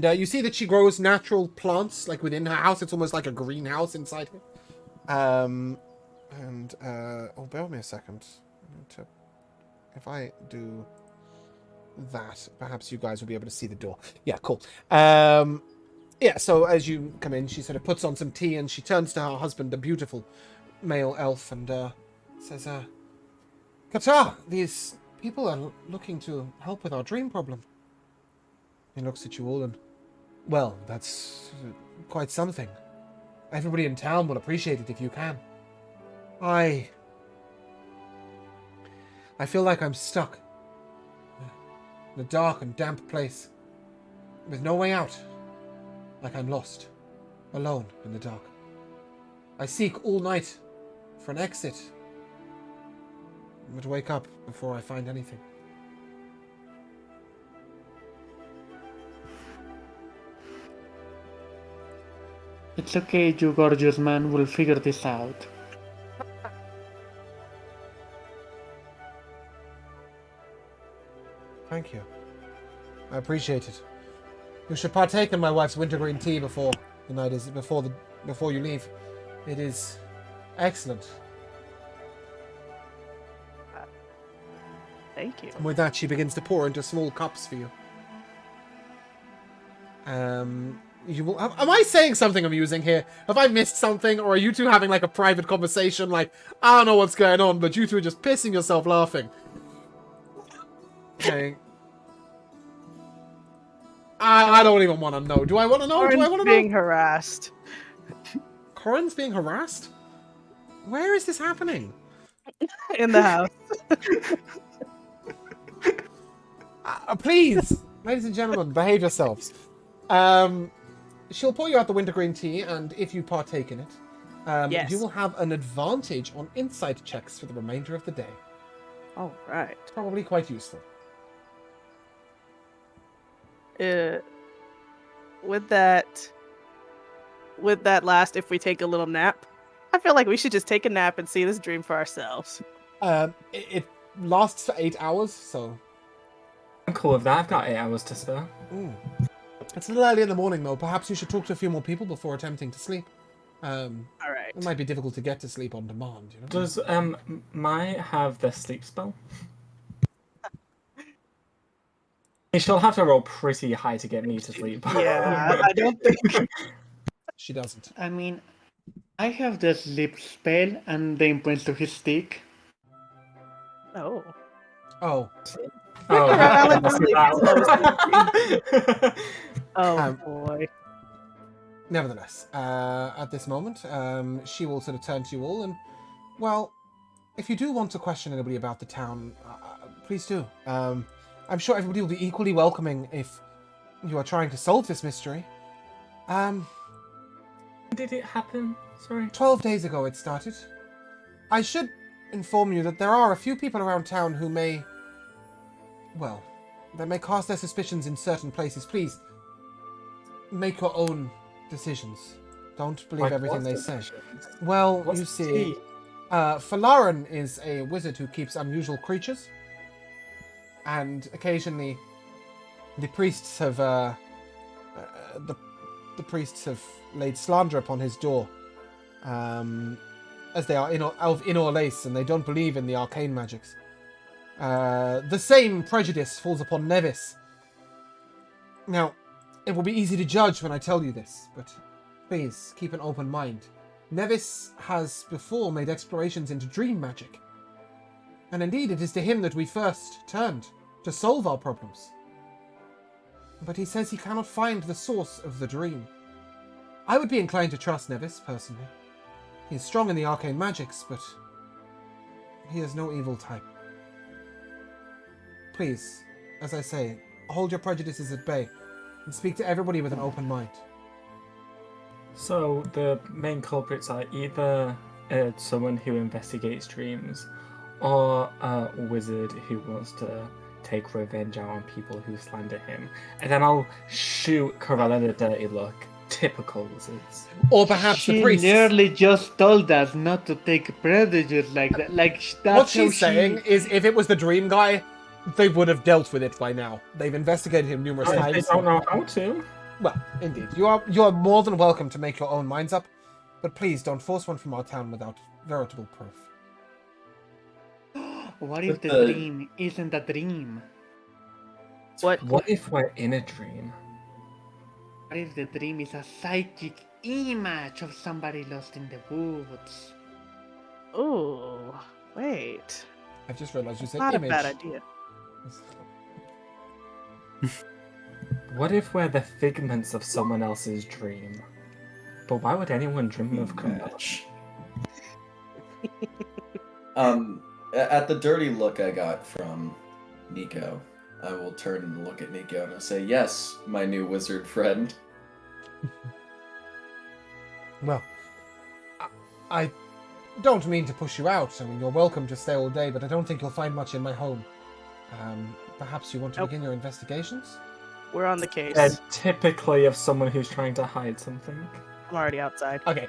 you see that she grows natural plants, like within her house. It's almost like a greenhouse inside here. Oh, bear with me a second. If I do that, perhaps you guys will be able to see the door. Yeah, cool. Yeah, so as you come in, she sort of puts on some tea and she turns to her husband, the beautiful male elf, and says, Qatar, these people are looking to help with our dream problem. He looks at you all and, well, that's quite something. Everybody in town will appreciate it if you can. I feel like I'm stuck in a dark and damp place with no way out, like I'm lost, alone in the dark. I seek all night for an exit, but wake up before I find anything. It's okay, you gorgeous man. We'll figure this out. Thank you. I appreciate it. You should partake in my wife's wintergreen tea before the night is before you leave. It is excellent. Thank you. And with that, she begins to pour into small cups for you. You will. Am I saying something amusing here? Have I missed something, or are you two having like a private conversation? Like, I don't know what's going on, but you two are just pissing yourself laughing. Okay. I don't even want to know. Do I want to know? Do I want to being know? harassed Corin's being harassed? Where is this happening? in the house. Please, ladies and gentlemen, behave yourselves. She'll pour you out the wintergreen tea, and if you partake in it, Yes. you will have an advantage on insight checks for the remainder of the day. All right. Probably quite useful. With that last, if we take a little nap, I feel like we should just take a nap and see this dream for ourselves. It lasts for 8 hours, so... I'm cool with that. I've got 8 hours to spare. It's a little early in the morning, though. Perhaps you should talk to a few more people before attempting to sleep. All right. It might be difficult to get to sleep on demand, you know? Does Mai have the sleep spell? She'll have to roll pretty high to get me to sleep. Yeah, I don't think. She doesn't. I mean, I have the sleep spell and the imprint to his stick. Oh. Oh. Alan that's really that. Oh boy. Nevertheless, at this moment, she will sort of turn to you all and, well, if you do want to question anybody about the town, please do. I'm sure everybody will be equally welcoming if you are trying to solve this mystery. Did it happen? Sorry. 12 days ago it started. I should inform you that there are a few people around town who may, well, that may cast their suspicions in certain places. Please, make your own decisions. Don't believe Like everything what they say. suspicions? Well, What's you the see, tea? Falaran is a wizard who keeps unusual creatures. And occasionally, the priests have, the priests have laid slander upon his door. As they are of Inor and they don't believe in the arcane magics. The same prejudice falls upon Nevis. Now, it will be easy to judge when I tell you this, but please keep an open mind. Nevis has before made explorations into dream magic. And indeed, it is to him that we first turned to solve our problems. But he says he cannot find the source of the dream. I would be inclined to trust Nevis, personally. He is strong in the arcane magics, but he is no evil type. Please, as I say, hold your prejudices at bay and speak to everybody with an open mind. So the main culprits are either someone who investigates dreams or a wizard who wants to take revenge out on people who slander him. And then I'll shoot Corella the dirty look. Typical wizards. Or perhaps She the priests. nearly just told us not to take predators like that. Like that's What she's saying is, if it was the dream guy, they would have dealt with it by now. They've investigated him numerous They times. don't know how to. Well, indeed. You are more than welcome to make your own minds up, but please don't force one from our town without veritable proof. What if the dream isn't a dream? What if we're in a dream? What if the dream is a psychic image of somebody lost in the woods? Oh, wait. I've just realized you said Not image. a bad idea. What if we're the figments of someone else's dream? But why would anyone dream of Match. At the dirty look I got from Nico, I will turn and look at Nico and I'll say, "Yes, my new wizard friend." Well, I don't mean to push you out. I mean, you're welcome to stay all day, but I don't think you'll find much in my home. Perhaps you want to Nope. begin your investigations? We're on the case. They're typically of someone who's trying to hide something. I'm already outside. Okay,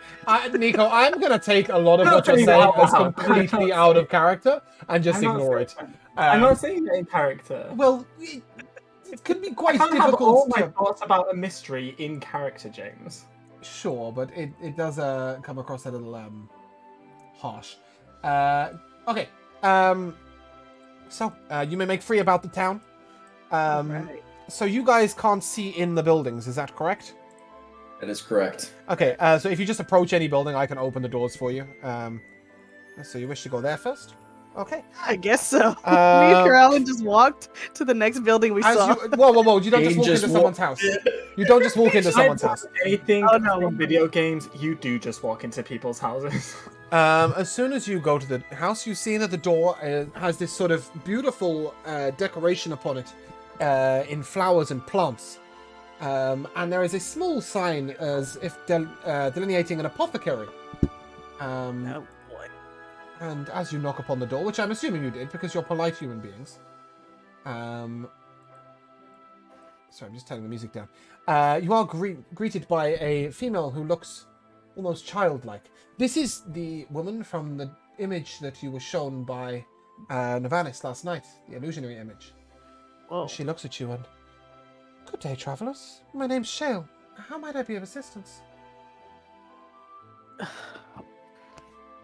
Nico, I'm gonna take a lot of I'm what you're not saying saying out as loud. completely out of character and just I'm not ignore it. saying- I'm not saying that in character. Well, it can be I quite can't have all difficult my to. thoughts about a mystery in character, James. Sure, but it does come across a little harsh. Okay. So you may make free about the town. Right. So you guys can't see in the buildings, is that correct? That is correct. Okay. So if you just approach any building, I can open the doors for you. So you wish to go there first? Okay. I guess so. Me and Kelaan just walked to the next building we As saw. whoa! You don't just walk into someone's house. You don't just walk into someone's house. Anything Oh, no. from video games, you do just walk into people's houses. As soon as you go to the house, you see that the door has this sort of beautiful decoration upon it in flowers and plants. And there is a small sign as if delineating an apothecary. Oh boy. And as you knock upon the door, which I'm assuming you did because you're polite human beings. Sorry, I'm just turning the music down. You are greeted by a female who looks almost childlike. This is the woman from the image that you were shown by Navalis last night, the illusionary image. Whoa. She looks at you and... Good day, travellers. My name's Shale. How might I be of assistance?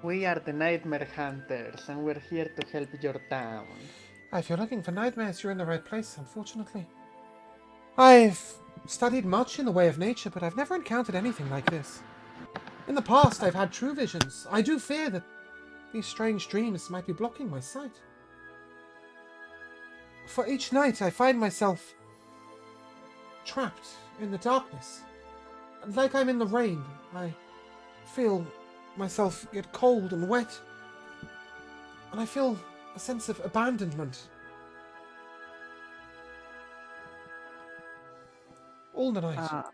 We are the Nightmare Hunters, and we're here to help your town. If you're looking for nightmares, you're in the right place, unfortunately. I've studied much in the way of nature, but I've never encountered anything like this. In the past, I've had true visions. I do fear that these strange dreams might be blocking my sight. For each night, I find myself trapped in the darkness. Like I'm in the rain. I feel myself get cold and wet. And I feel a sense of abandonment. All the night.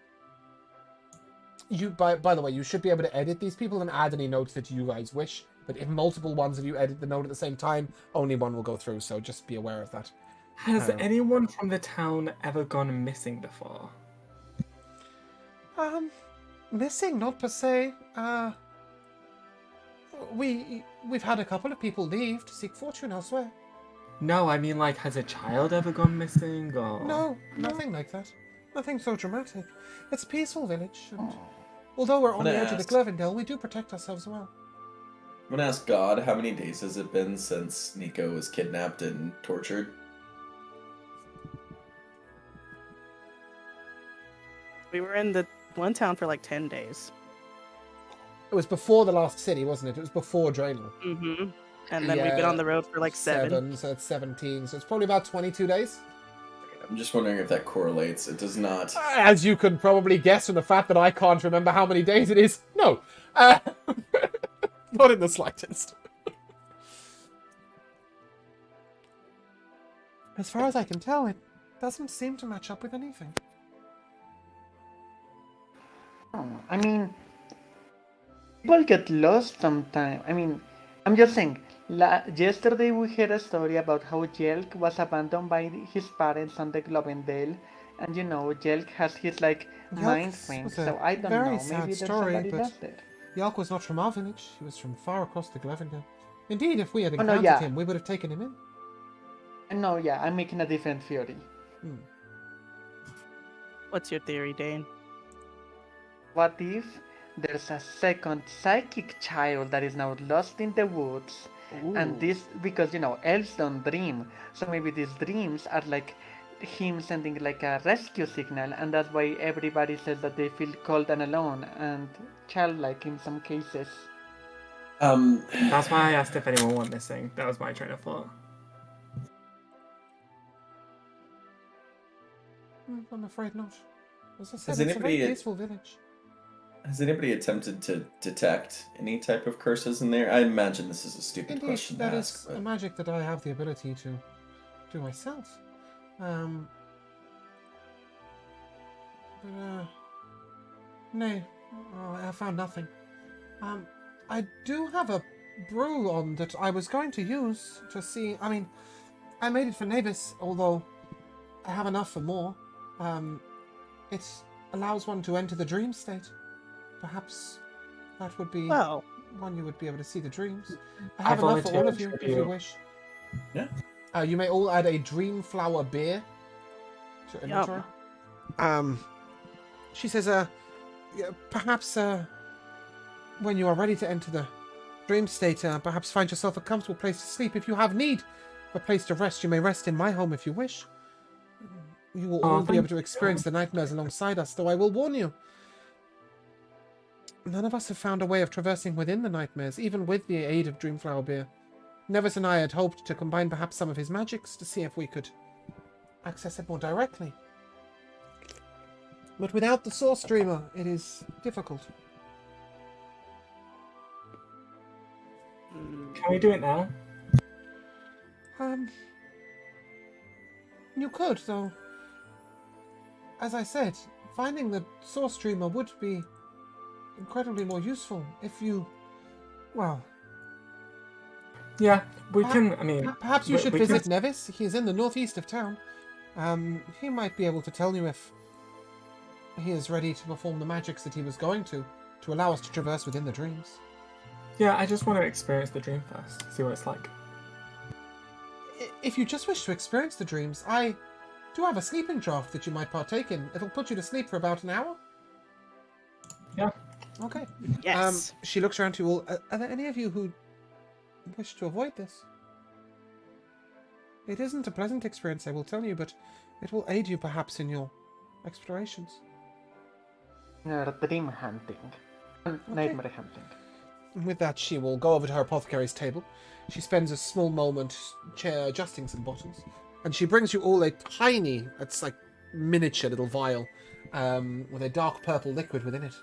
You, by the way, you should be able to edit these people and add any notes that you guys wish. But if multiple ones of you edit the note at the same time, only one will go through. So just be aware of that. Has anyone from the town ever gone missing before? Missing, not per se. We've had a couple of people leave to seek fortune elsewhere. No, I mean, like, has a child ever gone missing, or...? No, nothing like that. Nothing so dramatic. It's a peaceful village, and although we're on the edge of the Glevendale, we do protect ourselves well. I'm gonna ask God, how many days has it been since Nico was kidnapped and tortured? We were in the one town for like 10 days. It was before the last city, wasn't it? It was before Draenor. Mm-hmm. And then we've been on the road for like 7. So it's 17. So it's probably about 22 days. I'm just wondering if that correlates. It does not. As you can probably guess from the fact that I can't remember how many days it is. No. Not in the slightest. As far as I can tell, it doesn't seem to match up with anything. I mean, people get lost sometimes. I mean, I'm just saying, yesterday we heard a story about how Jelk was abandoned by his parents on the Globendale, and you know, Jelk has his like mind frame, so I don't know, maybe there's somebody left there. Yelk was not from our village, he was from far across the Glevendale. Indeed, if we had encountered him, we would have taken him in. No, yeah, I'm making a different theory. What's your theory, Dane? What if there's a second psychic child that is now lost in the woods? Ooh. And this, because you know, elves don't dream, so maybe these dreams are like him sending like a rescue signal, and that's why everybody says that they feel cold and alone and childlike in some cases. That's why I asked if anyone went missing. That was my train of thought. I'm afraid not. As I said, Has it's a very anybody- peaceful village. Has anybody attempted to detect any type of curses in there? I imagine this is a stupid Indeed, question that to is ask. a magic that I have the ability to do myself. Nay, I found nothing. I do have a brew on that I was going to use to see. I mean, I made it for Navis, although I have enough for more. It allows one to enter the dream state. perhaps that would be Well, one you would be able to see the dreams. I I have enough for all of volunteer you, to if you tribute. wish. Yeah. You may all add a dream flower beer to your inventory. She says, yeah, perhaps, when you are ready to enter the dream state, perhaps find yourself a comfortable place to sleep. If you have need of a place to rest, you may rest in my home if you wish. You will all be able to experience the nightmares alongside us, though I will warn you. None of us have found a way of traversing within the nightmares, even with the aid of Dreamflower Beer. Nevis and I had hoped to combine perhaps some of his magics to see if we could access it more directly. But without the Source Dreamer, it is difficult. Can we do it now? You could, though. As I said, finding the Source Dreamer would be incredibly more useful if you, well... Yeah, we can. I mean, Perhaps you should we visit can- Nevis. He is in the northeast of town. He might be able to tell you if he is ready to perform the magics that he was going to allow us to traverse within the dreams. Yeah, I just want to experience the dream first, see what it's like. If you just wish to experience the dreams, I do have a sleeping draft that you might partake in. It'll put you to sleep for about an hour. Yeah. Okay. yes. She looks around to you all. Are there any of you who wish to avoid this? It isn't a pleasant experience, I will tell you, but it will aid you perhaps in your explorations. Dream hunting. Nightmare hunting. And with that, she will go over to her apothecary's table. She spends a small moment adjusting some bottles. And she brings you all a tiny, it's like miniature little vial, with a dark purple liquid within it.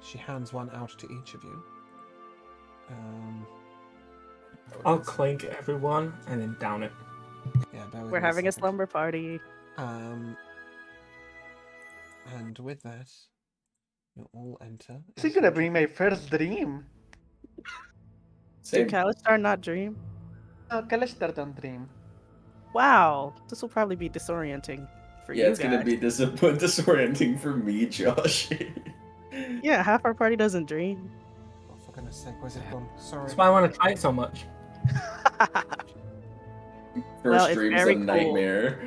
She hands one out to each of you. I'll clink everyone and then down it. Yeah, bear with We're me having a second. slumber party. And with that, you all enter. This is gonna be my first dream. Same. Did Kalistar not dream? No, Kalashtar don't dream. Wow, this will probably be disorienting for Yeah, you it's guys. gonna be disorienting for me, Josh. Yeah, half our party doesn't dream. Oh, for goodness sake, where's it gone? Sorry. That's why I want to try it so much. First Well, it's dream's very a cool. nightmare.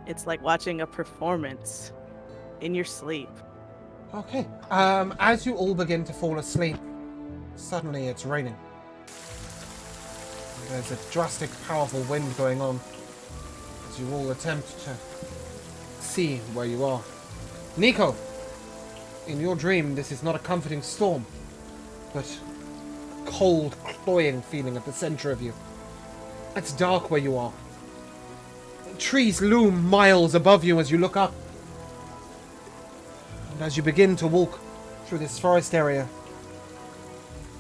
It's like watching a performance in your sleep. Okay. As you all begin to fall asleep, suddenly it's raining. There's a drastic, powerful wind going on as you all attempt to see where you are. Nico, in your dream, this is not a comforting storm, but a cold, cloying feeling at the center of you. It's dark where you are. Trees loom miles above you as you look up. And as you begin to walk through this forest area,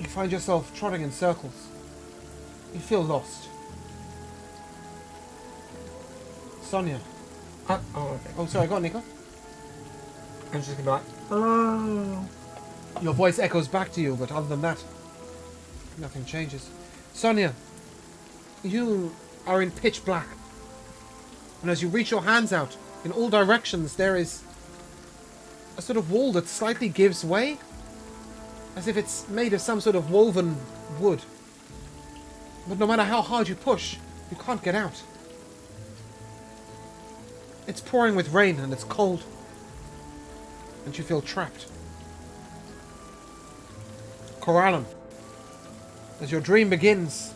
you find yourself trotting in circles. You feel lost. Sonia. Oh, okay. Oh, sorry, go on, Nico. I'm just gonna be like, hello. Your voice echoes back to you, but other than that, nothing changes. Sonia, you are in pitch black. And as you reach your hands out in all directions, there is a sort of wall that slightly gives way, as if it's made of some sort of woven wood. But no matter how hard you push, you can't get out. It's pouring with rain and it's cold. And you feel trapped. Kelaan, as your dream begins,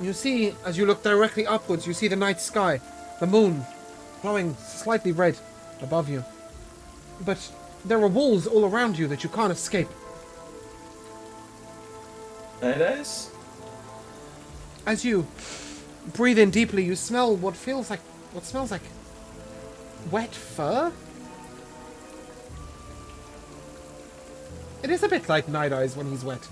you see, as you look directly upwards, you see the night sky, the moon, glowing slightly red above you. But there are walls all around you that you can't escape. Night eyes? As you breathe in deeply, you smell what smells like wet fur? It is a bit like Night Eyes when he's wet.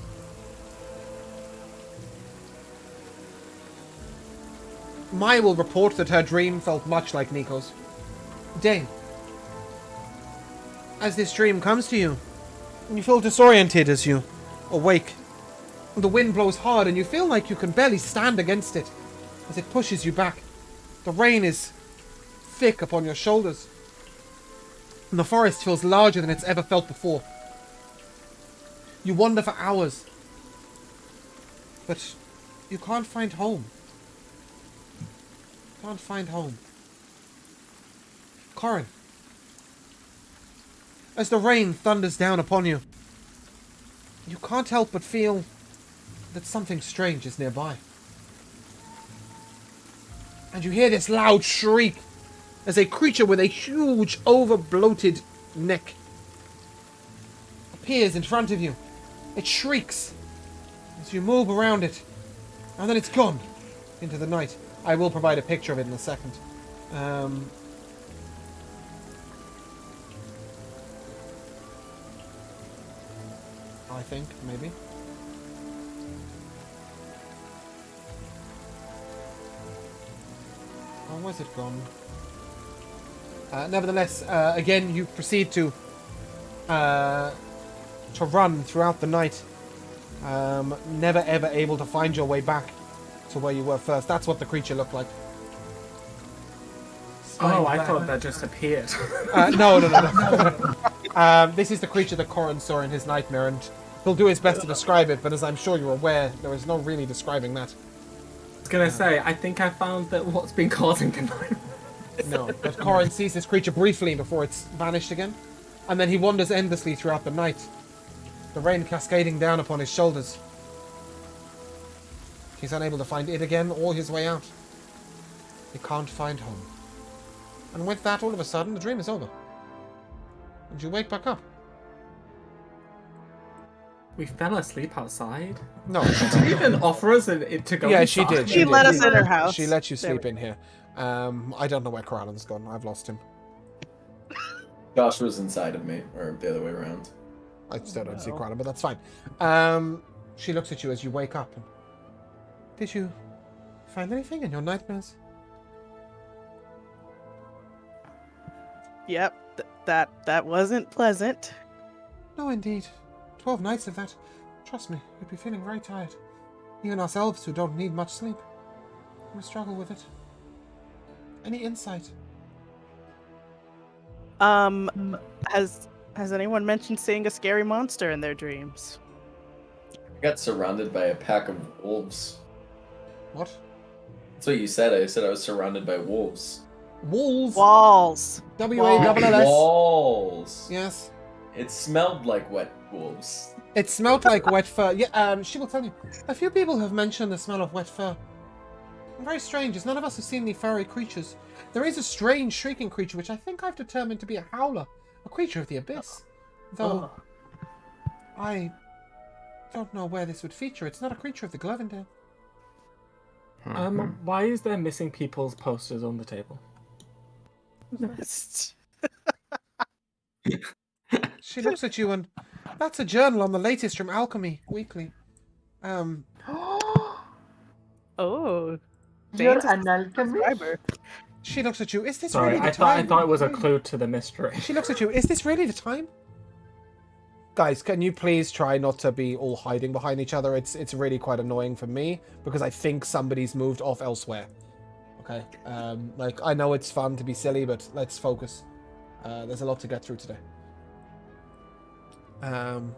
Maya will report that her dream felt much like Nico's. Dane, as this dream comes to you, you feel disoriented as you awake. The wind blows hard and you feel like you can barely stand against it as it pushes you back. The rain is thick upon your shoulders. And the forest feels larger than it's ever felt before. You wander for hours. But you can't find home. Can't find home. Corin, as the rain thunders down upon you, you can't help but feel that something strange is nearby. And you hear this loud shriek as a creature with a huge, over-bloated neck appears in front of you. It shrieks as you move around it, and then it's gone into the night. I will provide a picture of it in a second. I think, maybe. Or was it gone? Nevertheless, again, you proceed to run throughout the night. Never ever able to find your way back to where you were first. That's what the creature looked like. Oh, I thought that just appeared. No. This is the creature that Corin saw in his nightmare, and he'll do his best to describe it, but as I'm sure you're aware, there is no really describing that. I was gonna say, I think I found that what's been causing the nightmare. No, but Corin sees this creature briefly before it's vanished again, and then he wanders endlessly throughout the night, the rain cascading down upon his shoulders. He's unable to find it again or his way out. He can't find home. And with that, all of a sudden, the dream is over. And you wake back up. We fell asleep outside. No. Did you even offer us to go Yeah, inside? she did. She let us in her house. She let you There sleep in here. I don't know where Kelan's gone. I've lost him. Josh was inside of me, or the other way around. I still don't see Kelan, but that's fine. She looks at you as you wake up. And, did you find anything in your nightmares? Yep, that wasn't pleasant. No, indeed. 12 nights of that. Trust me, you'd be feeling very tired. Even us elves who don't need much sleep. We struggle with it. Any insight? Has anyone mentioned seeing a scary monster in their dreams? I got surrounded by a pack of wolves. What? That's what you said. I said I was surrounded by wolves. Wolves! Walls. W-A-L-L-S. Walls. Yes. It smelled like wet wolves. It smelled like wet fur. Yeah, she will tell you. A few people have mentioned the smell of wet fur. Very strange, as none of us have seen any furry creatures. There is a strange shrieking creature, which I think I've determined to be a howler. A creature of the abyss. Though, I don't know where this would feature. It's not a creature of the Glevendale. Why is there missing people's posters on the table? She looks at you and... That's a journal on the latest from Alchemy Weekly. Oh. You're Jane's a an alchemist? subscriber. She looks at you. Is this Sorry, really the I time? thought it was a clue to the mystery. She looks at you. Is this really the time? Guys, can you please try not to be all hiding behind each other? It's really quite annoying for me because I think somebody's moved off elsewhere. Okay. Like, I know it's fun to be silly, but let's focus. There's a lot to get through today. And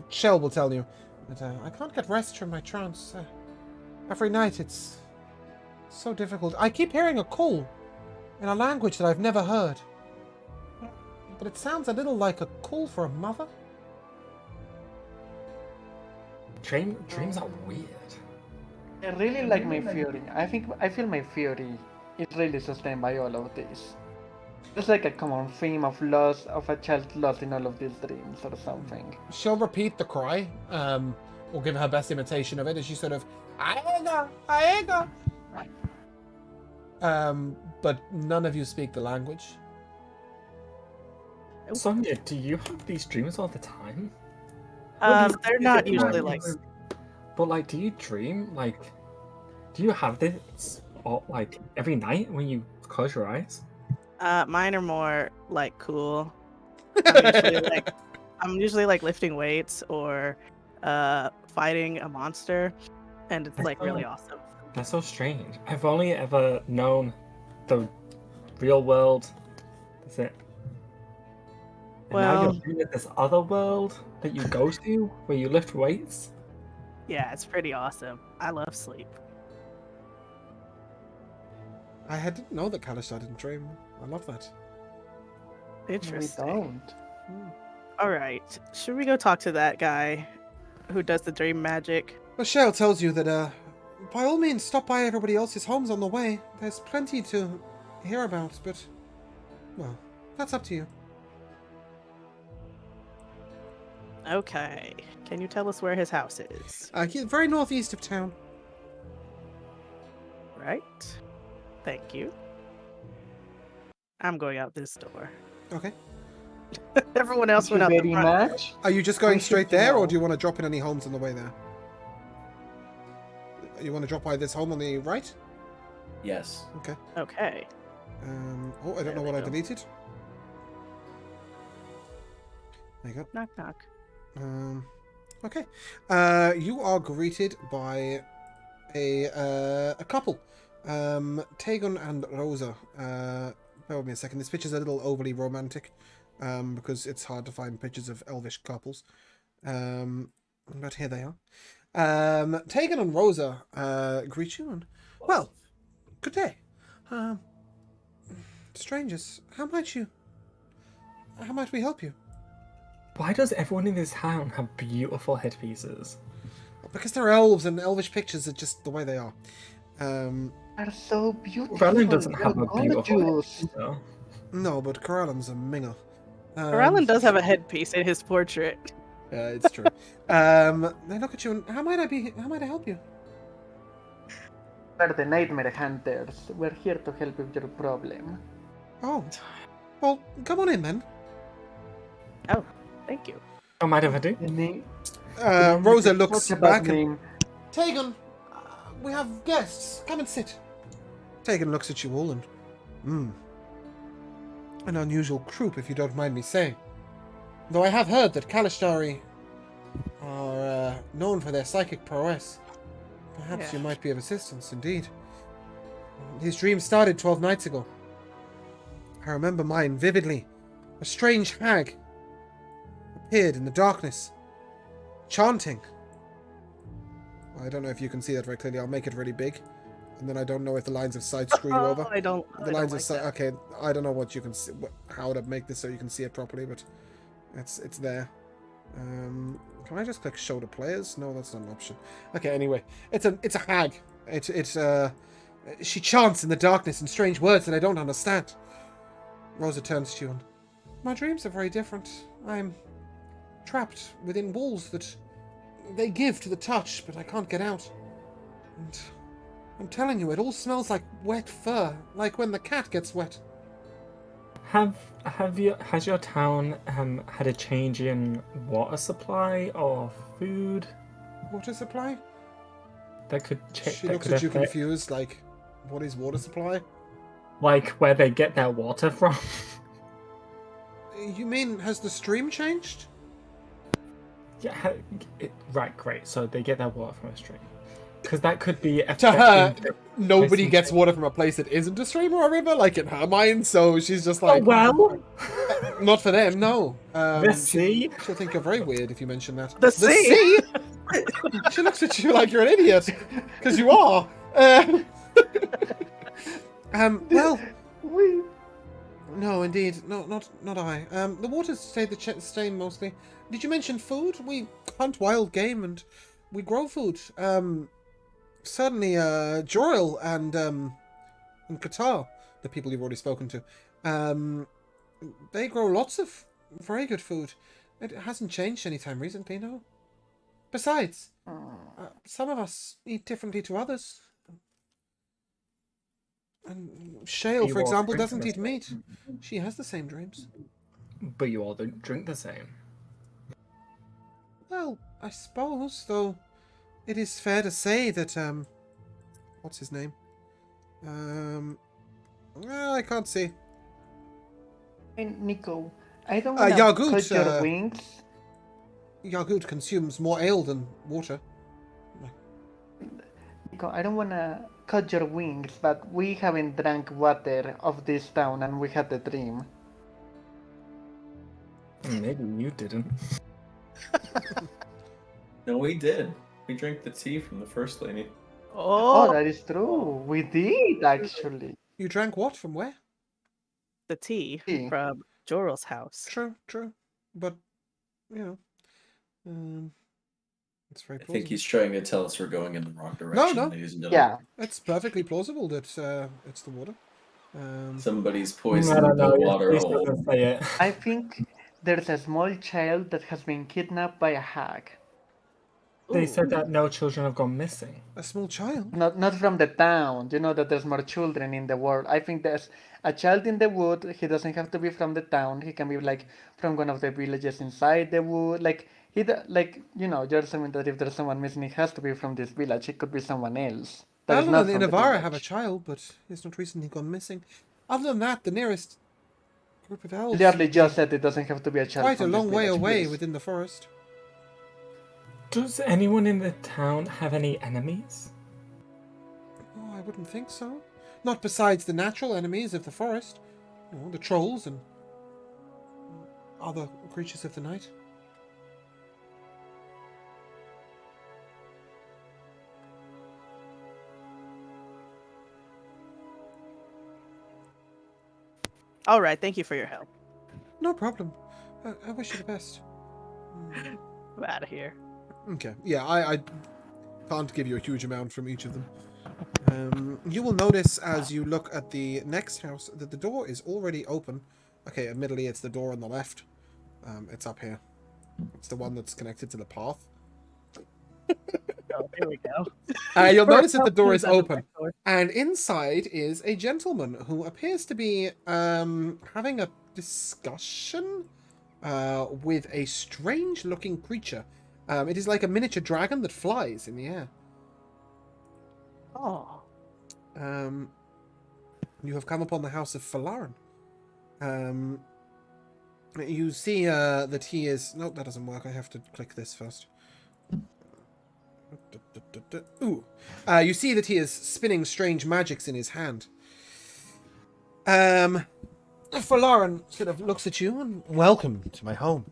Shell will tell you that I can't get rest from my trance. Every night it's so difficult. I keep hearing a call in a language that I've never heard. But it sounds a little like a call for a mother. Dreams are weird. I really like my fury. I feel my fury is really sustained by all of this. It's like a common theme of loss, of a child lost in all of these dreams or something. She'll repeat the cry, or give her best imitation of it as she sort of, Aega, Aega. But none of you speak the language. Sonia, do you have these dreams all the time? They're not usually like. But like, do you dream like? Do you have this like every night when you close your eyes? Mine are more like cool. I'm usually like lifting weights or fighting a monster, and it's like really awesome. That's so strange. I've only ever known the real world. That's it. And now you're Well, doing this other world that you go to where you lift weights. yeah, it's pretty awesome. I love sleep. didn't know that Kalistar didn't dream. I love that. Interesting. We don't. All right, should we go talk to that guy who does the dream magic? Michelle tells you that, by all means, stop by everybody else's homes on the way. There's plenty to hear about, but, well, that's up to you. Okay, can you tell us where his house is? He's very northeast of town. Right. Thank you. I'm going out this door. Okay. Everyone else Thank went you out the very front. much. Are you just going Appreciate straight to there, or know. do you want to drop in any homes on the way there? You want to drop by this home on the right? Yes. Okay. Okay. Oh, I don't There know we what I go. deleted. There you go. Knock knock. Okay. You are greeted by a couple. Tegon and Rosa. Bear with me a second. This picture's a little overly romantic, because it's hard to find pictures of elvish couples. But here they are. Tegan and Rosa greet you, and well, good day. Strangers, how might we help you? Why does everyone in this town have beautiful headpieces? Because they're elves, and elvish pictures are just the way they are. Are so beautiful. Krellin doesn't have a They're beautiful gorgeous. headpiece, though. No, but Corellan's a minger. Corellin does have a headpiece in his portrait. Yeah, it's true. They look at you and how might I help you? We're the Nightmare Hunters. We're here to help with your problem. Oh, well, come on in then. Oh, thank you. Don't mind if I do. The name. Rosa looks Talk about back and name. Tegan, we have guests. Come and sit. Tegan looks at you all and, an unusual group, if you don't mind me saying. Though I have heard that Kalistari are known for their psychic prowess. Perhaps you Yeah. might be of assistance, indeed. These dreams started 12 nights ago. I remember mine vividly. A strange hag appeared in the darkness, chanting. I don't know if you can see that very clearly. I'll make it really big. And then I don't know if the lines of sight screw you over. I don't. The lines of sight. Okay, I don't know what you can see, how to make this so you can see it properly, but it's there. Can I just click show to players? No, that's not an option. Okay, anyway, it's a hag. She chants in the darkness in strange words that I don't understand. Rosa turns to you and, my dreams are very different. I'm trapped within walls that they give to the touch, but I can't get out. And I'm telling you, it all smells like wet fur, like when the cat gets wet. Has your town had a change in water supply or food Water supply? that could change? She looks at you confused, like, what is water supply? Like where they get their water from? You mean, has the stream changed? Yeah, right, great. So they get their water from a stream. Because that could be To her, affecting- nobody gets water from a place that isn't a stream or a river, like in her mind, so she's just Oh, like, well, not for them, no. the sea. She'll think you're very weird if you mention that. The sea? sea? She looks at you like you're an idiot, because you are. Well, We. no, indeed, no, not I. The waters stay the same mostly. Did you mention food? We hunt wild game and we grow food. Certainly, Joril and Qatar, the people you've already spoken to, they grow lots of very good food. It hasn't changed anytime recently, no. Besides, some of us eat differently to others. And Shale, You for all example, drink doesn't the eat meat. She has the same dreams. But you all don't drink the same. Well, I suppose, though it is fair to say that, what's his name? I can't see. And Nico, I don't Uh, want Yargut, to cut your wings. Yargut consumes more ale than water. I don't wanna cut your wings, but we haven't drank water of this town and we had a dream. Maybe you didn't. No, we did. We drank the tea from the first lady. Oh, Oh, that is true. We did actually. You drank what? From where? the tea Tea. from Joral's house. True. But, you know, it's very I plausible. think he's trying to tell us we're going in the wrong direction, No. ladies and gentlemen. Yeah. It's perfectly plausible that it's the water. Somebody's I poisoned don't know. the Your water face hole. doesn't say it. I think there's a small child that has been kidnapped by a hag. They Ooh. said that no children have gone missing. A small child. Not from the town. You know that there's more children in the world. I think there's a child in the wood. He doesn't have to be from the town. He can be like from one of the villages inside the wood. Like you're saying that if there's someone missing, it has to be from this village. It could be someone else. That is Eldon not and from the Inavara have a village. child, but he's not recently gone missing. Other than that, the nearest group of elves Literally would be just said it doesn't have to be a child quite a from this long way village, away please. within the forest. Does anyone in the town have any enemies? Oh, I wouldn't think so. Not besides the natural enemies of the forest. You know, the trolls and other creatures of the night. All right, thank you for your help. No problem. I wish you the best. I'm out of here. Okay. Yeah, I can't give you a huge amount from each of them. You will notice as you look at the next house that the door is already open. Okay, admittedly, it's the door on the left. It's up here. It's the one that's connected to the path. Oh, here we go. You'll notice that the door is At the open. back door. And inside is a gentleman who appears to be having a discussion with a strange-looking creature. It is like a miniature dragon that flies in the air. Oh, You have come upon the house of Falaran. You see that he is... No, that doesn't work. I have to click this first. Ooh. You see that he is spinning strange magics in his hand. Falaran sort of looks at you and welcome to my home.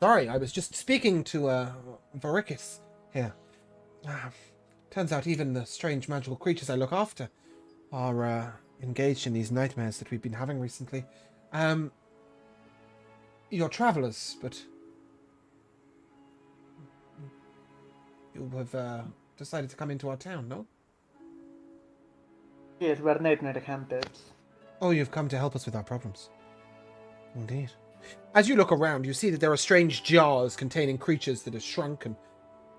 Sorry, I was just speaking to Varicus here. Turns out even the strange magical creatures I look after are engaged in these nightmares that we've been having recently. You're travelers, but you have decided to come into our town, no? Yes, we're nightmare hunters. Oh, you've come to help us with our problems. Indeed. As you look around, you see that there are strange jars containing creatures that are shrunk and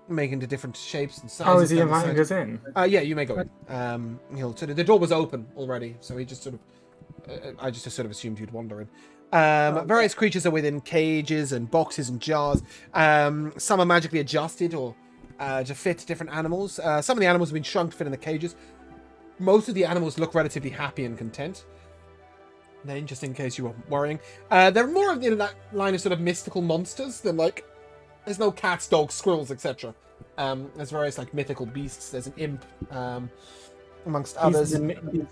make into different shapes and sizes. How is he down the inviting side. us in? Yeah, you may go in. The door was open already, so he just sort of... I just sort of assumed you'd wander in. Various creatures are within cages and boxes and jars. Some are magically adjusted or to fit different animals. Some of the animals have been shrunk to fit in the cages. Most of the animals look relatively happy and content. Then, just in case you were worrying, they're more in that line of sort of mystical monsters than like. There's no cats, dogs, squirrels, etc. There's various like mythical beasts. There's an imp, amongst others. He's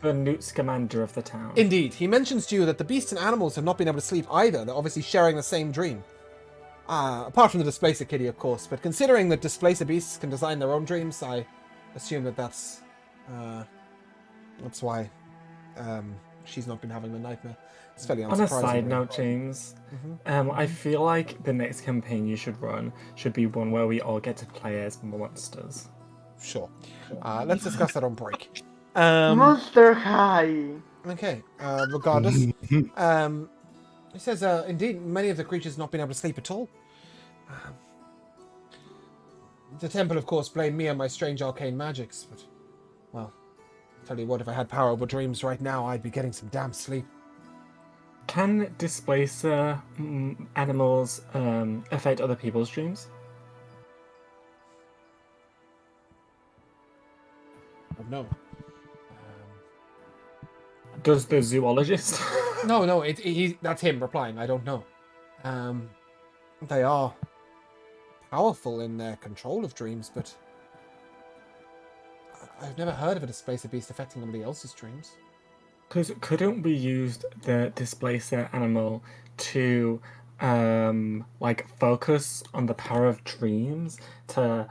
the Newt Scamander of the town. Indeed, he mentions to you that the beasts and animals have not been able to sleep either. They're obviously sharing the same dream. Apart from the Displacer Kitty, of course. But considering that Displacer beasts can design their own dreams, I assume that that's why she's not been having the nightmare. It's fairly unsurprising. On a side note, James, I feel like the next campaign you should run should be one where we all get to play as monsters. Sure. Let's discuss that on break. Monster High! Okay, regardless. He says, indeed, many of the creatures have not been able to sleep at all. The temple, of course, blamed me and my strange arcane magics, but, well, tell you what, if I had power over dreams right now, I'd be getting some damn sleep. Can displacer animals affect other people's dreams? Oh, no. Does the zoologist? No, that's him replying. I don't know. They are powerful in their control of dreams, but I've never heard of a displacer beast affecting somebody else's dreams. Because couldn't we use the displacer animal to focus on the power of dreams to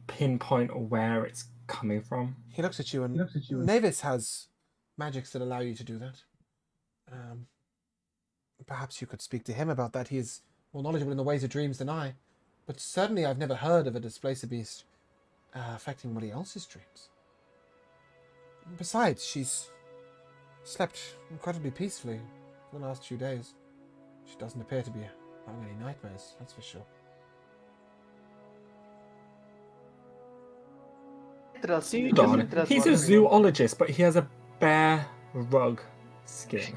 pinpoint where it's coming from? He looks at you, and Navis has magics that allow you to do that. Perhaps you could speak to him about that. He is more knowledgeable in the ways of dreams than I. But certainly I've never heard of a displacer beast affecting somebody else's dreams. Besides, she's slept incredibly peacefully for the last few days. She doesn't appear to be having any nightmares, that's for sure. Trust me, Hold on. doesn't trust He's a what- zoologist, but he has a bear rug skin.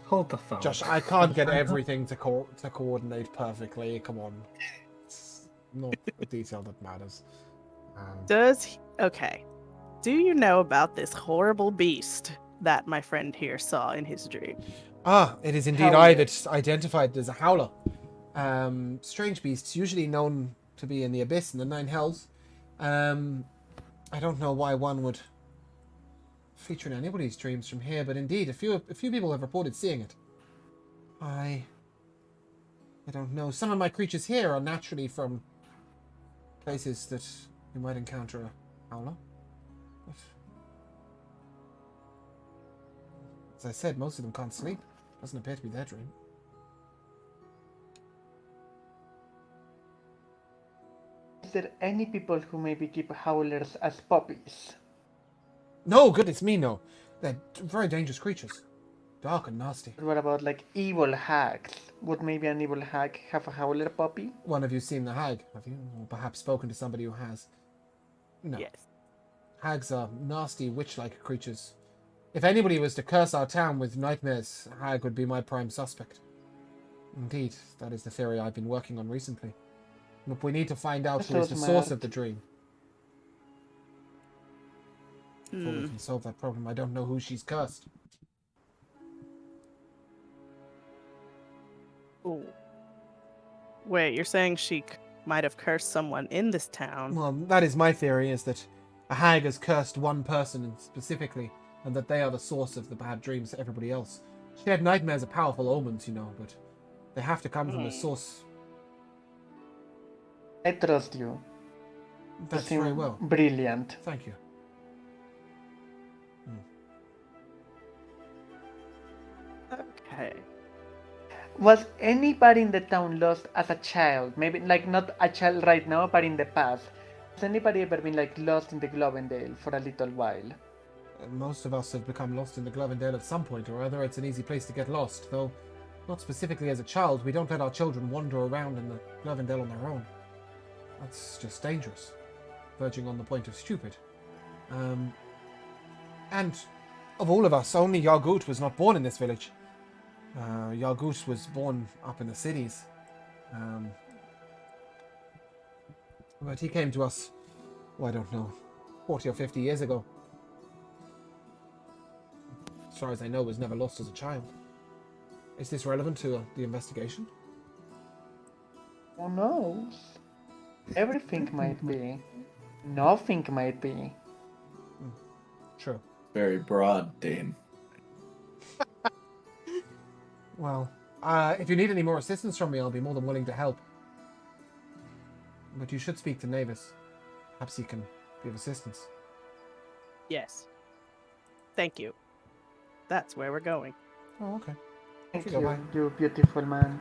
Hold the phone. Josh, I can't get everything to coordinate perfectly. Come on. It's not the detail that matters. Okay. Do you know about this horrible beast that my friend here saw in his dream? It is indeed I that's identified as a howler. Strange beasts, usually known to be in the abyss and the nine hells. I don't know why one would feature in anybody's dreams from here, but indeed, a few people have reported seeing it. I don't know. Some of my creatures here are naturally from places that you might encounter a howler. But as I said, most of them can't sleep. Doesn't appear to be their dream. Is there any people who maybe keep howlers as puppies? No, goodness me, no. They're very dangerous creatures. Dark and nasty. What about evil hags? Would maybe an evil hag have a howler puppy? One of you seen the hag, have you? Or perhaps spoken to somebody who has? No. Yes. Hags are nasty, witch-like creatures. If anybody was to curse our town with nightmares, hag would be my prime suspect. Indeed, that is the theory I've been working on recently. But we need to find out That's who is so the smart. source of the dream. Before we can solve that problem, I don't know who she's cursed. Ooh. Wait, you're saying she might have cursed someone in this town? Well, that is my theory, is that a hag has cursed one person specifically, and that they are the source of the bad dreams to everybody else. Shared nightmares are powerful omens, you know, but they have to come from the source. I trust you. You That's seem very well. brilliant. Thank you. Okay. Was anybody in the town lost as a child? Maybe not a child right now, but in the past. Has anybody ever been lost in the Glovendale for a little while? Most of us have become lost in the Glovendale at some point or other. It's an easy place to get lost, though not specifically as a child. We don't let our children wander around in the Glovendale on their own. That's just dangerous, verging on the point of stupid. And of all of us, only Yargut was not born in this village. Yargut was born up in the cities. But he came to us, I don't know, 40 or 50 years ago. As far as I know, was never lost as a child. Is this relevant to the investigation? Who knows? Everything might be. Nothing might be. True. Very broad, Dane. Well, if you need any more assistance from me, I'll be more than willing to help. But you should speak to Navis. Perhaps he can be of assistance. Yes. Thank you. That's where we're going. Oh, okay. Thank Go you, by. you beautiful man.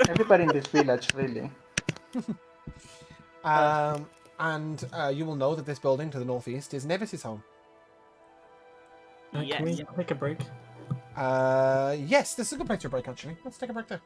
Everybody in this village, really. And you will know that this building to the northeast is Navis's home. Can we take a break? Yes, this is a good place to break, actually. Let's take a break there.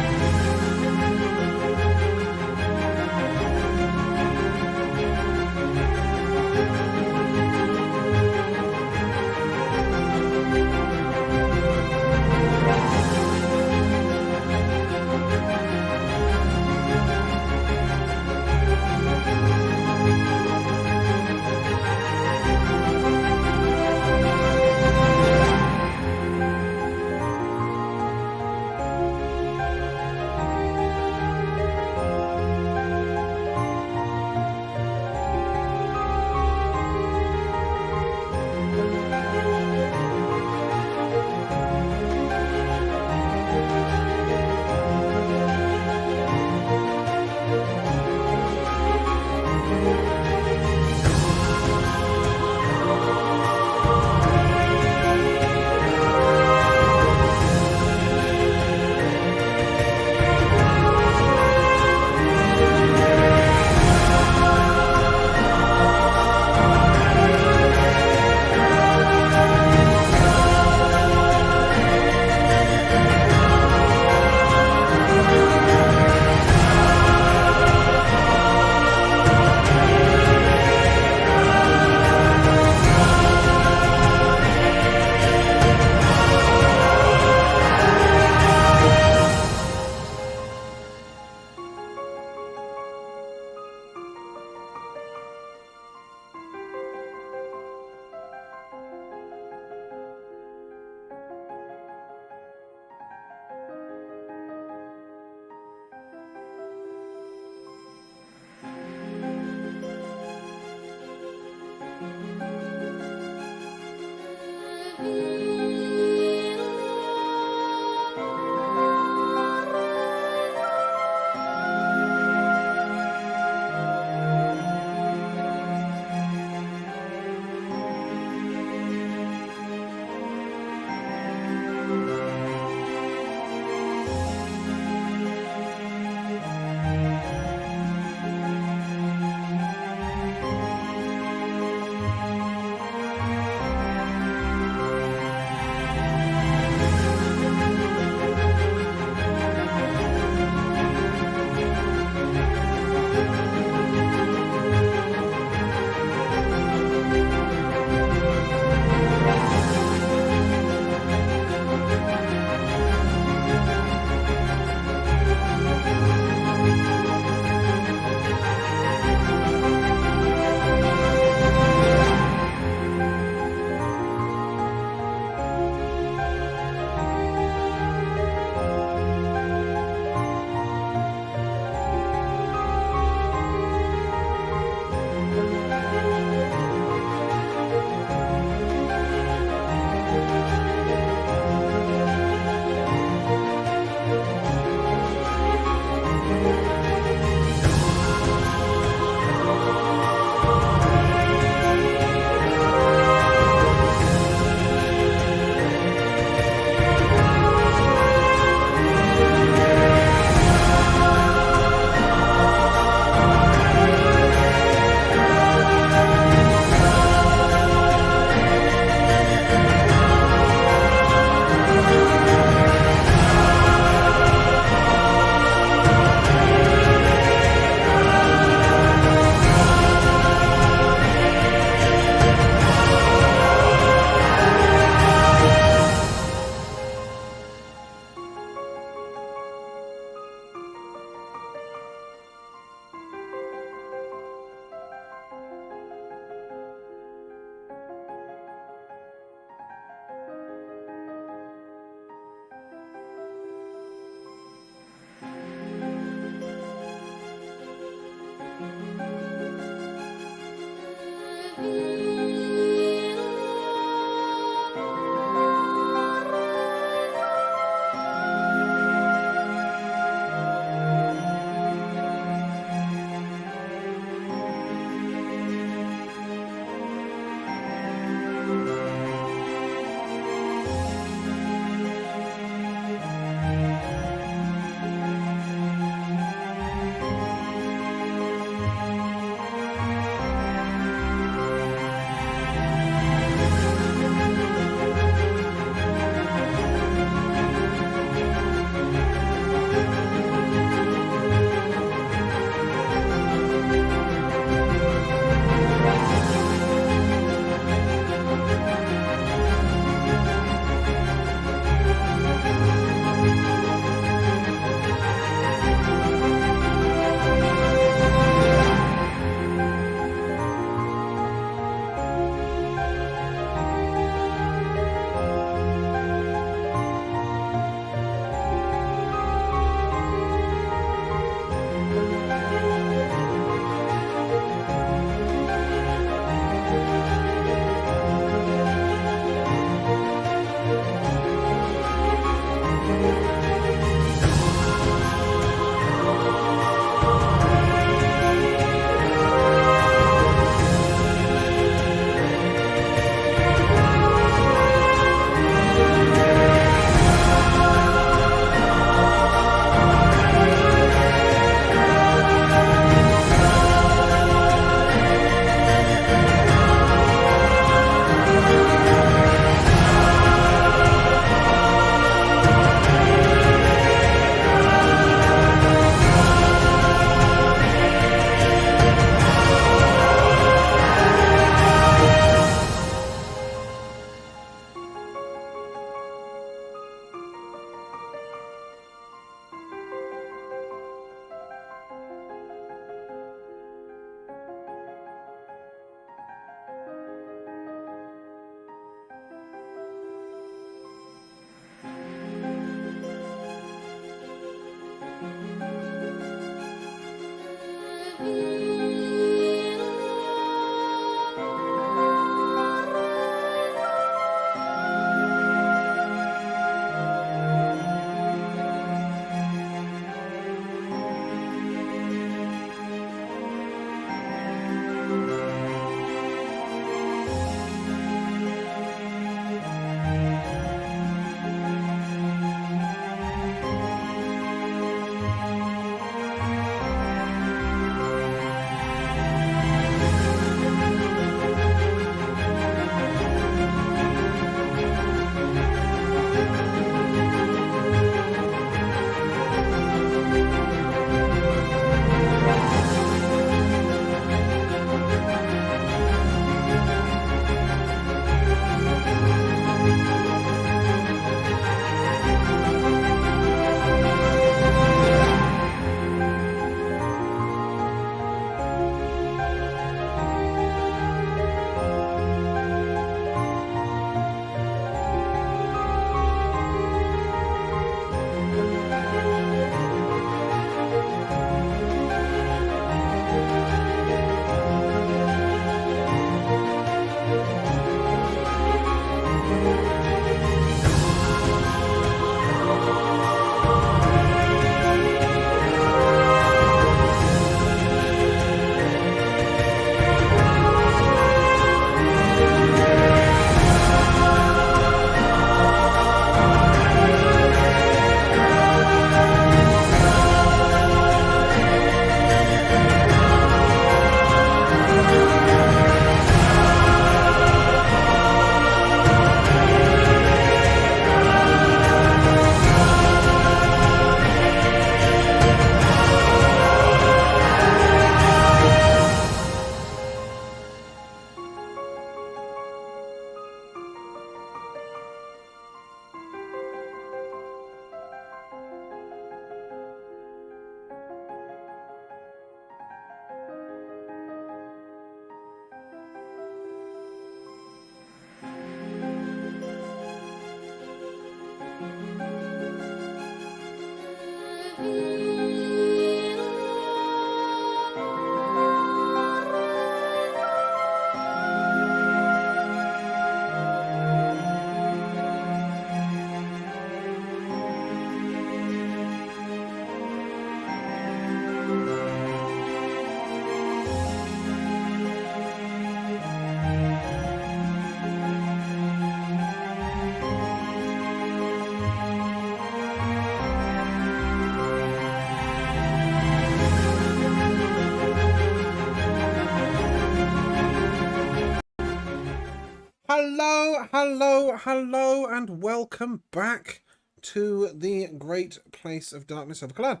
hello, and welcome back to the great place of darkness of Kelaan.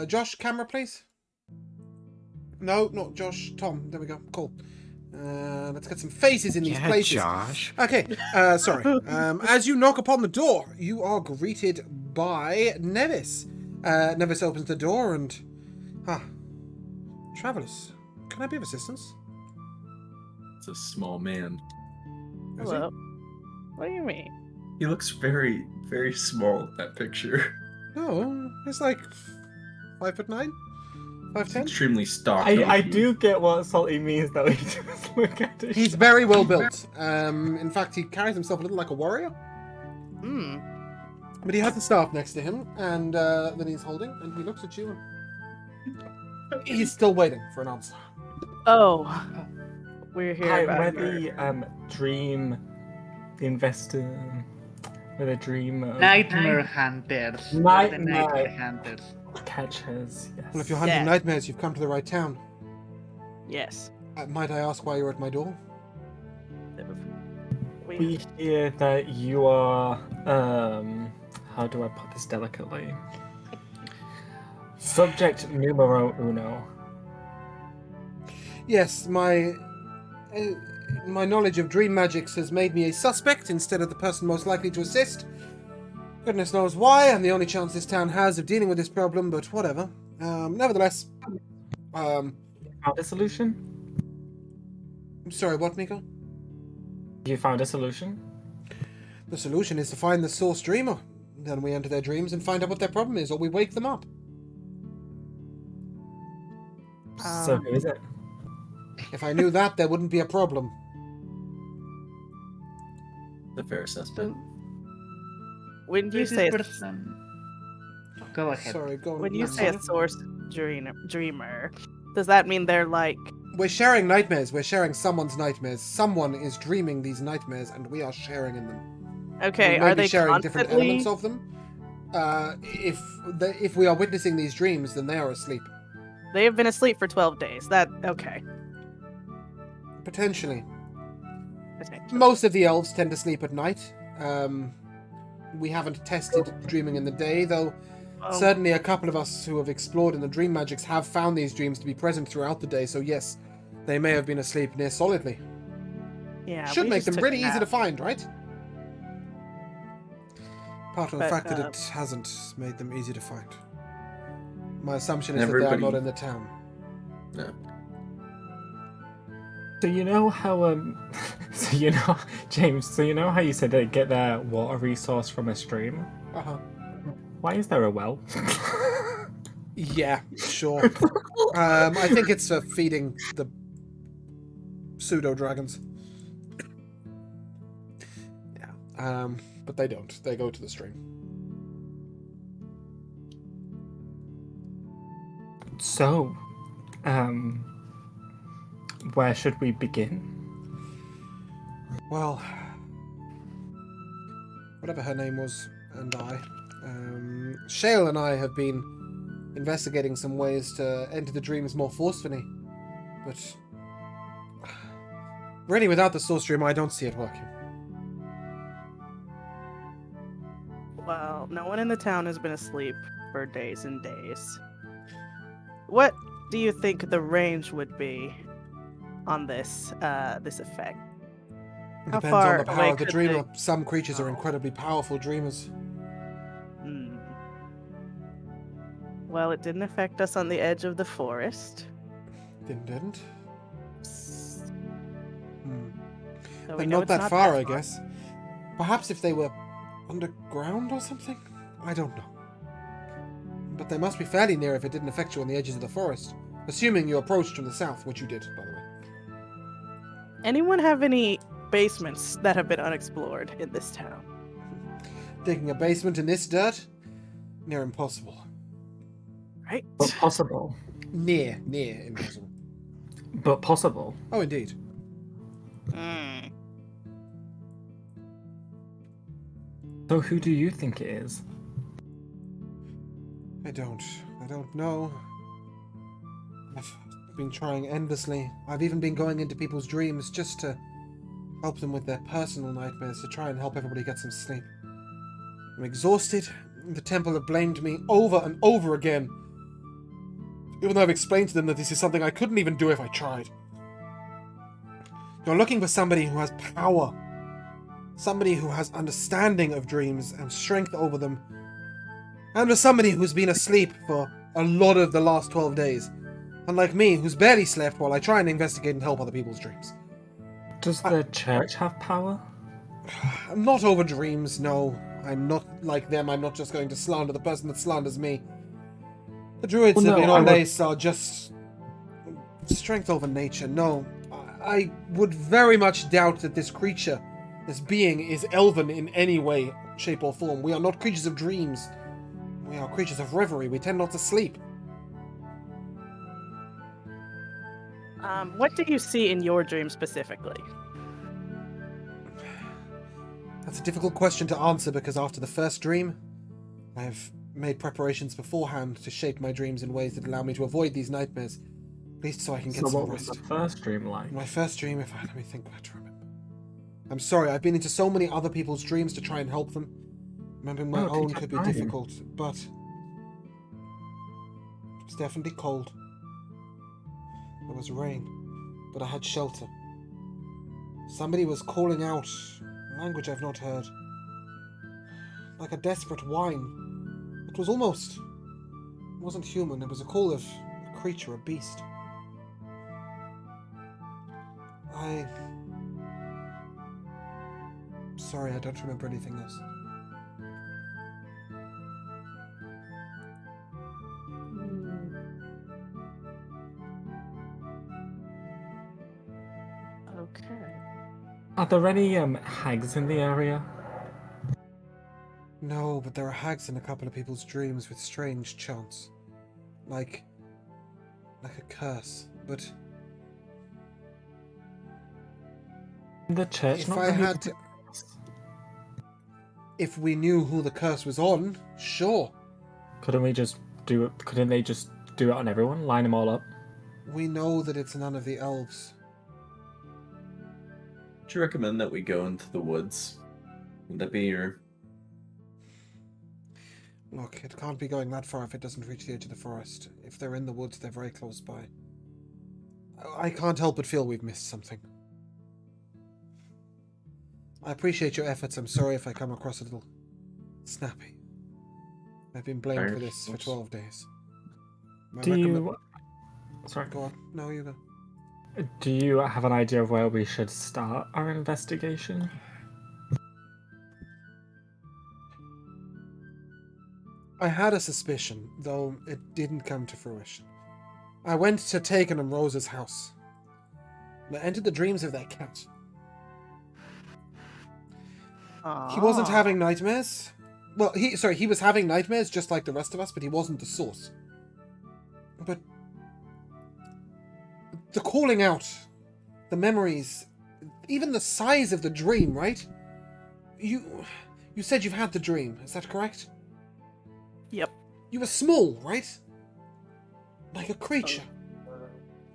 Josh, camera, please. No, not Josh. Tom. There we go. Cool. Let's get some faces in these places. Josh. Okay. Sorry. As you knock upon the door, you are greeted by Nevis. Nevis opens the door and, travelers. Can I be of assistance? It's a small man. Is he? Hello. What do you mean? He looks very, very small in that picture. No, it's like 5'9", He's 5'10". extremely stocky. I do get what salty means though. He just look at it. He's very well built. In fact, he carries himself a little like a warrior. Hmm. But he has the staff next to him, and that he's holding, and he looks at you. And he's still waiting for an answer. Oh. We're here Hi, about we're the we're the dream Nightmare hunters. Night- The nightmare night. hunters. catchers. Yes. Well, if you're hunting Yeah. nightmares, you've come to the right town. Yes. Might I ask why you're at my door? We hear that you are how do I put this delicately? Subject numero uno. Yes, my knowledge of dream magics has made me a suspect instead of the person most likely to assist. Goodness knows why. I'm the only chance this town has of dealing with this problem, but whatever. Nevertheless, Found a solution? I'm sorry, what, Miko? You found a solution? The solution is to find the source dreamer. Then we enter their dreams and find out what their problem is, or we wake them up. So who is it? If I knew that, there wouldn't be a problem. The fair assessment. When you This say person. Go ahead. Sorry, go on. when you say Nancy. a source dreamer, does that mean they're like We're sharing nightmares. We're sharing someone's nightmares. Someone is dreaming these nightmares, and we are sharing in them. okay? We may Are be they sharing different constantly? elements of them? If we are witnessing these dreams, then they are asleep. They have been asleep for 12 days. That okay? Potentially. Potentially. Most of the elves tend to sleep at night. We haven't tested dreaming in the day, though. Oh, Certainly, a couple of us who have explored in the dream magics have found these dreams to be present throughout the day. So yes, they may have been asleep near solidly. yeah. Should we make just them took really a easy to nap. find, right? Apart from the But, fact that it hasn't made them easy to find. My assumption is that they are Everybody- not in the town. No. So you know how so you know James, so you know how you said they get their water resource from a stream? Uh-huh. Why is there a well? Yeah, sure. I think it's for feeding the pseudo-dragons. Yeah. But they don't. They go to the stream. So, where should we begin? Well, whatever her name was, and I, Shale and I have been investigating some ways to enter the dreams more forcefully, but really, without the source dream, I don't see it working. Well, no one in the town has been asleep for days and days. What do you think the range would be on this this effect? It How depends far on the power away of the could dreamer. they- Some creatures are Oh. incredibly powerful dreamers. Hmm. Well, it didn't affect us on the edge of the forest. Didn't? So we But know not it's that far, I guess. Perhaps if they were underground or something? I don't know. But they must be fairly near if it didn't affect you on the edges of the forest. Assuming you approached from the south, which you did, by the way. Anyone have any basements that have been unexplored in this town? Digging a basement in this dirt? Near impossible. Right? But possible. Near impossible. But possible. Oh, indeed. Hmm. So who do you think it is? I don't know. I've been trying endlessly. I've even been going into people's dreams just to help them with their personal nightmares, to try and help everybody get some sleep. I'm exhausted. The temple have blamed me over and over again. Even though I've explained to them that this is something I couldn't even do if I tried. You're looking for somebody who has power. Somebody who has understanding of dreams and strength over them. And for somebody who's been asleep for a lot of the last 12 days. Unlike me, who's barely slept while I try and investigate and help other people's dreams. Does the church have power? I'm not over dreams, no. I'm not like them. I'm not just going to slander the person that slanders me. The druids Well, of no, I Inondace are just strength over nature. No, I would very much doubt that this creature, this being, is elven in any way, shape or form. We are not creatures of dreams. We are creatures of reverie. We tend not to sleep. What do you see in your dream specifically? That's a difficult question to answer because after the first dream, I have made preparations beforehand to shape my dreams in ways that allow me to avoid these nightmares, at least so I can get So some what was rest. the first dream like? My first dream, let me think back to remember. I'm sorry, I've been into so many other people's dreams to try and help them. Remembering my Oh, own take could be your time. difficult, but it's definitely cold. There was rain, but I had shelter. Somebody was calling out a language I've not heard. Like a desperate whine. It was almost... It wasn't human, it was a call of a creature, a beast. Sorry, I don't remember anything else. Okay. Are there any hags in the area? No, but there are hags in a couple of people's dreams with strange chants. Like a curse, but... The church If not I ready had to... to... If we knew who the curse was on, sure. Couldn't we just do it? Couldn't they just do it on everyone? Line them all up? We know that it's none of the elves. Would you recommend that we go into the woods? Would that be your... Look, it can't be going that far if it doesn't reach the edge of the forest. If they're in the woods, they're very close by. I can't help but feel we've missed something. I appreciate your efforts. I'm sorry if I come across a little snappy. I've been blamed Fair, for this for of course. 12 days. My Do recommend- you... Sorry. Go on. No, you go. Do you have an idea of where we should start our investigation? I had a suspicion, though it didn't come to fruition. I went to Taken and Rose's house. And I entered the dreams of their cat. He wasn't having nightmares. Well, he was having nightmares just like the rest of us, but he wasn't the source. But the calling out, the memories, even the size of the dream, right? You said you've had the dream, is that correct? Yep. You were small, right? Like a creature.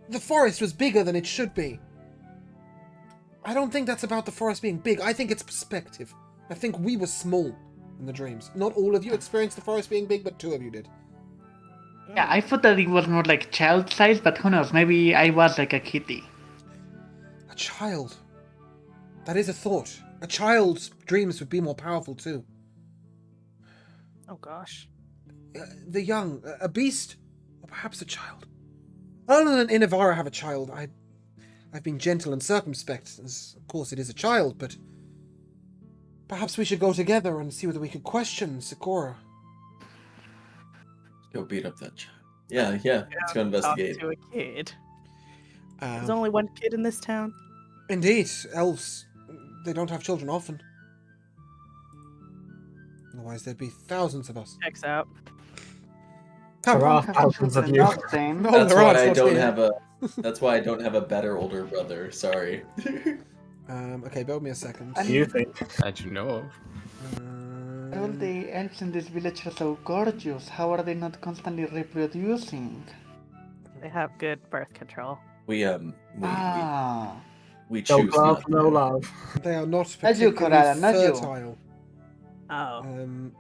The forest was bigger than it should be. I don't think that's about the forest being big. I think it's perspective. I think we were small in the dreams. Not all of you experienced the forest being big, but 2 of you did. Yeah, I thought that it was more like child size, but who knows? Maybe I was like a kitty. A child. That is a thought. A child's dreams would be more powerful too. Oh gosh. The young, a beast, or perhaps a child. Other than Inavara have a child, I've been gentle and circumspect, as of course it is a child, but perhaps we should go together and see whether we could question Sikora. Go beat up that child. Yeah, let's go investigate. Talk to a kid. Um, There's only one kid in this town. Indeed, elves, they don't have children often. Otherwise there'd be thousands of us. Checks out. There are Have thousands of children, you. not them. No, That's there why aren't, I not don't here. have a. That's why I don't have a better older brother. Sorry. Okay, bear with me a second. Do you think? That you know of. All the elves in this village are so gorgeous. How are they not constantly reproducing? They have good birth control. We Ah, we No choose glove, not. no love. They are not Not you, particularly Kelaan, not you. fertile. Oh.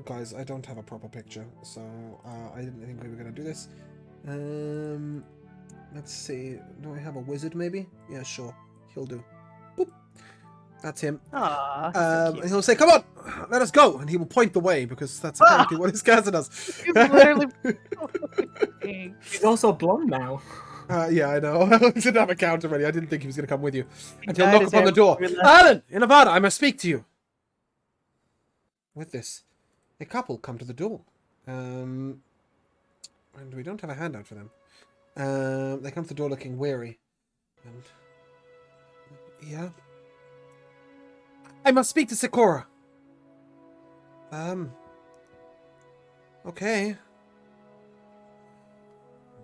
Guys, I don't have a proper picture, so I didn't think we were going to do this. Let's see. Do I have a wizard, maybe? Yeah, sure. He'll do. Boop. That's him. Aw, so And he'll say, "Come on, let us go," and he will point the way because that's apparently what his cousin does. He's literally. He's also blonde now. Yeah, I know. I didn't have a counter ready. I didn't think he was going to come with you. And he'll dyed knock his upon the hair door. blue last- Alan, in Nevada, I must speak to you. With this, a couple come to the door. And we don't have a handout for them. They come to the door looking weary. And yeah. I must speak to Sakura. Okay.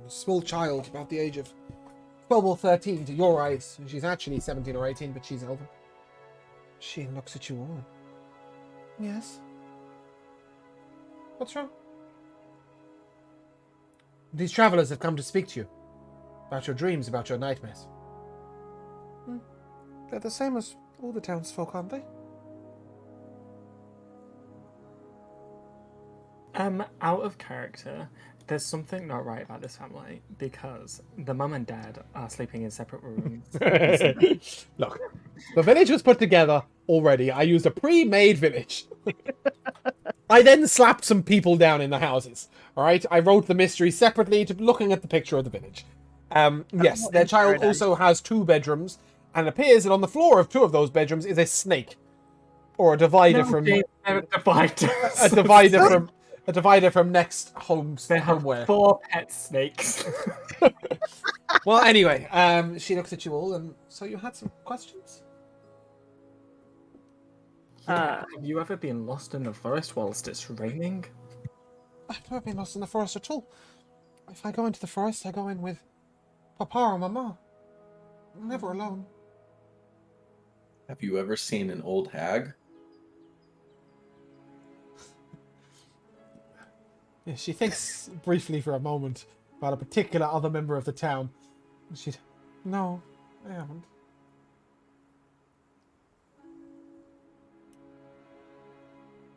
A small child, about the age of 12 or 13 to your eyes. She's actually 17 or 18, but she's elven. She looks at you all. Yes. What's wrong? These travelers have come to speak to you. About your dreams, about your nightmares. They're the same as all the townsfolk, aren't they? Out of character, there's something not right about this family because the mum and dad are sleeping in separate rooms. Look, the village was put together already. I used a pre-made village. I then slapped some people down in the houses. All right, I wrote the mystery separately to looking at the picture of the village. Yes, their child also has 2 bedrooms, and it appears that on the floor of 2 of those bedrooms is a snake, or a divider from a divider from next home's They have homeware. 4 pet snakes. Well, anyway, she looks at you all, and so you had some questions. Have you ever been lost in the forest whilst it's raining? I've never been lost in the forest at all. If I go into the forest, I go in with Papa or Mama. I'm never alone. Have you ever seen an old hag? Yeah, she thinks briefly for a moment about a particular other member of the town. She'd... No, I haven't.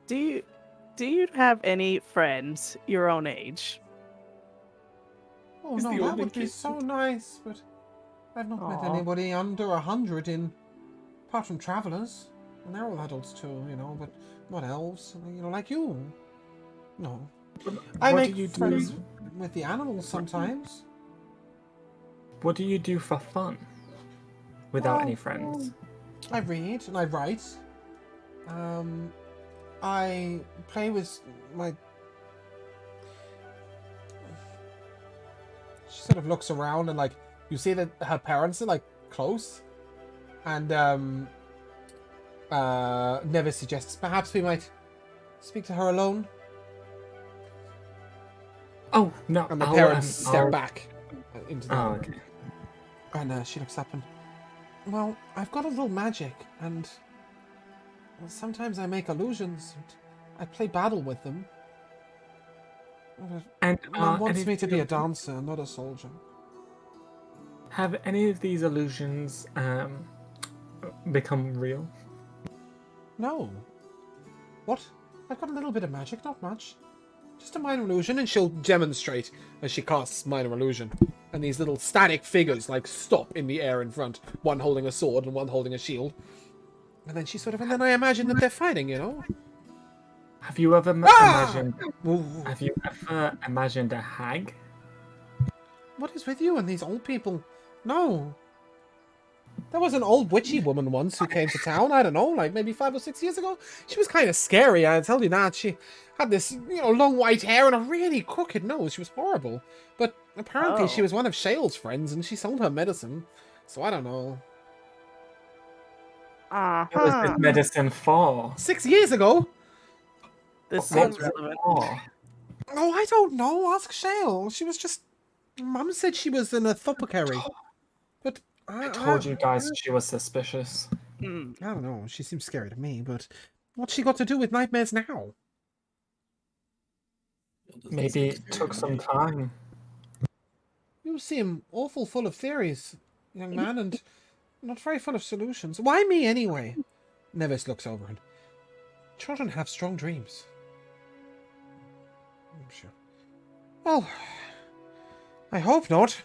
Do you have any friends your own age? Oh He's no, the that only would be kid. so nice, but I've not met Aw. anybody under 100 in... apart from travelers. And they're all adults too, you know, but not elves, you know, like you. No. I What make do you do? friends with the animals sometimes. What do you do for fun without Oh, any friends? I read and I write. I play with my... She sort of looks around and, like, you see that her parents are, like, close. And, never suggests perhaps we might speak to her alone. Oh no! And the I'll, parents step I'll- back into the Oh, room. okay. And she looks up and... Well, I've got a little magic, and... well, sometimes I make illusions, and I play battle with them. But And Mom wants any me of to be the- a dancer, not a soldier. Have any of these illusions become real? No. What? I've got a little bit of magic, not much. Just a minor illusion, and she'll demonstrate as she casts minor illusion. And these little static figures, like, stop in the air in front. One holding a sword and one holding a shield. And then she sort of... And then I imagine that they're fighting, you know? Have you ever Ah! imagined? Ooh. Have you ever imagined a hag? What is with you and these old people? No. There was an old witchy woman once who came to town, I don't know, like maybe 5 or 6 years ago. She was kind of scary, I'll tell you that. She had this, you know, long white hair and a really crooked nose. She was horrible. But apparently she Oh. was one of Shale's friends and she sold her medicine. So I don't know. What was this Uh-huh. medicine for? 6 years ago? This What seems was it relevant. for? Oh, I don't know. Ask Shale. She was just... Mum said she was an apothecary. But I told you guys she was suspicious. Mm. I don't know. She seems scary to me, but what's she got to do with nightmares now? Maybe it took some time. You seem awful full of theories, young man, and not very full of solutions. Why me, anyway? Nevis looks over and... Children have strong dreams. I'm sure. Well, I hope not.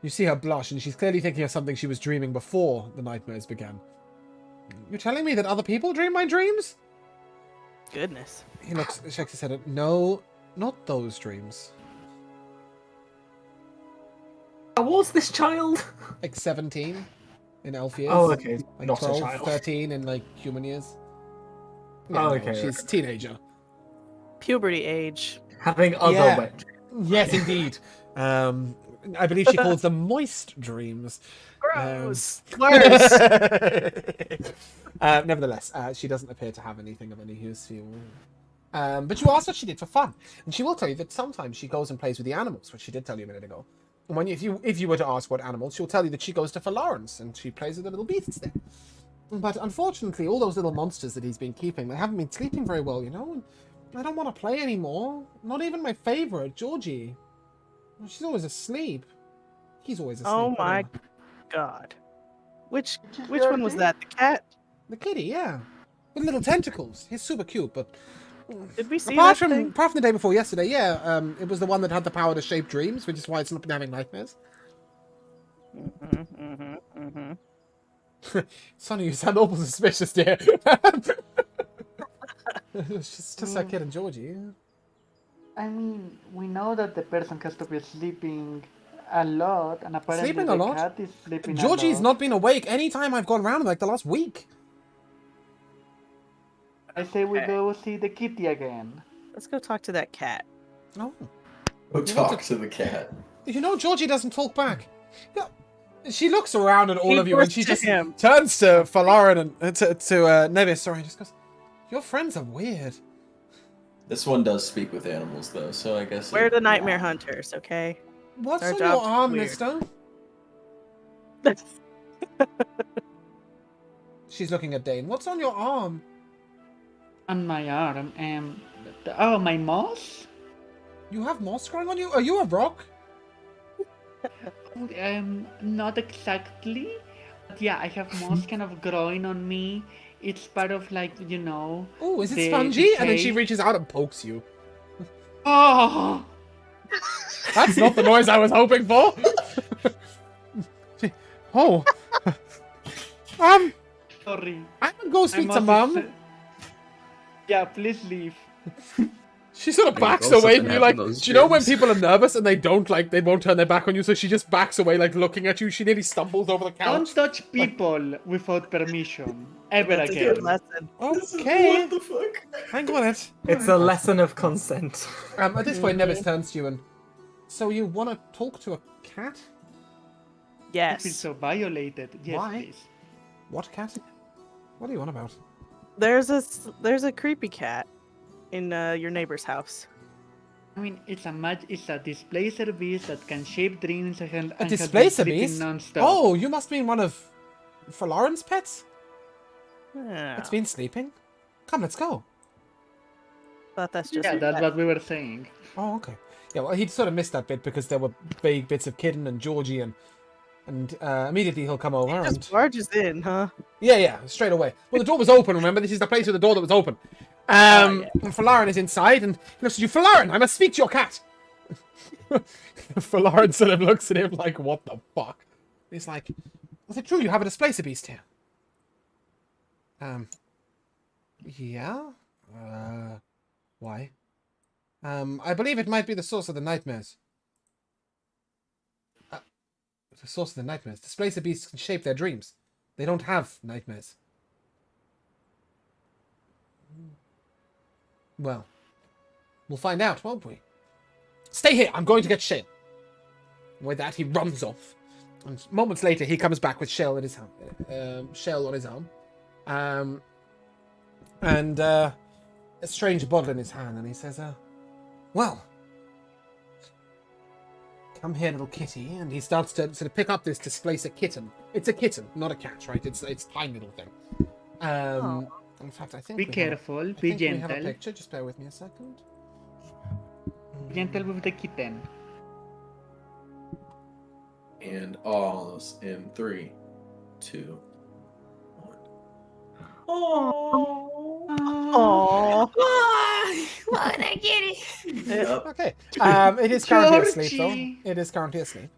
You see her blush, and she's clearly thinking of something she was dreaming before the nightmares began. You're telling me that other people dream my dreams? Goodness. He shakes his head. No, not those dreams. How old's this child? Like 17 in elf years. Oh, okay. Like Not 12, a child. 13 in like human years. Oh, okay, She's a teenager. Puberty age. Having other Yeah. wet dreams. Yes, indeed. I believe she calls them moist dreams. Gross. Worse. Nevertheless, she doesn't appear to have anything of any use for you. But you asked what she did for fun, and she will tell you that sometimes she goes and plays with the animals, which she did tell you a minute ago. And when if you were to ask what animals, she'll tell you that she goes to Falarans and she plays with the little beasts there. But unfortunately, all those little monsters that he's been keeping, they haven't been sleeping very well, you know. And I don't want to play anymore. Not even my favorite, Georgie. She's always asleep. He's always asleep. Oh my god. Which one was that? The cat? The kitty, yeah. With little tentacles. He's super cute, but... Did we see apart that from thing? the day before yesterday, yeah. It was the one that had the power to shape dreams, which is why it's not been having nightmares. Sonny, you sound awful suspicious, dear. It's just like Kid and Georgie. I mean, we know that the person has to be sleeping a lot, and apparently Sleeping the a lot? cat is sleeping Georgie's a lot. not been awake any time I've gone around in like the last week. I say we Okay. go see the kitty again. Let's go talk to that cat. Oh. Go talk to the cat. You know, Georgie doesn't talk back. Yeah. She looks around at all He of you and looks she to just him. turns to Falarin and to Nevis, sorry, and just goes, your friends are weird. This one does speak with animals, though, so I guess. We're the nightmare hunters, okay? What's Our on your job's arm, weird. mister? She's looking at Dane. What's on your arm? On my arm, oh, my moss? You have moss growing on you? Are you a rock? Not exactly. But yeah, I have moss kind of growing on me. It's part of like, you know. Oh, is it the spongy? And then she decay. reaches out and pokes you. Oh! That's not the noise I was hoping for. Oh. Sorry. I'm gonna go speak to moss is- Mum. Yeah, please leave. She sort of I've backs also away been from you, having like, those do you know when dreams. people are nervous and they won't turn their back on you, so she just backs away, like, looking at you. She nearly stumbles over the Don't couch. touch people without permission. Ever That's a good again. lesson. Okay. What the fuck? Hang on it. It's a lesson of consent. At this point, Nevis turns to you and... So you want to talk to a cat? I feel Yes. so violated. Yes, Why? please. What cat? What are you on about? There's a creepy cat in your neighbor's house. I mean, it's a displacer beast that can shape dreams and A has been displacer sleeping beast? non-stop. Oh, you must mean one of Falarin's pets? Yeah. It's been sleeping? Come, let's go. Thought that's just yeah, your that's pet. what we were saying. Oh, okay. Yeah, well, he'd sort of missed that bit because there were vague bits of Kitten and Georgie and immediately he'll come over and... Just barges in, huh? Yeah, straight away. Well, the door was open, remember? This is the place with the door that was open. yeah. And Falarin is inside, and he looks at you. Falarin, I must speak to your cat! Falarin sort of looks at him like, what the fuck? He's like, is it true you have a displacer beast here? Yeah? Why? I believe it might be the source of the nightmares. The source of the nightmares. Displacer beasts can shape their dreams. They don't have nightmares. Well, we'll find out, won't we? Stay here. I'm going to get Shale. With that, he runs off. And moments later, he comes back with Shale in his hand. Shale on his arm. And a strange bottle in his hand. And he says, well, come here, little kitty. And he starts to sort of pick up this displacer kitten. It's a kitten, not a cat, right? It's a tiny little thing. In fact, I think Be we have careful, I be think we have a gentle. picture. Just bear with me a second. Gentle with the kitten. and Oz in 3, 2, 1. Oh. Oh, Why'd I get it? Yep. Okay. It is currently asleep, though. Georgie! It is currently asleep.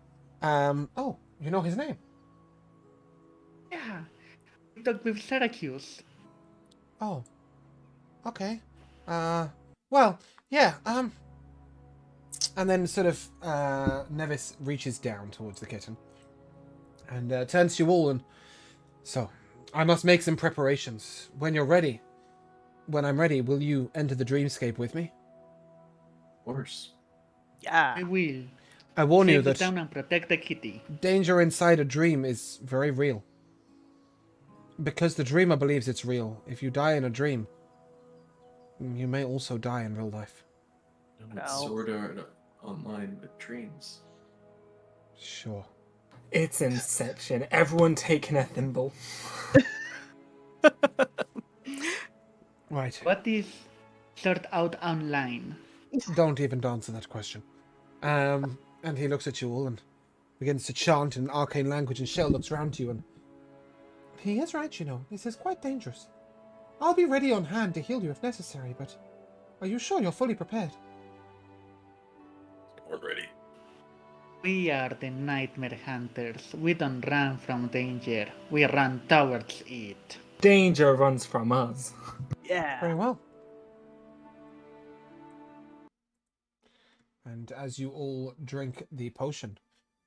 Oh, you know his name? Yeah. We talked with Syracuse. Oh. Okay. Well, yeah, and then sort of, Nevis reaches down towards the kitten and turns to you all and, so, I must make some preparations. When you're ready, when I'm ready, will you enter the dreamscape with me? Of course. yeah. I will. I warn you Save the that town and protect the kitty. danger inside a dream is very real. Because the dreamer believes it's real. If you die in a dream, you may also die in real life. No. Sword Art Online with dreams. Sure. It's Inception. Everyone taking a thimble. Right. What is sort out online? Don't even answer that question. And he looks at you all and begins to chant in an arcane language, and Shell looks round to you and... He is right, you know. This is quite dangerous. I'll be ready on hand to heal you if necessary, but... Are you sure you're fully prepared? We're ready. We are the nightmare hunters. We don't run from danger. We run towards it. Danger runs from us. Yeah. Very well. And as you all drink the potion,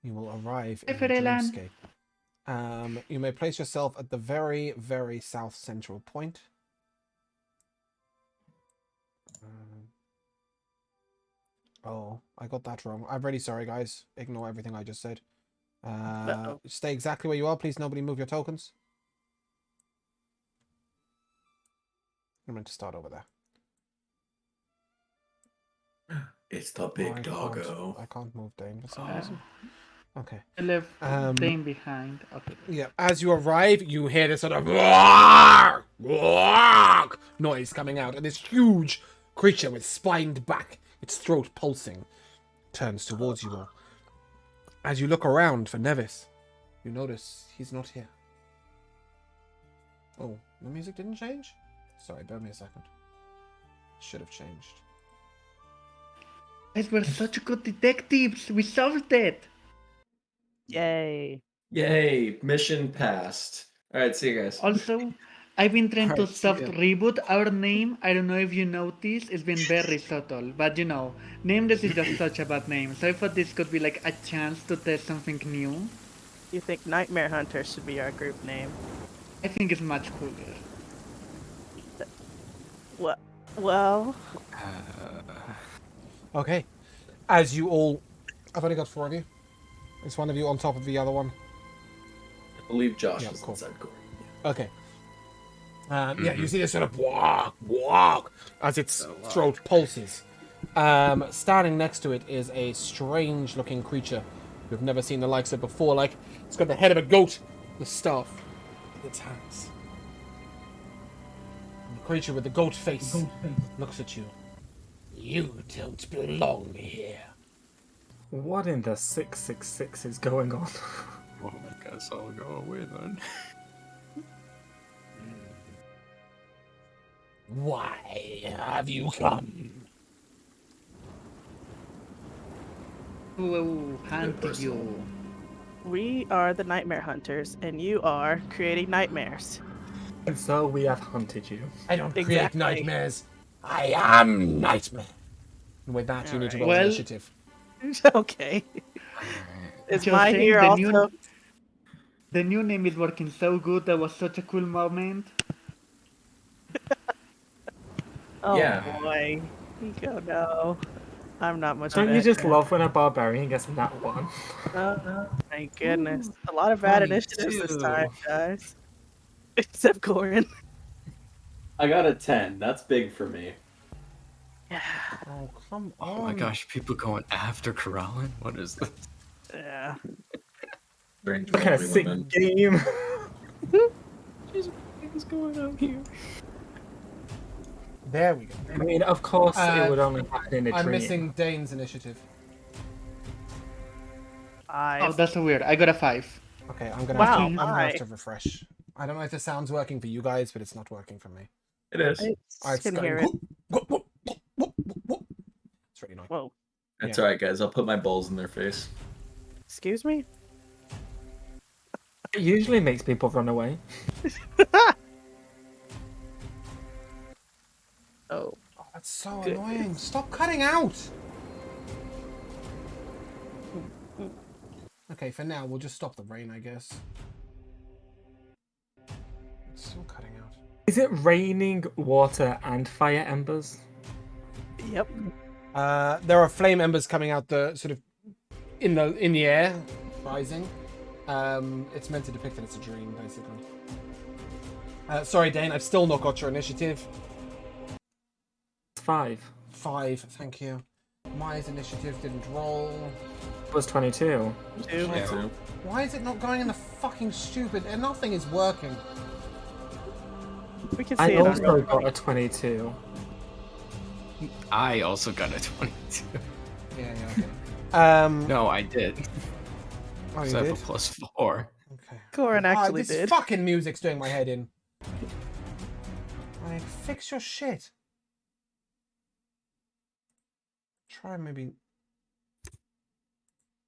you will arrive in the Kelaan. dreamscape. You may place yourself at the very, very south central point. Oh, I got that wrong. I'm really sorry, guys. Ignore everything I just said. Stay exactly where you are. Please, nobody move your tokens. I'm going to start over there. It's the big I doggo. can't move Dane for some reason. Okay. I left Um, Dane behind. Okay. Yeah, as you arrive, you hear this sort of "Roar! Roar!" noise coming out, and this huge creature with spined back, its throat pulsing, turns towards you all. As you look around for Nevis, you notice he's not here. Oh, the music didn't change? Sorry, bear me a second. Should have changed. Guys, we're such good detectives. We solved it. Yay. Yay! Mission passed. All right, see you guys. Also, I've been trying to Alright, see soft ya. reboot our name. I don't know if you noticed. It's been very subtle, but you know, Nameless is just such a bad name. So I thought this could be like a chance to test something new. You think Nightmare Hunter should be our group name? I think it's much cooler. What? Well, Okay. As you all... I've only got 4 of you. Is one of you on top of the other one? I believe Josh Yeah, is cool. inside Corey. Okay. Yeah, you see this sort of walk, walk, as its throat pulses. Standing next to it is a strange-looking creature you've never seen the likes of before. Like, it's got the head of a goat, the staff in its hands. And the creature with the goat face looks at you. You don't belong here. What in the 666 is going on? Well, I guess I'll go away then. Why have you come? Who hunt you? we are the Nightmare Hunters, and you are creating nightmares. And so we have hunted you. I don't create Exactly. nightmares. I am nightmare. And with that, you need to roll Well- initiative. Okay. Is Just my saying, here the also? The new name is working so good. That was such a cool moment. Oh Yeah. boy. Nico, no. I'm not much Don't of you a- just love when a barbarian gets that one? Oh, my goodness. A lot of bad initiatives this time, guys. Except Corin. I got a 10. That's big for me. Yeah. Oh, come on. Oh my gosh, people going after Kelaan? What is this? Yeah. Strange What kind of lovely sick women. game? What is going on here? There we go. I mean, of course, Uh, it would only happen in a I'm dream. missing Dane's initiative. Oh, that's so weird. I got a 5. Okay, I'm gonna Wow, have to, hi. refresh. I don't know if the sound's working for you guys, but it's not working for me. It is. I can hear it. It's really annoying. Whoa. That's Yeah. alright, guys. I'll put my balls in their face. Excuse me? It usually makes people run away. Oh. Oh, that's so Good. annoying. Stop cutting out. Okay, for now, we'll just stop the rain, I guess. It's still cutting out. Is it raining water and fire embers? Yep. There are flame embers coming out the sort of in the air, rising. It's meant to depict that it's a dream, basically. Sorry, Dane, I've still not got your initiative. 5. 5, thank you. Maya's initiative didn't roll. It was 22. 2. Yeah. Why is it not going in the fucking stupid? And nothing is working. We can see I it on also real got a 22. I also got a 22. Yeah, okay. No, I did. Oh, you So I have did? a +4. Okay. Corin actually this did. fucking music's doing my head in. Like, fix your shit. Try maybe.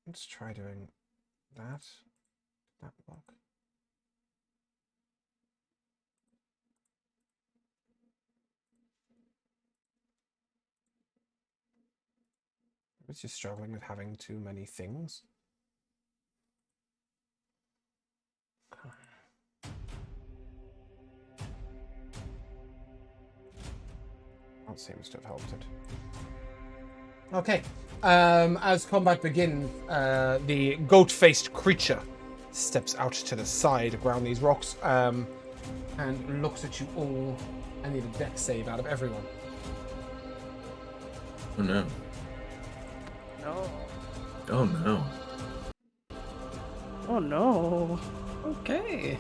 Let's try doing that. That block. It's just struggling with having too many things. That seems to have helped it. Okay. As combat begins, the goat-faced creature steps out to the side around these rocks and looks at you all. I need a dex save out of everyone. Oh no. No. Oh no. Oh no. Okay.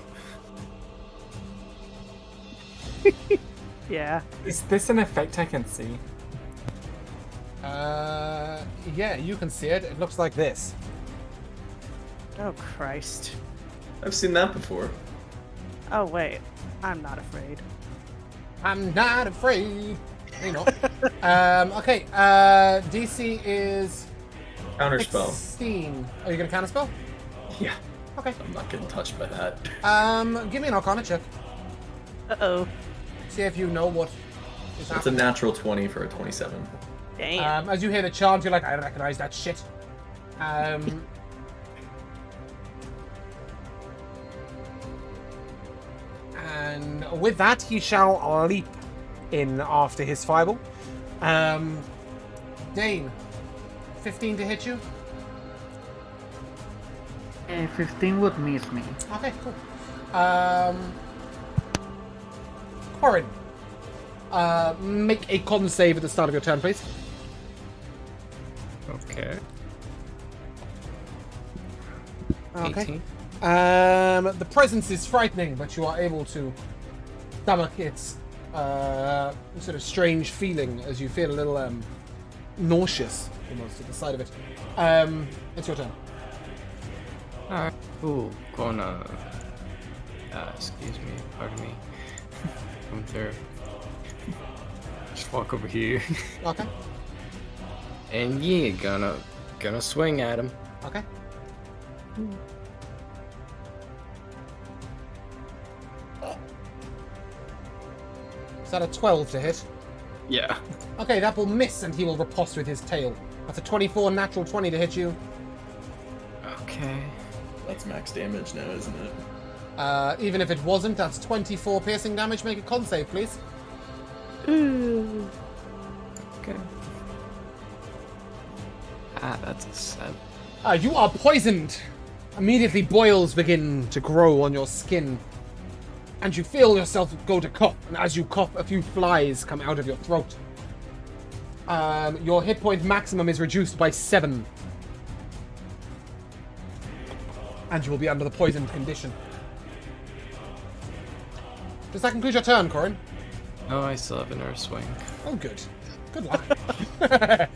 Yeah. Is this an effect I can see? Yeah, you can see it. It looks like this. Oh Christ. I've seen that before. Oh wait. I'm not afraid. I'm not afraid. No, you're not. Okay. DC is Counterspell. 16. Are you gonna counterspell? Yeah. Okay. I'm not getting touched by that. Give me an Arcana check. Uh-oh. See if you know what is It's a happening. natural 20 for a 27. Damn. As you hear the chant, you're like, I recognize that shit. And with that, he shall leap in after his fireball. Dane, 15 to hit you. 15 would miss me. Okay, cool. Corin, make a con save at the start of your turn, please. Okay. Okay. 18. The presence is frightening, but you are able to stomach its sort of strange feeling as you feel a little nauseous almost at the sight of it. It's your turn. Alright. Ooh, gonna. Excuse me, pardon me. Come through. Just walk over here. Okay. And yeah, gonna swing at him. Okay. Is that a 12 to hit? Yeah. Okay, that will miss and he will riposte with his tail. That's a 24 natural 20 to hit you. Okay. That's max damage now, isn't it? Even if it wasn't, that's 24 piercing damage. Make a con save, please. Ooh. Okay. That's a 7. You are poisoned. Immediately boils begin to grow on your skin. And you feel yourself go to cough. And as you cough, a few flies come out of your throat. Your hit point maximum is reduced by 7. And you will be under the poisoned condition. Does that conclude your turn, Corin? Oh, I still have another swing. Oh, good. Good luck.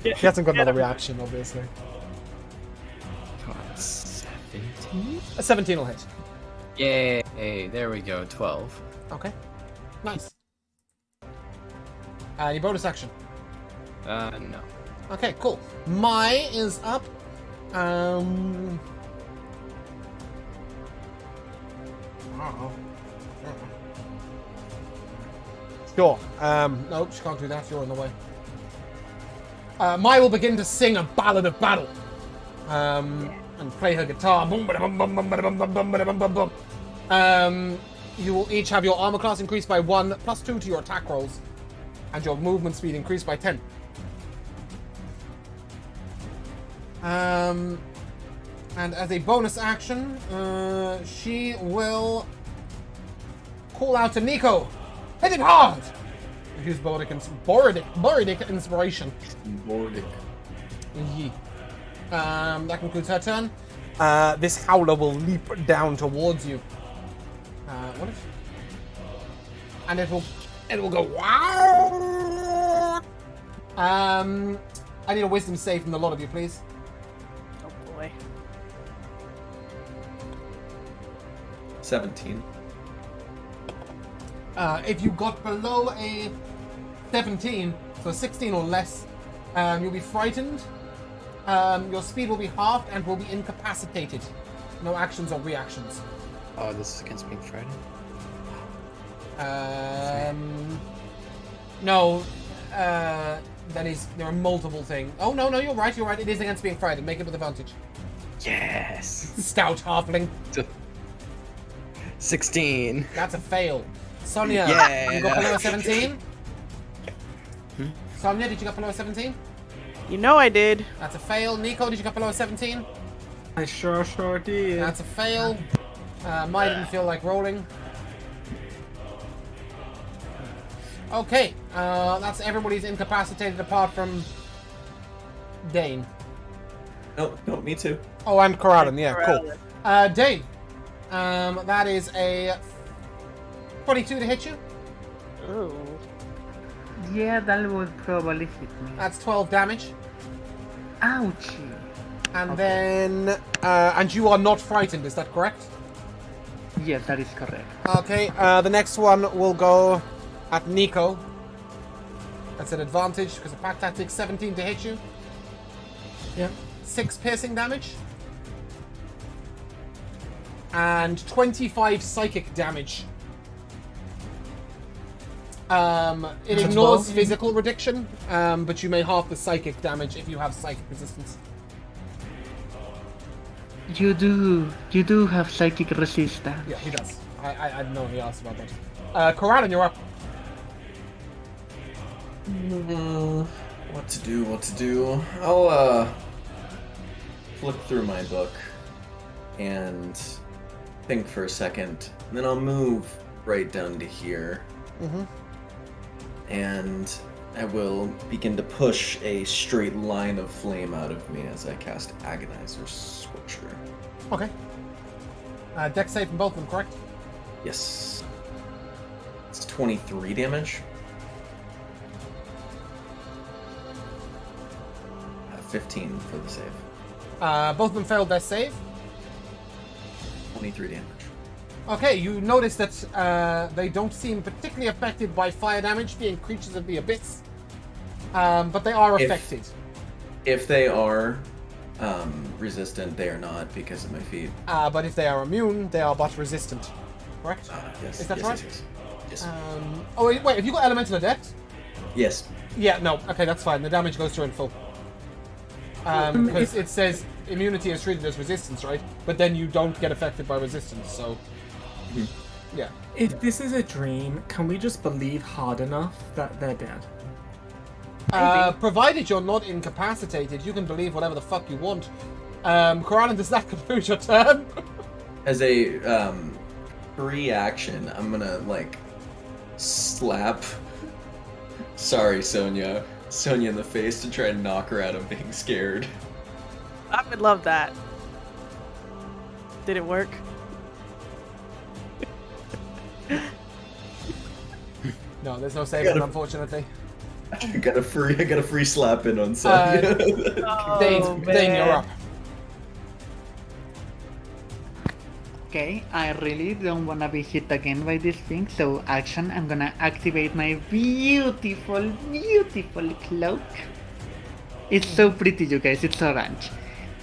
He hasn't got another reaction, obviously. Come on, A 17 will hit. Yay! There we go. 12. Okay. Nice. Any bonus action? No. Okay, cool. Mai is up. Sure. No, she can't do that. You're in the way. Mai will begin to sing a ballad of battle. And play her guitar. You will each have your armor class increased by 1, +2 to your attack rolls, and your movement speed increased by 10. And as a bonus action, she will call out to Nico. Hit it hard! Use Boridic inspiration. Boridic. Yee. That concludes her turn. This howler will leap down towards you. What if? And it will go wow. I need a wisdom save from the lot of you, please. Oh boy. 17. If you got below a 17, so 16 or less, you'll be frightened. Your speed will be halved and will be incapacitated. No actions or reactions. Oh, this is against being frightened? No. That is, there are multiple things. Oh, no, you're right. It is against being frightened. Make it with advantage. Yes! Stout halfling. 16. That's a fail. Sonia, Yeah. you got below a 17? Sonia, did you get below a 17? You know I did. That's a fail. Nico, did you get below a 17? I sure did. That's a fail. Mai didn't feel like rolling. Okay, that's everybody's incapacitated apart from Dane. Nope, me too. Oh, and Kelaan, yeah, cool. Dane, that is a 22 to hit you. Ooh. Yeah, that would probably hit me. That's 12 damage. Ouchie. And Okay. then, and you are not frightened, is that correct? Yes, that is correct. Okay, the next one will go at Nico. That's an advantage because of pack tactics. 17 to hit you. Yeah. 6 piercing damage. And 25 psychic damage. It ignores physical reduction, but you may half the psychic damage if you have psychic resistance. You do have psychic resistance. Yeah, he does. I know he asked about that. Kelaan, you're up. What to do? I'll flip through my book and think for a second, and then I'll move right down to here. Mm-hmm. And I will begin to push a straight line of flame out of me as I cast Agonizer Scorcher. Okay. Dex save from both of them, correct? Yes. It's 23 damage. 15 for the save. Both of them failed their save. 23 damage. Okay, you notice that they don't seem particularly affected by fire damage, being creatures of the abyss. But they are affected. If they are resistant, they are not because of my feet. But if they are immune, they are but resistant. Correct? Yes. Is that right? Yes. Oh, wait, have you got Elemental Adept? Yes. Yeah, no. Okay, that's fine. The damage goes through in full. Because it says immunity is treated as resistance, right? But then you don't get affected by resistance, so... Yeah. If this is a dream, can we just believe hard enough that they're dead? Provided you're not incapacitated, you can believe whatever the fuck you want. Kelaan, does that conclude your turn? As a free action, I'm gonna slap. Sorry, Sonia in the face to try and knock her out of being scared. I would love that. Did it work? No, there's no saving, unfortunately. I got a free slap in on Sonia. Dane, you're up. Okay, I really don't wanna be hit again by this thing, so action, I'm gonna activate my beautiful, beautiful cloak. It's so pretty, you guys, it's orange.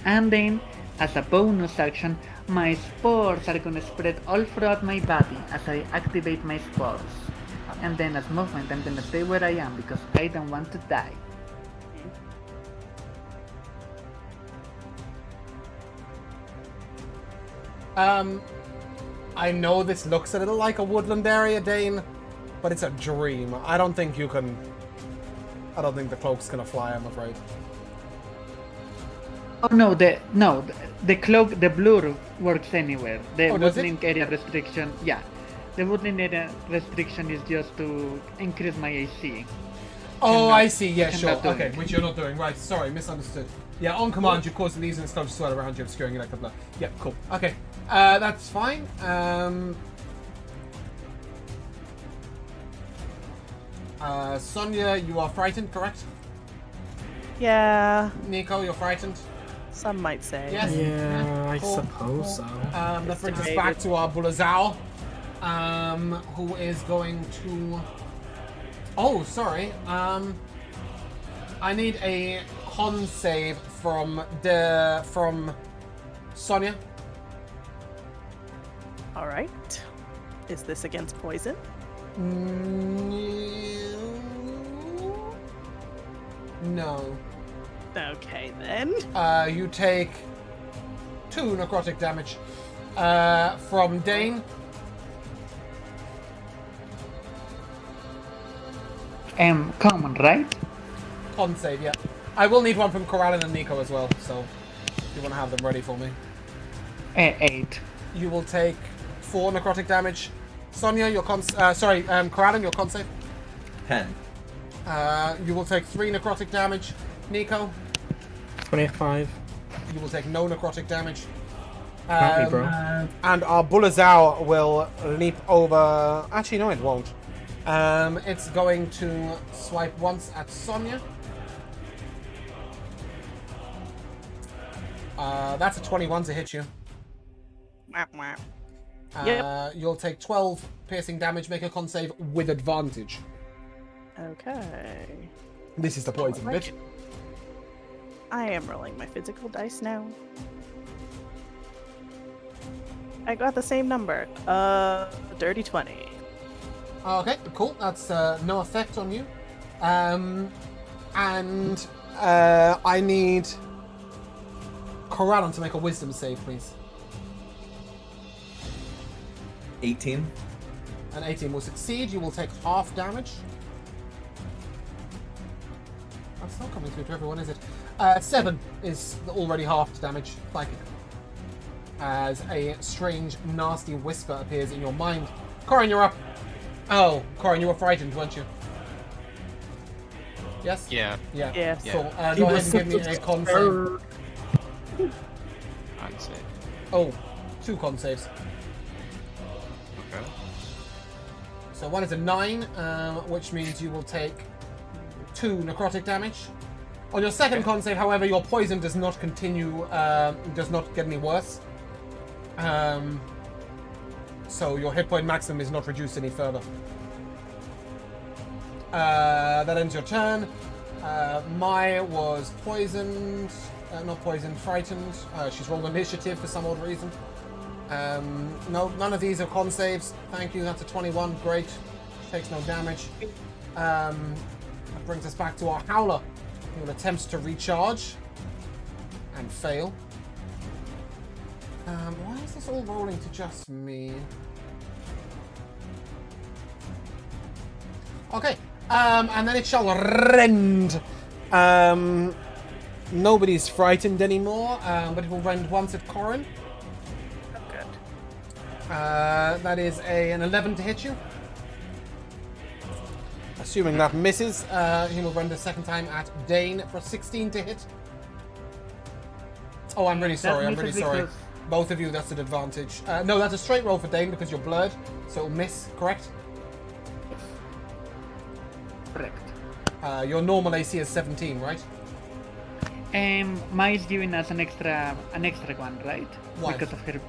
And then, as a bonus action, my spores are gonna spread all throughout my body as I activate my spores. And then as movement, I'm gonna stay where I am because I don't want to die. I know this looks a little like a woodland area, Dane, but it's a dream. I don't think you can... I don't think the cloak's gonna fly, I'm afraid. Oh no, the cloak, the blur works anywhere. The Oh, does it? woodland area restriction, yeah. The woodland area restriction is just to increase my AC. Oh, Cannot- I see. Yeah, sure. cannot do Okay, it. which you're not doing. Right, sorry, misunderstood. Yeah, on command, you cause the leaves and stuff to swirl around you, obscuring electric blood. Yep, cool. Okay, that's fine. Sonia, you are frightened, correct? Yeah, Nico, you're frightened? some might say. Yes. Yeah, I Cool. suppose so. That brings us debated. back to our Bulazao, who is going to... Oh, sorry. I need a con save from Sonia. All right. Is this against poison? No. Okay then. You take 2 necrotic damage from Dane. Common, right? Con save, yeah. I will need one from Kelaan and Nico as well, so you want to have them ready for me. 8. You will take 4 necrotic damage. Sonia, your Kelaan, your con save. 10. You will take 3 necrotic damage. Nico, 25. you will take no necrotic damage. Not me, bro. And our Bulazao will leap over... Actually, no, it won't. It's going to swipe once at Sonia. That's a 21 to hit you. Wah, wah. Yep. You'll take 12 piercing damage. Make a con save with advantage. Okay. This is the poison Like bit. it. I am rolling my physical dice now. I got the same number. Dirty 20. Okay, cool. That's no effect on you. And I need Kelaan to make a wisdom save, please. 18. An 18 will succeed. You will take half damage. That's not coming through to everyone, is it? 7 is already half damage, psychic. As a strange, nasty whisper appears in your mind. Corin, you're up. Oh, Corin, you were frightened, weren't you? Yes? Yeah. Yeah. Yes. Yeah. Cool. Go ahead and give me a con save. I'd say. Oh, 2 con saves. Okay. So one is a 9, which means you will take 2 necrotic damage. On your second con save, however, your poison does not continue, does not get any worse. So your hit point maximum is not reduced any further. That ends your turn. Maya was poisoned, not poisoned, frightened. She's rolled initiative for some odd reason. No, none of these are con saves. Thank you, that's a 21, great. Takes no damage. That brings us back to our Howler, who attempts to recharge and fail. Why is this all rolling to just me? Okay, and then it shall rend. Nobody's frightened anymore, but it will rend once at Corin. Good. That is an 11 to hit you. Assuming that misses, he will rend a second time at Dane for 16 to hit. Oh, I'm really sorry, I'm really sorry. Because- Both of you, that's an advantage. No, that's a straight roll for Dane because you're blurred, so it'll miss, correct? Correct. Your normal AC is 17, right? Mai's giving us an extra one, right? Why? Because of her.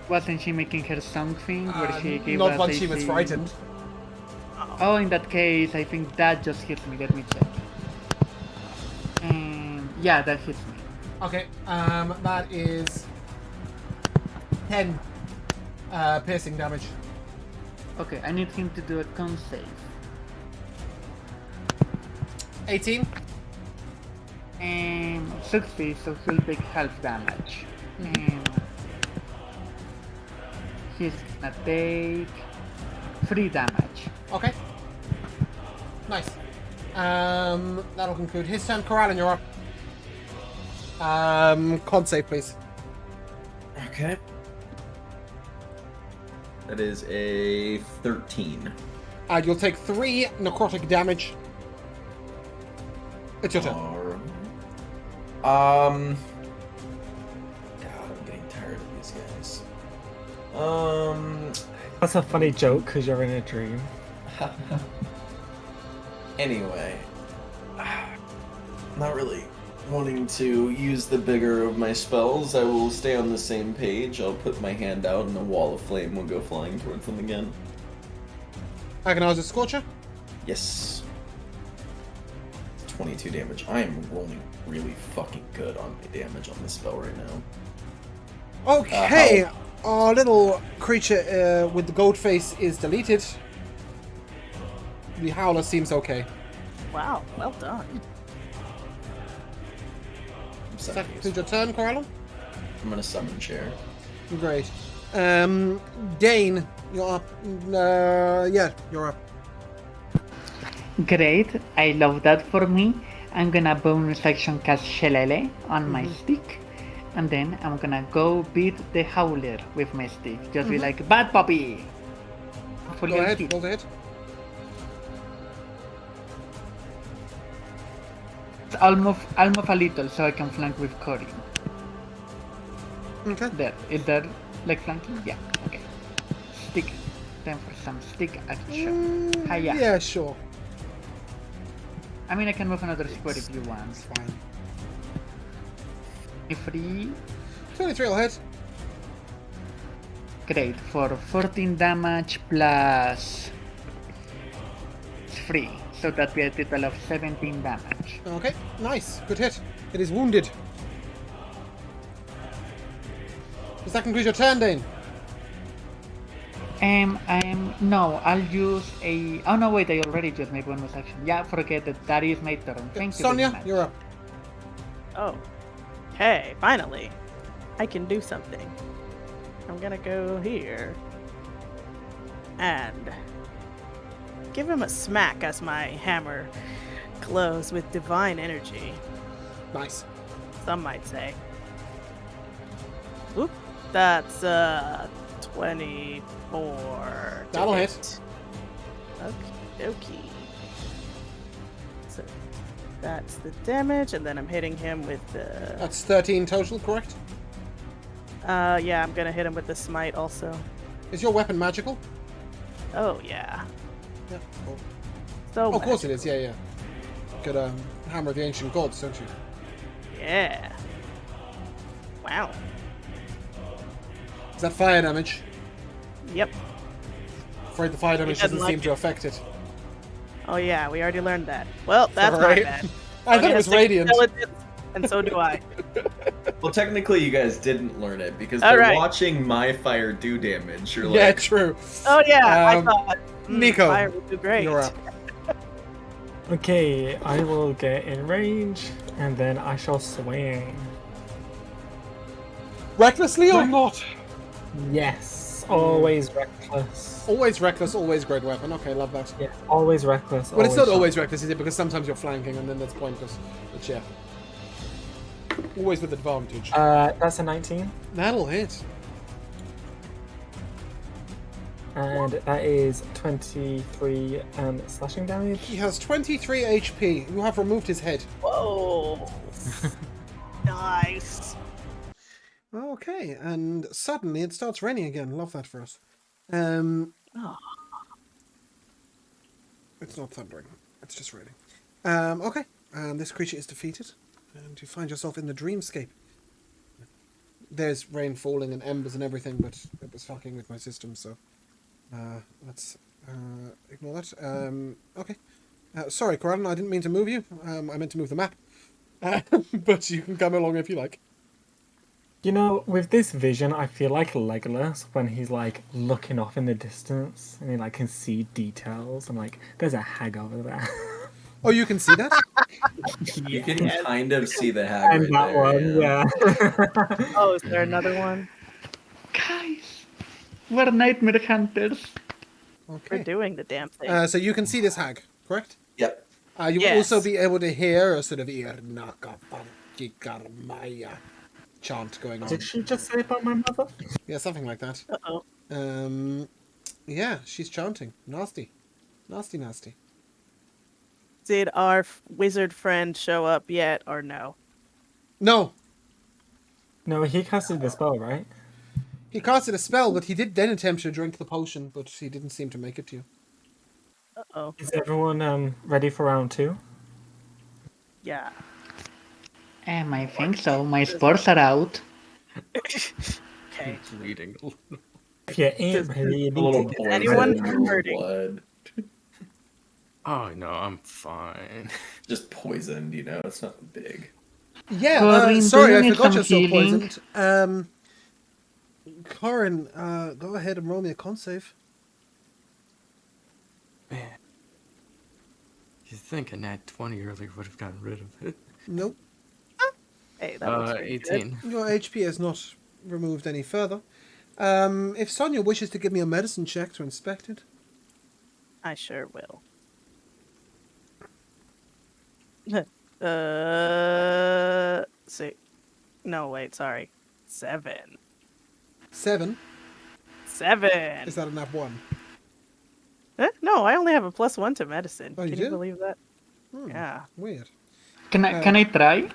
Wasn't she making her song thing where she gave Not us when AC? she was frightened. Oh, in that case, I think that just hits me. Let me check. Yeah, that hits me. Okay, that is 10 piercing damage. Okay, I need him to do a con save. 18. Succeeds, so he'll take half damage. He's gonna take 3 damage. Okay. Nice. That'll conclude his turn. Kelaan, you're up. Con save, please. Okay. That is a 13. You'll take 3 necrotic damage. It's your turn. God, I'm getting tired of these guys. That's a funny joke because you're in a dream. Anyway, not really wanting to use the bigger of my spells. I will stay on the same page. I'll put my hand out and a wall of flame will go flying towards them again. Agonizer Scorcher. Yes. 22 damage. I am rolling really fucking good on my damage on this spell right now. Okay, our little creature with the goat face is deleted. The howler seems okay. Wow, well done. Does that conclude your turn, Kelaan? I'm gonna summon chair. Great. Dane, you're up. Yeah, you're up. Great, I love that for me. I'm gonna bonus action cast Shelele on my stick. And then I'm gonna go beat the howler with my stick. Just be like, bad puppy! Go ahead, roll the hit. It's almost a little, so I can flank with Cory. Okay. There, is that like flanking? Yeah, okay. Stick. Time for some stick action. Hiya. Yeah, sure. I mean, I can move another square if you want. It's fine. Free. 23 will hit. Great, for 14 damage plus 3. So that be a total of 17 damage. Okay, nice. Good hit. It is wounded. Does that conclude your turn, Dane? No, I'll use a... Oh no, wait, I already used my bonus action. Yeah, forget it. That is my turn. Thank you very Sonia, much. you're up. Oh. Hey, finally. I can do something. I'm gonna go here. And give him a smack as my hammer glows with divine energy. Nice. Some might say. Oop. That's 24. That'll hit. Okay. So that's the damage, and then I'm hitting him with the. That's 13 total, correct? Yeah, I'm gonna hit him with the smite also. Is your weapon magical? Oh yeah. Yeah, cool. So. Of course it is, yeah. Got a hammer of the ancient gods, don't you? Yeah. Wow. Is that fire damage? Yep. Afraid the fire damage doesn't doesn't like seem to affect it. Oh yeah, we already learned that. Well, that's Alright. my bad. I thought Sonya it was has 6 radiant. intelligence, and so do I. Well, technically, you guys didn't learn it because All by right. watching my fire do damage, you're Yeah, like, true. Oh yeah, I Um, thought Nico, fire would do great. you're up. Okay, I will get in range, and then I shall swing. Recklessly or not? Yes, always reckless. Always reckless, always great weapon. Okay, love that. Yeah, always reckless. But it's not sharp. always reckless, is it? Because sometimes you're flanking and then that's pointless. But yeah. Always with advantage. That's a 19, That'll hit. and that is 23 slashing damage. He has 23 HP. You have removed his head. Whoa. Nice. Okay, and suddenly it starts raining again. Love that for us. It's not thundering. It's just raining. Okay, and this creature is defeated. And you find yourself in the dreamscape. there's rain falling and embers and everything, but it was fucking with my system, so let's ignore that. Okay. Sorry, Kelaan, I didn't mean to move you. I meant to move the map. But you can come along if you like. You know, with this vision, I feel like Legolas when he's like looking off in the distance and he like can see details. I'm like, there's a hag over there. Oh, you can see that? You can kind of see the hag And right that there. one, yeah. Oh, is there another one? Guys, we're nightmare hunters. We're Okay. doing the damn thing. So you can see this hag, correct? Yep. You will also Yes. be able to hear a sort of Irnakapankikarmaya chant going on. Did she just say about my mother? Yeah, something like that. Uh-oh. Yeah, she's chanting. Nasty. Nasty, nasty. Did our wizard friend show up yet, or no? No! No, he casted the spell, right? He casted a spell, but he did then attempt to drink the potion, but he didn't seem to make it to you. Uh-oh. Is everyone ready for round 2? Yeah. I think so. My spores are out. Okay. Bleeding. If you ain't Does- ready, you A little need to poison anyone in your hurting? blood. Oh no, I'm fine. Just poisoned, you know. It's nothing big. Yeah, Corin, sorry, do you I need forgot some you're still healing? poisoned. Corin, go ahead and roll me a con save. Man. You think a nat 20 earlier would have gotten rid of it? Nope. Hey, that looks pretty good. 18. Your HP has not removed any further. If Sonia wishes to give me a medicine check to inspect it. I sure will. See. No, wait, sorry. 7. 7. 7. Is that a nat 1? No, I only have a +1 to medicine. Oh, you Can do? you believe that? Hmm, Yeah. Weird. Can I try?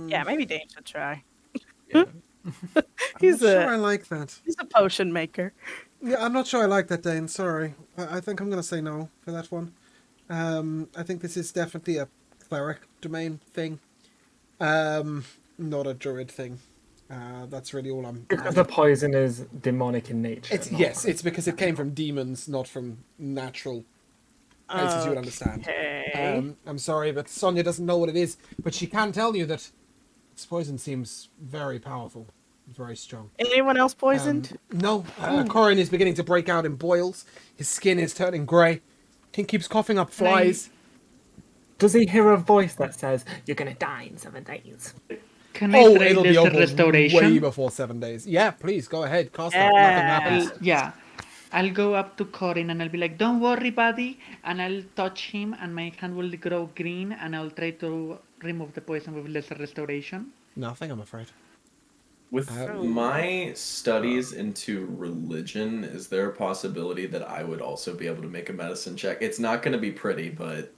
Yeah, maybe Dane should try. Yeah. He's I'm not a sure I like that. he's a potion maker. Yeah, I'm not sure I like that, Dane. Sorry. I think I'm going to say no for that one. I think this is definitely a cleric domain thing. Not a druid thing. That's really all I'm... Because the poison is demonic in nature. It's, not yes, it's because it came from demons, not from natural places you would understand. Okay. I'm sorry, but Sonia doesn't know what it is, but she can tell you that this poison seems very powerful, very strong. Anyone else poisoned? No, Corin is beginning to break out in boils. His skin is turning grey. He keeps coughing up flies. Does he hear a voice that says, "You're gonna die in 7 days"? Can I Oh, try it'll be lesser over restoration? way before 7 days. Yeah, please, go ahead. Cast that. Nothing happens. Yeah. I'll go up to Corin and I'll be like, "Don't worry, buddy," and I'll touch him and my hand will grow green and I'll try to remove the poison with lesser restoration. Nothing, I'm afraid. With my studies into religion, is there a possibility that I would also be able to make a medicine check? It's not going to be pretty, but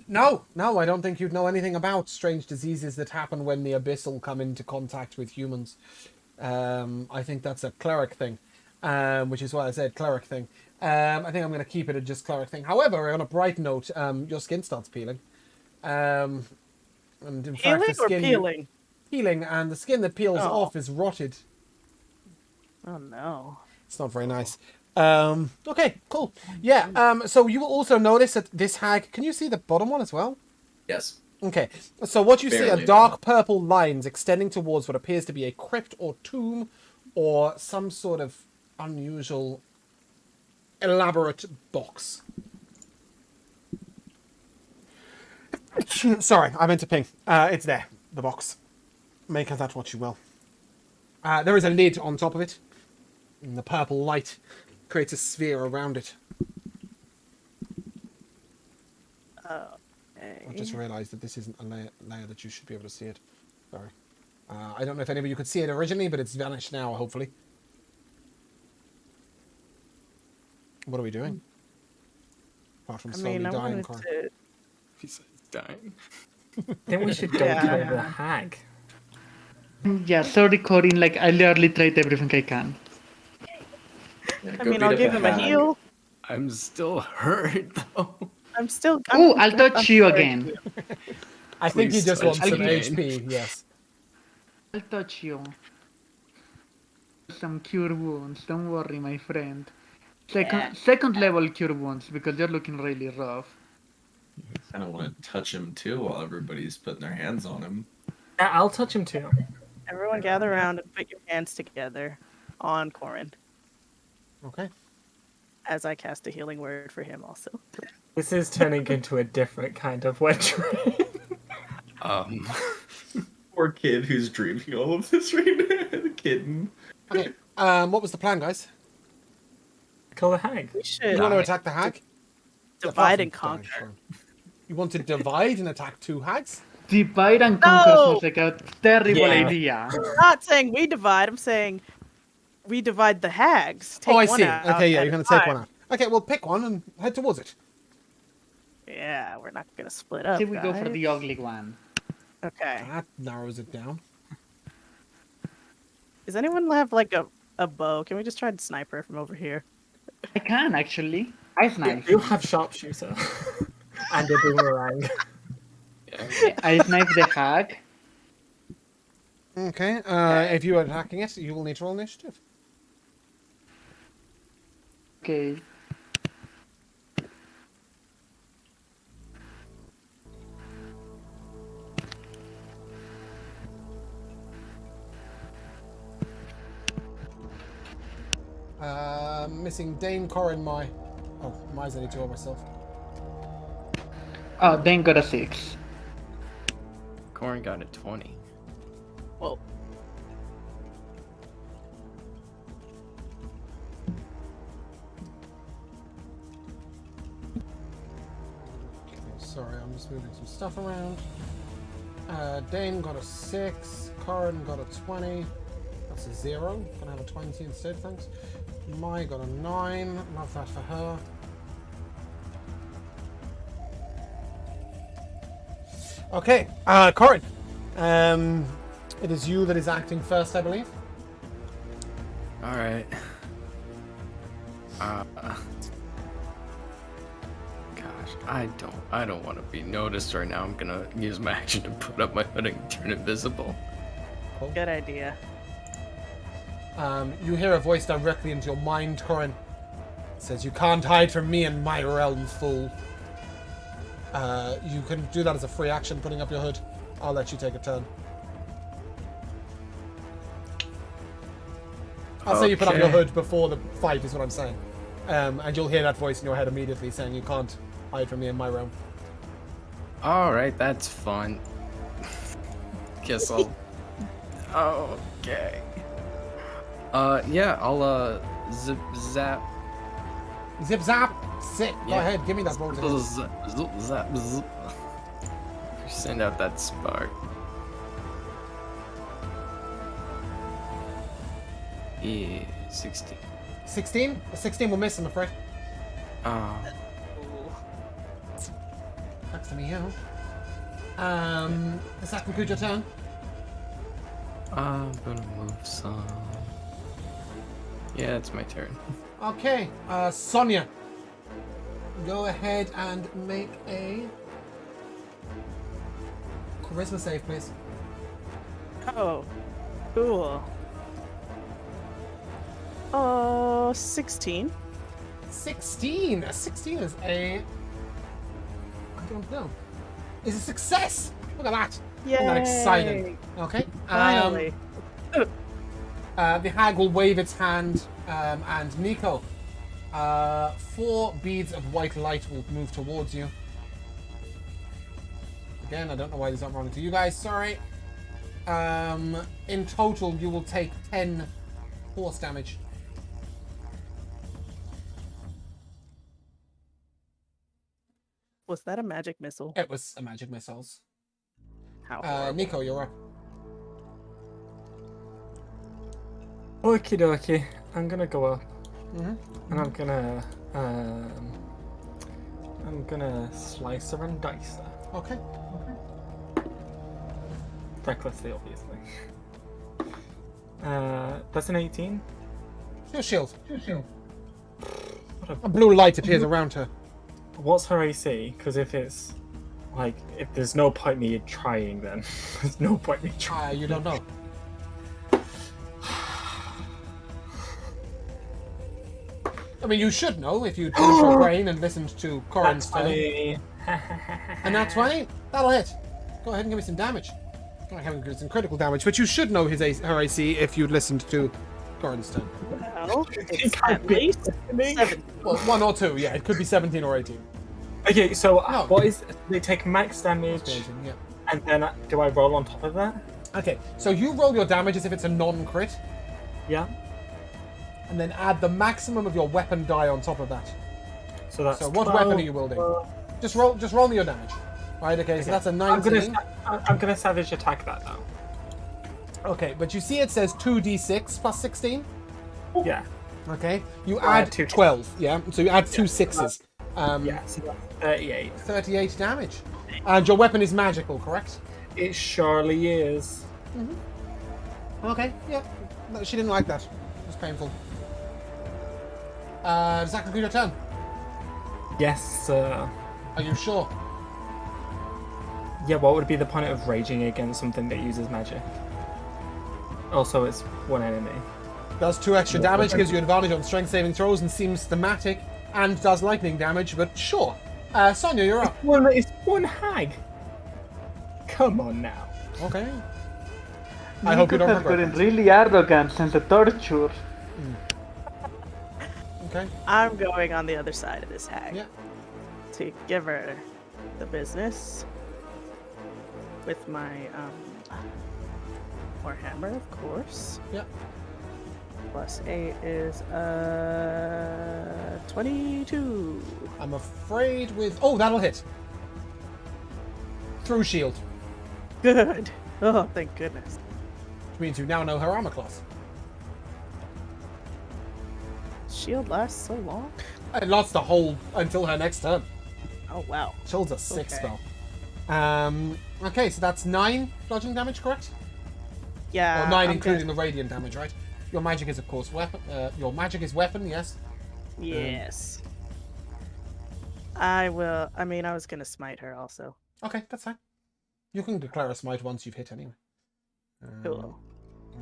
No, I don't think you'd know anything about strange diseases that happen when the Abyssal come into contact with humans. I think that's a cleric thing, which is why I said cleric thing. I think I'm going to keep it a just cleric thing. However, on a bright note, your skin starts peeling. And in fact, Healing the or skin peeling? Peeling, and the skin that peels Oh. off is rotted. Oh no. It's not very nice. Okay, cool. Yeah, so you will also notice that this hag... Can you see the bottom one as well? yes. Okay, so what you see Barely, are dark purple lines extending towards what appears to be a crypt or tomb or some sort of unusual, elaborate box. Sorry, I meant to ping. It's there, the box. Make of that what you will. There is a lid on top of it, and the purple light creates a sphere around it. I just realised that this isn't a layer that you should be able to see it. Sorry. I don't know if any of you could see it originally, but it's vanished now, hopefully. What are we doing? Apart from I slowly mean, I dying, wanted Corin. to. He's dying. Then we should go Yeah. kill the hag. Yeah, sorry, Corin. Like I literally tried everything I can. Yeah, I go mean, beat I'll up give the him a hag. heal. I'm still hurt though. I'm still. Oh, I'll touch you sorry. again. I think he Please just touch wants some me. HP. Yes. I'll touch you. Some cure wounds. Don't worry, my friend. Second level cure wounds because you're looking really rough. I don't want to touch him too while everybody's putting their hands on him. Yeah, I'll touch him too. Everyone gather around and put your hands together on Corin Okay. as I cast a healing word for him also. This is turning into a different kind of wet dream. Poor kid who's dreaming all of this right now. The kitten. Okay. What was the plan, guys? Kill the hag. We should You want to attack the hag? divide Apart and from dying, conquer. fine. You want to divide and attack 2 hags? Divide and conquer No! sounds like a terrible Yeah. idea. I'm not saying we divide, I'm saying we divide the hags. Take Oh, I one see. out Okay, yeah, at you're going a to take time. one out. Okay, well, pick one and head towards it. Yeah, we're not gonna split up. See, we go for guys. the ugly one. Okay. That narrows it down. Does anyone have like a bow? Can we just try to snipe her from over here? I can actually. I snipe. You have sharpshooter. And a boomerang. I snipe the hag. Okay, if you are attacking it, you will need to roll initiative. Okay. Missing Dane, Corin, Mai. Oh, Mai's only 2 of myself. Oh, then got a 6. Corin got a 20. Well, Okay, sorry, I'm just moving some stuff around. Dane got a 6. Corin got a 20. That's a 0. Gonna have a 20 instead, thanks. Mai got a 9. Love that for her. Okay, Corin. It is you that is acting first, I believe. All right. Gosh, I don't want to be noticed right now. I'm gonna use my action to put up my hood and turn invisible. good idea. You hear a voice directly into your mind, Corin. It says, "You can't hide from me in my realm, fool." You can do that as a free action, putting up your hood. I'll let you take a turn. I'll say you put up your Okay. hood before the fight, is what I'm saying. And you'll hear that voice in your head immediately saying, "You can't hide from me in my realm." All right, that's fun. Guess I'll. Okay. Yeah, I'll zip zap. Zip zap! Sick! Go Yeah. ahead, give me that roll. Zip, zap, zip. Send out that spark. Yeah, 16. 16? 16 will miss, I'm afraid. Oh, Thanks to me, yeah. Does that conclude your turn? I'm gonna move some. Yeah, it's my turn. Okay, Sonia. Go ahead and make a charisma save, please. Oh, cool. Oh, 16. 16! 16 is a... I don't know. Is a success! Look at that! Isn't that exciting? Okay. Finally. The hag will wave its hand, and Nico, 4 beads of white light will move towards you. Again, I don't know why these aren't running to you guys, sorry. In total, you will take 10 force damage. Was that a magic missile? It was a magic missiles. How horrible. Nico, you're up. Okie dokie. I'm gonna go up. Mhm. And I'm gonna slice her and dice her. Okay. Recklessly, obviously. That's an 18. Your shield. What A blue light appears around her. What's her AC? Because if it's Like, if there's no point me trying, then there's no point me trying. You don't know. I mean, you should know if you'd used your brain and listened to Corin's tale. And that's 20? That'll hit. Go ahead and give me some damage. I haven't given some critical damage, but you should know her AC if you'd listened to Corin's tale. Well, it's at least 7. Well, 1 or 2, yeah. It could be 17 or 18. Okay, so what is... They take max damage, Yeah. and then do I roll on top of that? Okay, so you roll your damage as if it's a non-crit, Yeah. and then add the maximum of your weapon die on top of that. So that's So what 12, weapon are you wielding? Just roll me your damage. Right, okay, so that's a 19. I'm gonna savage attack that now. Okay, but you see it says 2d6 plus 16? Yeah. Okay, you I add add two. 12, yeah? So you add 2 6s. Yeah, so that's 38. 38 damage. And your weapon is magical, correct? It surely is. Okay, yeah. No, she didn't like that. It was painful. Does that conclude your turn? Yes, sir. Are you sure? Yeah, what would be the point of raging against something that uses magic? Also, it's one enemy. Does 2 extra damage, gives you advantage on strength saving throws, and seems thematic, and does lightning damage, but sure. Sonia, you're up. It's one hag. Come on now. Okay. I hope you don't has regret gotten that. really arrogant since the torture. Okay. I'm going on the other side of this hag Yeah. to give her the business with my warhammer, of course. Yeah. Plus 8 is 22. I'm afraid with... Oh, that'll hit. Through shield. Good. Oh, thank goodness. Which means you now know her armor class. Shield lasts so long. It lasts the whole... until her next turn. Oh wow. Shield's a 6 Okay. spell. Okay, so that's 9 bludgeoning damage, correct? Yeah. Or 9 I'm including the radiant damage, right? Your magic is, of course, weapon. Your magic is weapon, yes? Yes. I will. I mean, I was gonna smite her also. Okay, that's fine. You can declare a smite once you've hit anyway. Cool.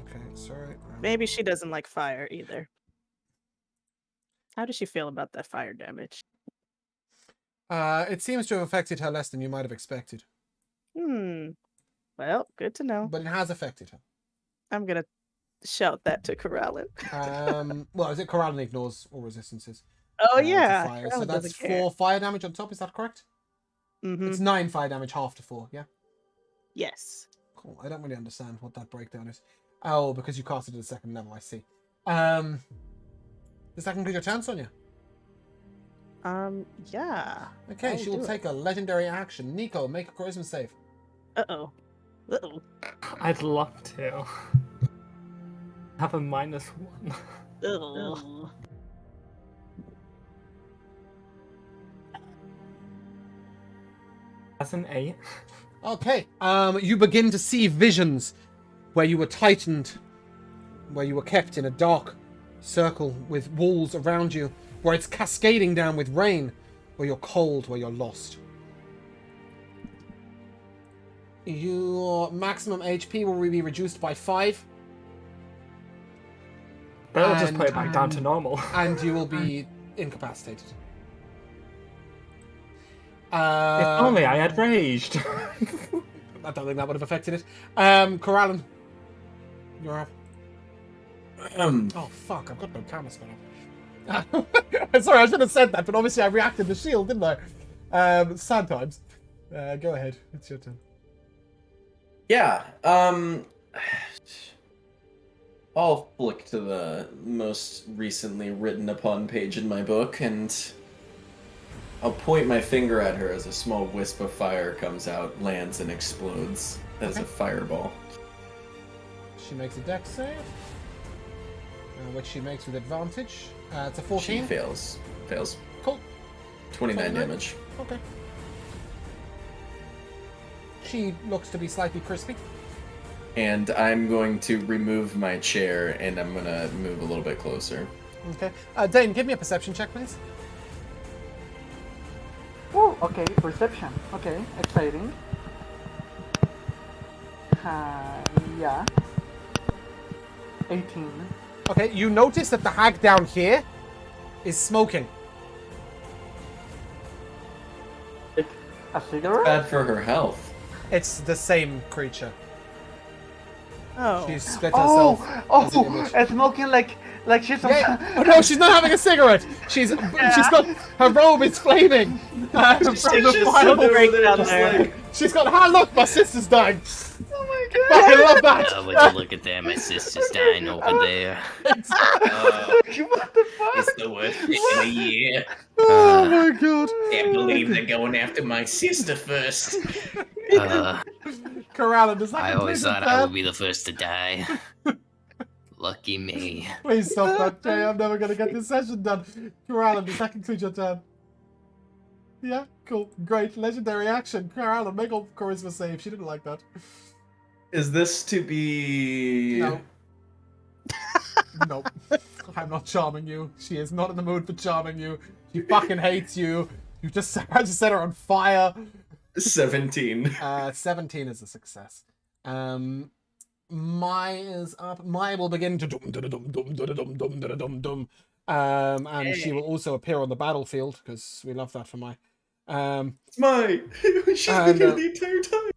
Okay, sorry. Maybe she doesn't like fire either. How does she feel about that fire damage? It seems to have affected her less than you might have expected. Well, good to know. But it has affected her. I'm gonna shout that to Kelaan. Well, is it Kelaan ignores all resistances? Oh to yeah. fire. Kelaan So that's doesn't care. 4 fire damage on top, is that correct? Mm-hmm. It's 9 fire damage, half to 4, yeah? Yes. Cool. I don't really understand what that breakdown is. Oh, because you cast it at the second level, I see. Does that conclude your turn, Sonia? Yeah. Okay, I'll she will do it. take a legendary action. Nico, make a charisma save. Uh-oh. Uh-oh. I'd love to. Have a -1. Uh-oh. That's an 8. Okay, you begin to see visions where you were tightened, where you were kept in a dark circle with walls around you, where it's cascading down with rain, where you're cold, where you're lost. Your maximum HP will be reduced by 5. Better just put it back down to normal. And you will be incapacitated. If only I had raged. I don't think that would have affected it. Kelaan, you're up. Oh fuck! I've got no camera spell up. Sorry, I should have said that, but obviously I reacted to shield, didn't I? Sad times. Go ahead. It's your turn. Yeah. I'll flick to the most recently written upon page in my book, and I'll point my finger at her as a small wisp of fire comes out, lands, and explodes as a fireball. She makes a dex save, which she makes with advantage. It's a 14. She fails. Fails. Cool. 29 damage. Okay. She looks to be slightly crispy. And I'm going to remove my chair, and I'm going to move a little bit closer. Okay. Dane, give me a perception check, please. Oh, Okay, perception. Okay, exciting. Yeah. 18. Okay, you notice that the hag down here is smoking. Like a cigarette? Bad for her health. It's the same creature. Oh. She's split herself as an image. It's smoking like she's Yeah. Oh no, she's not having a cigarette. She's got her robe is flaming. From the fire break down there. She's got. Ah, look, my sister's dying. Oh my god! I love that. Would you look at that? My sister's dying over there. What the fuck? It's the worst thing in a year. Oh my god. Can't believe they're going after my sister first. Kelaan, does that I complete always your thought I turn? would be the first to die. Lucky me. Please stop that, Jay. I'm never gonna get this session done. Kelaan, does that conclude your turn? Yeah, cool, great, legendary action. Kelaan, make a charisma save. She didn't like that. Is this to be? No. Nope. I'm not charming you. She is not in the mood for charming you. She fucking hates you. You just set her on fire. 17. 17 is a success. Mai is up. Mai will begin to dum dum dum dum dum dum dum dum dum. And she will also appear on the battlefield because we love that for Mai. My, she's been here the entire time.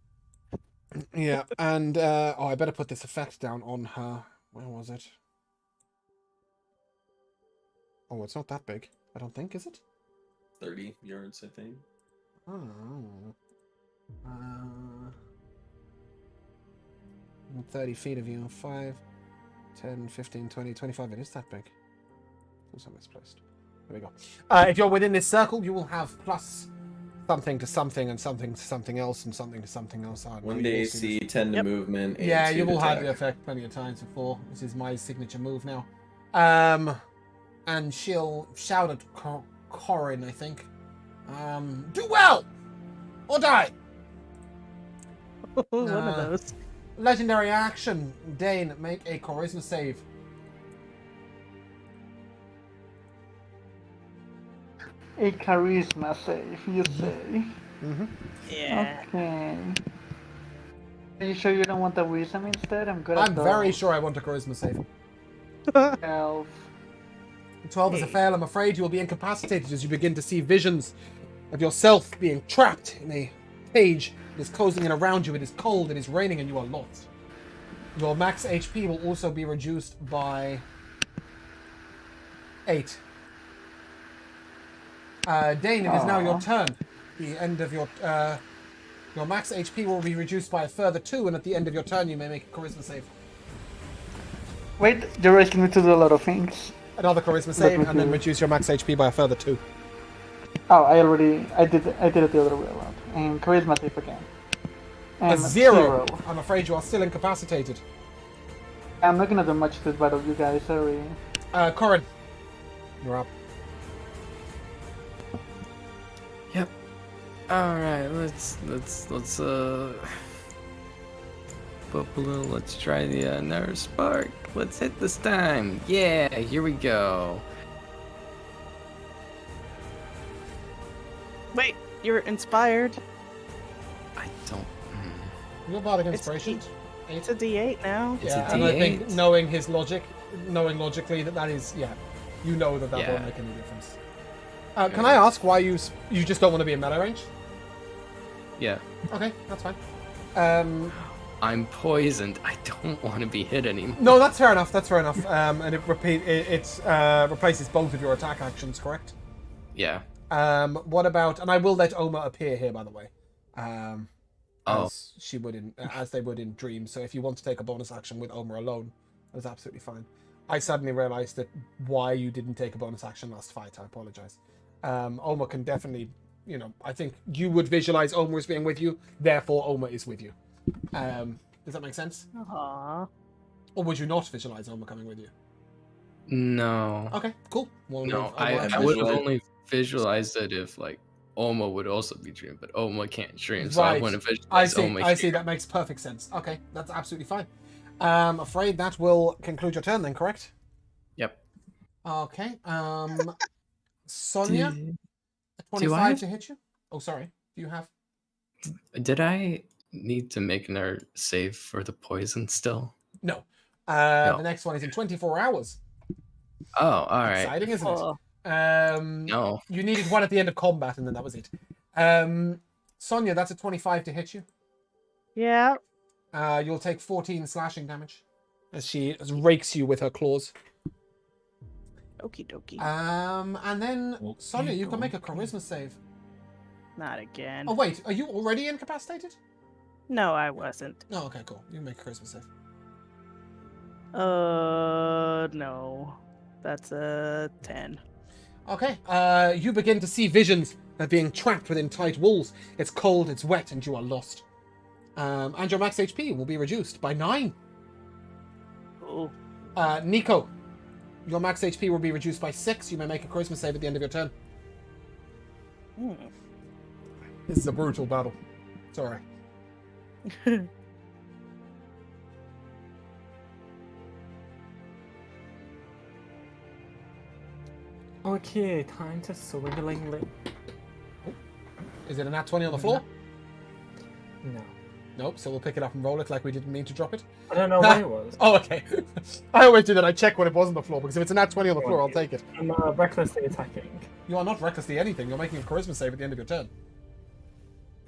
Yeah, and I better put this effect down on her. Where was it? Oh, it's not that big. I don't think, is it? 30 yards, I think. Oh. 30 feet of you. 5, 10, 15, 20, 25. It is that big. Also misplaced. There we go. If you're within this circle, you will have plus something to something and something to something else and something to something else. 1 to AC, 10 to movement. Yeah, 2 you to will have attack. the effect plenty of times before. This is my signature move now. And she'll shout at Corin, I think. Do well! Or die! One of those. Legendary action. Dane, make a charisma save. A charisma save, you say? Mm-hmm. Yeah. Okay. Are you sure you don't want the wisdom instead? I'm good at I'm very sure I want a charisma save. 12. 12 is a fail. I'm afraid you will be incapacitated as you begin to see visions of yourself being trapped in a cage. It is closing in around you. It is cold. It is raining, and you are lost. Your max HP will also be reduced by 8. Dane, it is now your turn. The end of your max HP will be reduced by a further 2, and at the end of your turn, you may make a charisma save. Wait, you're asking me to do a lot of things. Another charisma save, and then reduce your max HP by a further 2. Oh, I did it the other way around. And charisma save again. A And 0. I'm afraid you are still incapacitated. I'm not gonna do much this battle, you guys. Sorry. Corin, you're up. Yep. Alright, let's Bubble, let's try the nerve spark. Let's hit this time. Yeah, here we go. Wait, you're inspired. I don't. You're bardic inspiration. It's a D8 now. It's a And I think D8. knowing his logic, knowing logically that is, you know that Yeah. won't make any difference. Can I ask why you just don't want to be in melee range? Yeah. Okay, that's fine. I'm poisoned. I don't want to be hit anymore. No, that's fair enough. That's fair enough. And it replaces both of your attack actions, correct? Yeah. What about? And I will let Oma appear here, by the way. Oh. As she would as they would in Dream. So if you want to take a bonus action with Oma alone, that's absolutely fine. I suddenly realized that why you didn't take a bonus action last fight. I apologize. Oma can definitely, I think you would visualize Oma as being with you. Therefore, Oma is with you. Does that make sense? Aww. Or would you not visualize Oma coming with you? No. Okay, cool. We'll No, move I Oma. would have only visualized it if Oma would also be dream, but Oma can't dream, so I Right. wouldn't visualize Oma. I see. That makes perfect sense. Okay, that's absolutely fine. Afraid that will conclude your turn then, correct? Yep. Okay. Sonia, Do 25 I have- to hit you. Oh, sorry. Do you have? Did I need to make another save for the poison still? No. No. The next one is in 24 hours. Oh, all right. Exciting, isn't it? Oh, No. You needed one at the end of combat, and then that was it. Sonia, that's a 25 to hit you. yeah. You'll take 14 slashing damage as she rakes you with her claws. Okie dokie. And then Okay, Sonia, you can make a okay. charisma save. Not again. Oh wait, are you already incapacitated? No, I wasn't. Oh, okay, cool. You can make a charisma save. No. That's a 10. Okay. You begin to see visions of being trapped within tight walls. It's cold, it's wet, and you are lost. And your max HP will be reduced by 9. Cool. Nico, your max HP will be reduced by 6. You may make a charisma save at the end of your turn. Hmm. This is a brutal battle. It's alright. Okay, time to swingling lip. Is it a nat 20 on the floor? No. Nope, so we'll pick it up and roll it like we didn't mean to drop it. I don't know what it was. Oh, okay. I always do that. I check when it was on the floor, because if it's a nat 20 on the floor, I'll take it. I'm recklessly attacking. You are not recklessly anything. You're making a charisma save at the end of your turn.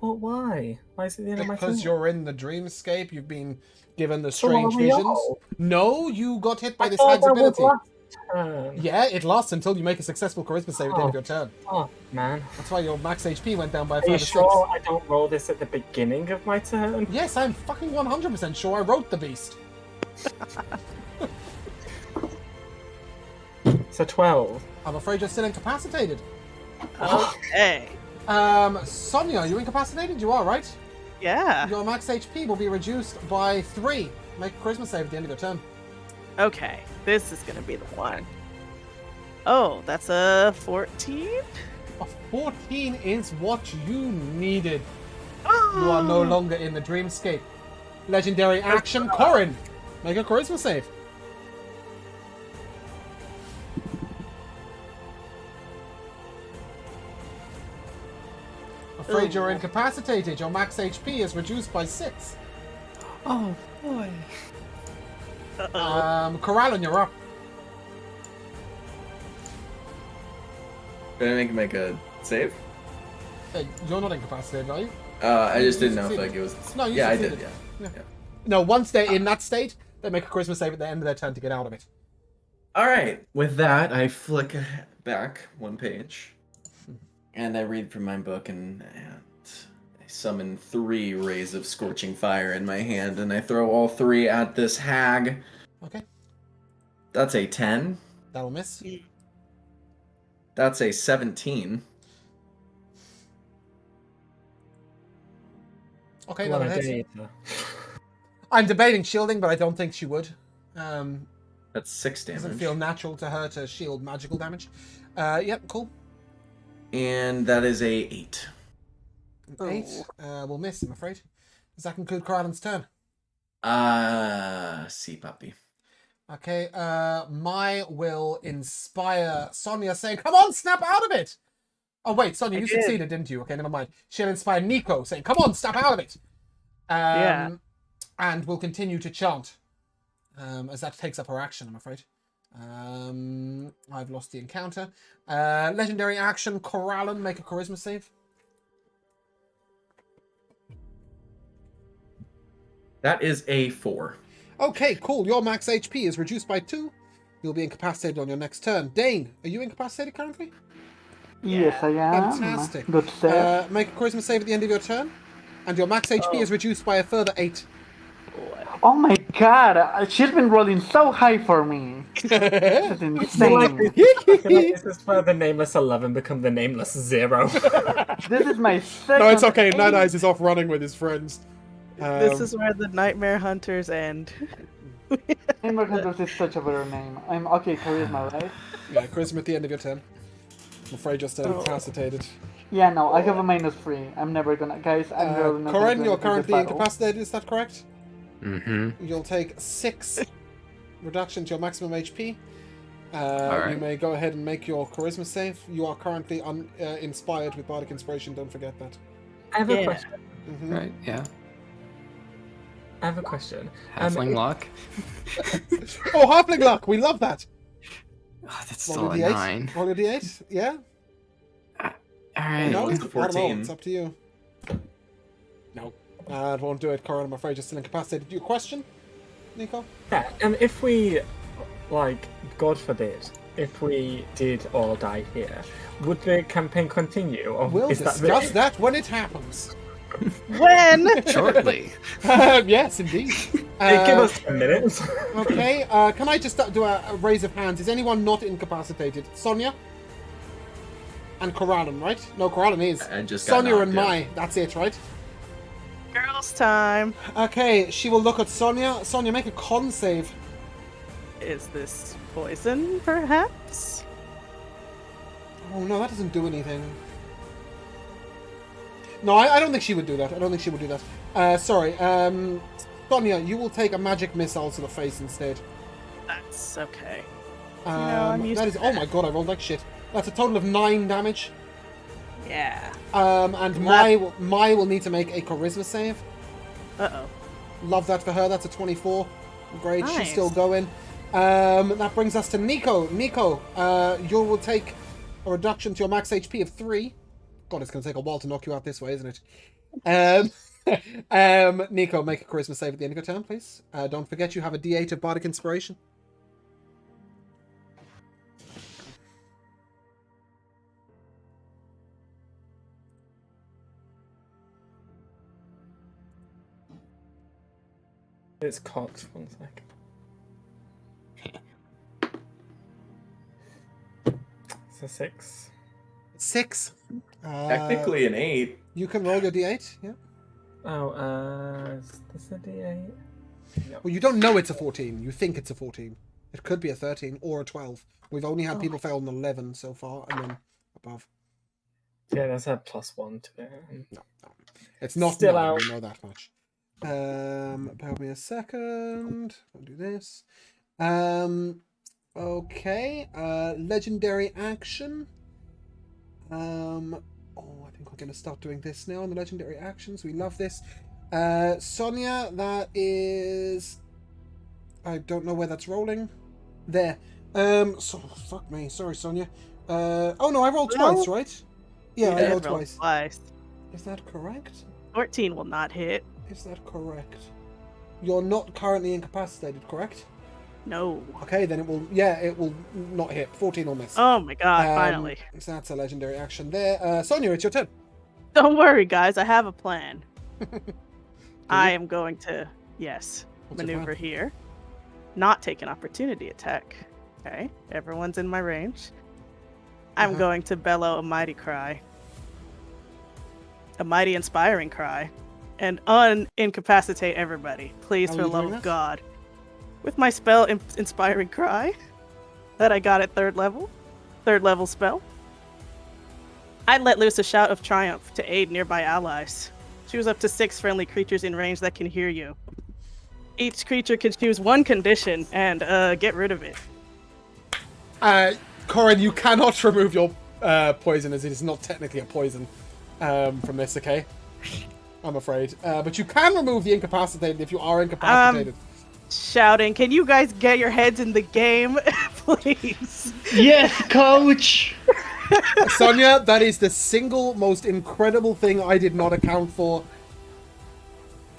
But why? Why is it the end of my turn? Because you're in the dreamscape, you've been given the So strange are we visions. all? No, you got hit by I this thought hag's that was ability. last turn. Yeah, it lasts until you make a successful charisma save at the end of your turn. Oh, man. That's why your max HP went down by Are 5 you or 6. sure I don't roll this at the beginning of my turn? Yes, I'm fucking 100% sure I wrote the beast. It's a 12. I'm afraid you're still incapacitated. Okay. Sonia, are you incapacitated? You are, right? Yeah. Your max HP will be reduced by 3. Make a charisma save at the end of your turn. Okay. This is gonna be the one. Oh, that's a 14? A 14 is what you needed. You are no longer in the dreamscape. Legendary action, Corin. Make a charisma save. Afraid you're incapacitated. Your max HP is reduced by 6. Oh boy. Kelaan, you're up. Did I make a save? You're not incapacitated, are you? I just You didn't know if succeeded. like it was. No, you yeah, I succeeded. did. Yeah. Yeah. No, once they're in that state, they make a charisma save at the end of their turn to get out of it. All right. With that, I flick back one page, and I read from my book, and I summon 3 rays of scorching fire in my hand, and I throw all 3 at this hag. Okay, That's a 10. that'll miss. That's a 17. Okay, Well, that'll I hit. did. I'm debating shielding, but I don't think she would. Doesn't That's 6 damage. feel natural to her to shield magical damage. Yep, cool. And that is a 8. 8 will miss, I'm afraid. Does that conclude Keralan's turn? See, puppy. Okay, my will inspire Sonia saying, come on, snap out of it! Oh wait, Sonia, you succeeded, didn't you? Okay, never mind. She'll inspire Nico saying, come on, snap out of it! Yeah. And we'll continue to chant. As that takes up her action, I'm afraid. I've lost the encounter. Legendary action, Kelaan, make a charisma save. That is a 4. Okay, cool. Your max HP is reduced by 2. You'll be incapacitated on your next turn. Dane, are you incapacitated currently? Yes, I am. Fantastic. Good save. Make a charisma save at the end of your turn. And your max HP is reduced by a further 8. Oh my god, she's been rolling so high for me. This is insane. This is where the Nameless 11 become the Nameless 0. This is my second. No, it's okay. aim. Night Eyes is off running with his friends. This is where the Nightmare Hunters end. Nightmare Hunters is such a better name. I'm okay, charisma, right? Yeah, charisma at the end of your turn. I'm afraid you're still incapacitated. Yeah, no, I have a -3. I'm never gonna, guys. I'm really not. Corin, gonna you're do this currently battle. incapacitated, is that correct? Mm-hmm. You'll take 6 reduction to your maximum HP. You right. may go ahead and make your charisma save. You are currently inspired with bardic inspiration. Don't forget that. I have a question. Mhm. Right, yeah. I have a question. Halfling luck. Oh, halfling luck. We love that. Oh, that's Roll still a a d8. 9. Roll a d8. Yeah. Alright. No, what's the I don't know. 14? It's up to you. No, it won't do it, Corin. I'm afraid you're still incapacitated. Your question, Nico? Yeah, if we, like, God forbid, if we did all die here, would the campaign continue? Or We'll is discuss that when it happens. When? Shortly. Yes, indeed. Give us 10 minutes. Okay, can I just do a raise of hands? Is anyone not incapacitated? Sonia? And Kelaan, right? No, Kelaan is. I just got Sonia and knocked out. Mai. That's it, right? Girls' time. Okay, she will look at Sonia. Sonia, make a con save. Is this poison, perhaps? Oh, no, that doesn't do anything. No, I don't think she would do that. I don't think she would do that. Sorry. Sonia, you will take a magic missile to the face instead. That's okay. I'm used That to is... Oh my god, I rolled like shit. That's a total of 9 damage. Yeah. And Mai will need to make a charisma save. Uh-oh. Love that for her. That's a 24. Great, she's Nice. still going. That brings us to Nico. Nico, you will take a reduction to your max HP of 3. God, it's going to take a while to knock you out this way, isn't it? Nico, make a charisma save at the end of your turn, please. Don't forget you have a D8 of bardic inspiration. It's cocked. 1 second. It's a 6. 6. Technically an 8. You can roll your D8, yeah? Oh, is this a D8? No. Well, you don't know it's a 14. You think it's a 14. It could be a 13 or a 12. We've only had people fail an 11 so far, and then above. Yeah, that's a +1 to it. No. It's not Still 9, out. we know that much. Bear with me a second. I'll do this. Okay. Legendary action. I think we're going to start doing this now on the legendary actions. We love this. Sonia, that is... I don't know where that's rolling. There. Fuck me. Sorry, Sonia. Oh no, I rolled twice, right? Yeah, I rolled twice. Is that correct? 14 will not hit. Is that correct? You're not currently incapacitated, correct? No. Okay, then it will not hit. 14 will miss. Oh my god, finally. So that's a legendary action there. Sonia, it's your turn. Don't worry, guys. I have a plan. I am going to, What's your maneuver plan? here. Not take an opportunity attack. Okay, everyone's in my range. I'm going to bellow a mighty cry. A mighty inspiring cry. And incapacitate everybody. Please, How for are the you love doing of this? God. With my spell, Inspiring Cry, that I got at 3rd level spell. I let loose a shout of triumph to aid nearby allies. Choose up to 6 friendly creatures in range that can hear you. Each creature can choose 1 condition and get rid of it. Corin, you cannot remove your poison, as it is not technically a poison from this, okay? I'm afraid. But you can remove the incapacitated if you are incapacitated. Shouting, can you guys get your heads in the game, please? Yes, coach! Sonia, that is the single most incredible thing I did not account for.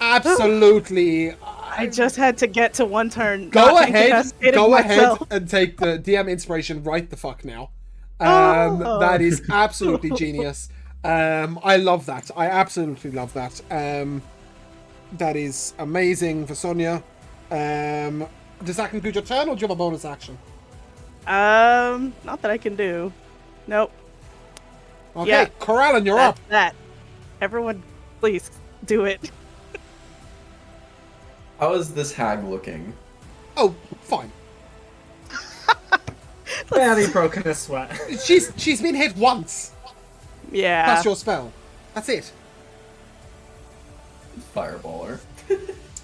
Absolutely. I just had to get to 1 turn. Go not ahead incapacitated myself. and take the DM inspiration right the fuck now. Oh. That is absolutely genius. I love that. I absolutely love that. That is amazing for Sonia. Does that conclude your turn, or do you have a bonus action? Not that I can do. Nope. Okay, Yeah. Kelaan, you're up. That's that. Everyone, please do it. How is this hag looking? Oh, fine. Barely broken a sweat. She's been hit once. Yeah. That's your spell. That's it. Fireballer.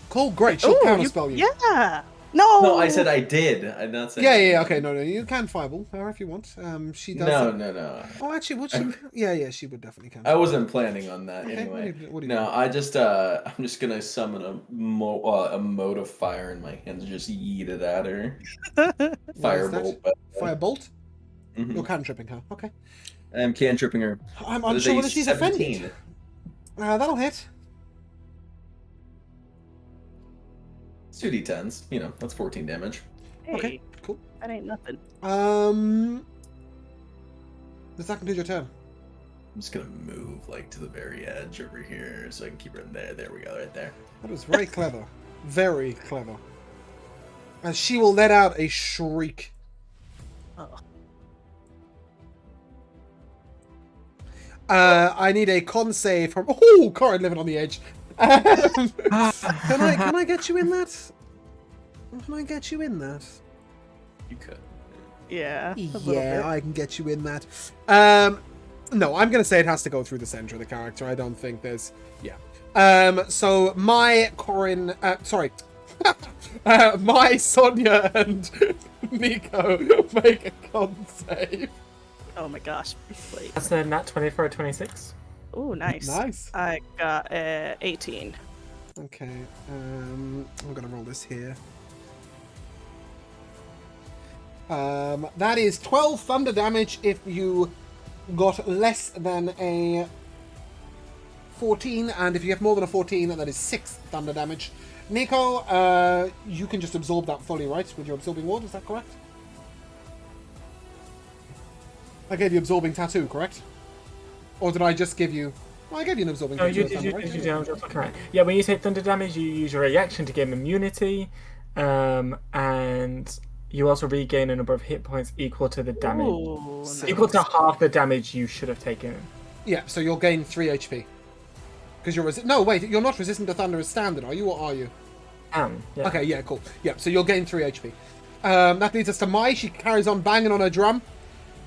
Cool, great. She'll Ooh, counterspell you. Yeah. No. No, I said I did. I'm not saying. Yeah. Okay, no. You can fireball her if you want. She does. No. Oh, actually, would she? Yeah. She would definitely can. I wasn't planning on that Okay, anyway. what do you No, do? I'm just gonna summon a mode of fire in my hands and just yeet it at her. What is that? Firebolt. Firebolt? Mhm. You're cantripping her. Okay. I'm cantripping her. I'm That is unsure a whether she's 17. offended. That'll hit. It's 2d10s. You know, that's 14 damage. Hey, Okay, cool. that ain't nothing. Does that conclude your turn? I'm just gonna move like to the very edge over here so I can keep her in there. There we go, right there. That was very clever. Very clever. And she will let out a shriek. Oh. I need a con save from. Oh, Corin living on the edge. Can I get you in that? Can I get you in that? You could. Yeah. a little Yeah, bit. I can get you in that. No, I'm gonna say it has to go through the center of the character. I don't think there's. Yeah. So my Corin. Sorry. My Sonia and Nico make a con save. Oh my gosh, please. That's a nat 20 for a 26. Ooh, nice. Nice. I got 18. Okay. I'm gonna roll this here. That is 12 thunder damage if you got less than a 14, and if you have more than a 14, that is 6 thunder damage. Nico, you can just absorb that fully, right? With your absorbing ward, is that correct? I gave you absorbing tattoo, correct? Or did I just give you... Well, I gave you an absorbing No, tattoo. you of thunder, right? did. I'm just looking at it. Yeah, when you say thunder damage, you use your reaction to gain immunity, and you also regain a number of hit points equal to the damage. Ooh, Equal to half the damage you should have taken. Yeah, so you'll gain 3 HP. Because you're no, wait, you're not resistant to thunder as standard, are you, or are you? Yeah. Okay, yeah, cool. Yeah, so you'll gain 3 HP. That leads us to Mai. She carries on banging on her drum.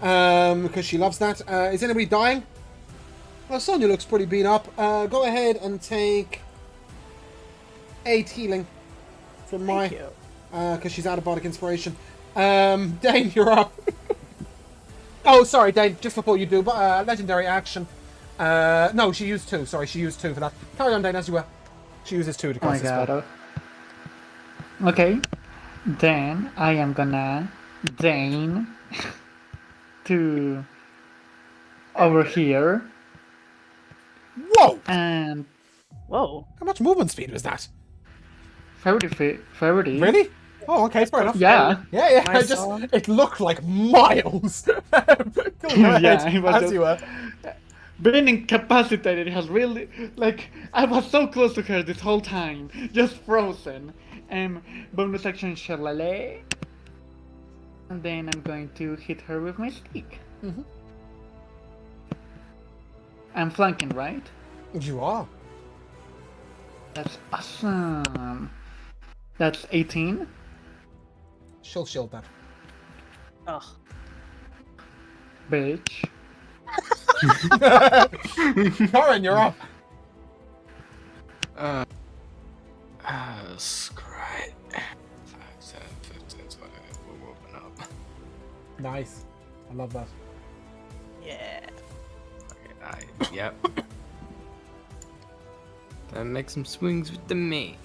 Because she loves that. Is anybody dying? Well, Sonia looks pretty beat up. Go ahead and take 8 healing from Mai. Thank you. Because she's out of bardic inspiration. Dane, you're up. Oh, sorry, Dane, just before you do, but legendary action. No, she used 2. Sorry, she used 2 for that. Carry on, Dane, as you were. She uses 2 to Oh my cast this spell. god. Okay. Then I am gonna Dane to over here Whoa! and Whoa. How much movement speed was that? 30. Really? Oh, okay, fair enough. Yeah. Yeah. My I just song. it looked like miles. Go ahead, Yeah, it was as a- you were. Being incapacitated has really, like, I was so close to her this whole time, just frozen. Bonus action Shalale. And then I'm going to hit her with my stick. Mhm. I'm flanking, right? You are. That's awesome. That's 18. She'll shield that. Ugh. Bitch. Corin, you're up. Scry. 5, 7, 15, 20. We'll open up. Nice. I love that. Yeah. Okay, yep. Then make some swings with the mace.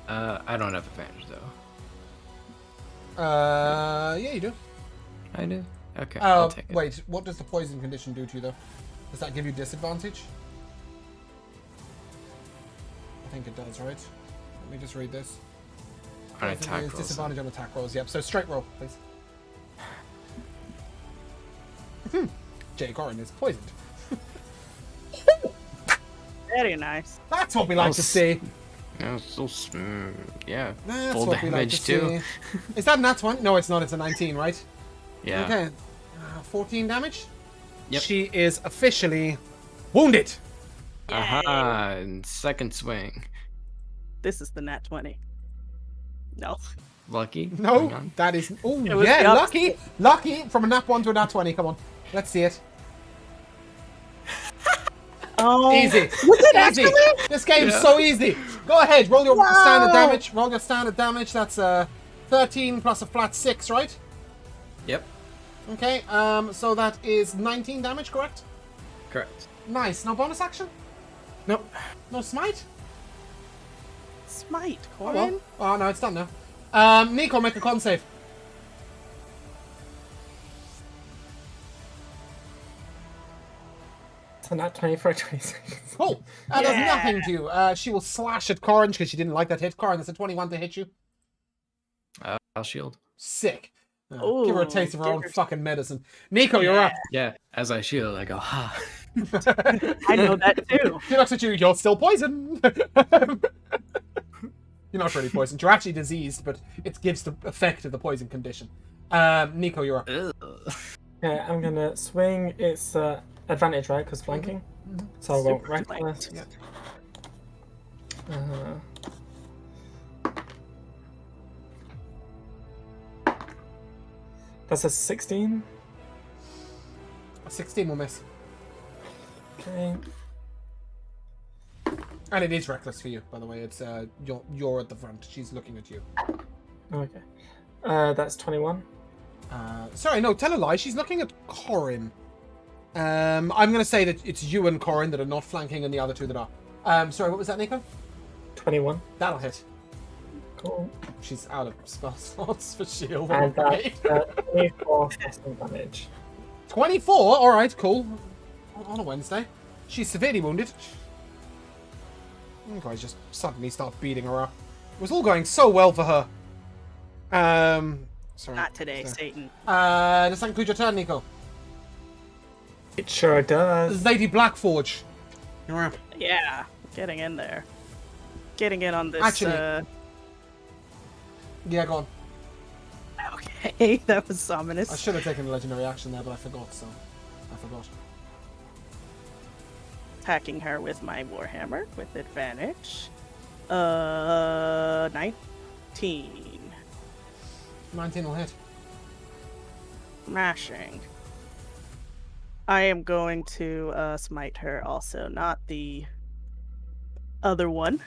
I don't have advantage though. Yeah, you do. I do. Okay, I'll take it. Wait, what does the poison condition do to you, though? Does that give you disadvantage? I think it does, right? Let me just read this. On Poison attack is rolls. disadvantage on attack rolls, yep. So straight roll, please. Jay Corin is poisoned. Very nice. That's what we like to see. Yeah, so smooth. Yeah, That's full what we like damage to too. see. Is that a nat 20? No, it's not. It's a 19, right? Yeah. Okay. 14 damage? Yep. She is officially wounded. Aha! And second swing. This is the nat 20. No. Lucky. Hang No, on. that is. Oh, It was yeah, the lucky. Lucky from a nat 1 to a nat 20. Come on. Let's see it. Oh. Easy. Was it Easy. actually? This game's so easy. Go ahead, roll your standard Wow. damage. Roll your standard damage. That's 13 plus a flat 6, right? Yep. Okay, so that is 19 damage, correct? Correct. Nice. No bonus action? Nope. No smite? Smite, Oh, Corin. well. Oh, no, it's done now. Nico, make a con save. So not 24, 26. Cool. That does Yeah. nothing to you. She will slash at Corin because she didn't like that hit. Corin, that's a 21 to hit you. I'll shield. Sick. Give her a Ooh, taste of her give own her- fucking medicine. Nico, you're up. Yeah, as I shield, I go, ha. I know that too. She looks at you, you're still poisoned. You're not really poisoned. You're actually diseased, but it gives the effect of the poison condition. Nico, you're up. Ugh. Yeah, I'm gonna swing. It's advantage, right? Because flanking. So I'll go Super reckless. Yeah. That's a 16. A 16 will miss. Okay. And it is reckless for you, by the way. It's you're at the front. She's looking at you. Okay. That's 21. Sorry, no, tell a lie. She's looking at Corin. I'm going to say that it's you and Corin that are not flanking and the other two that are. Sorry, what was that, Nico? 21. That'll hit. Cool. She's out of spell slots for shield. And Okay. that's 24 slashing damage. 24? Alright, cool. On a Wednesday. She's severely wounded. You guys just suddenly start beating her up. It was all going so well for her. Sorry. Not today, Sorry. Satan. Does that include your turn, Nico? It sure does. Lady Blackforge. You're up. Yeah, getting in there. Getting in on this. Actually- Yeah, go on. Okay, that was ominous. I should have taken a legendary action there, but I forgot, so I forgot. Attacking her with my warhammer with advantage. 19. 19 will hit. Mashing. I am going to smite her also, not the other one.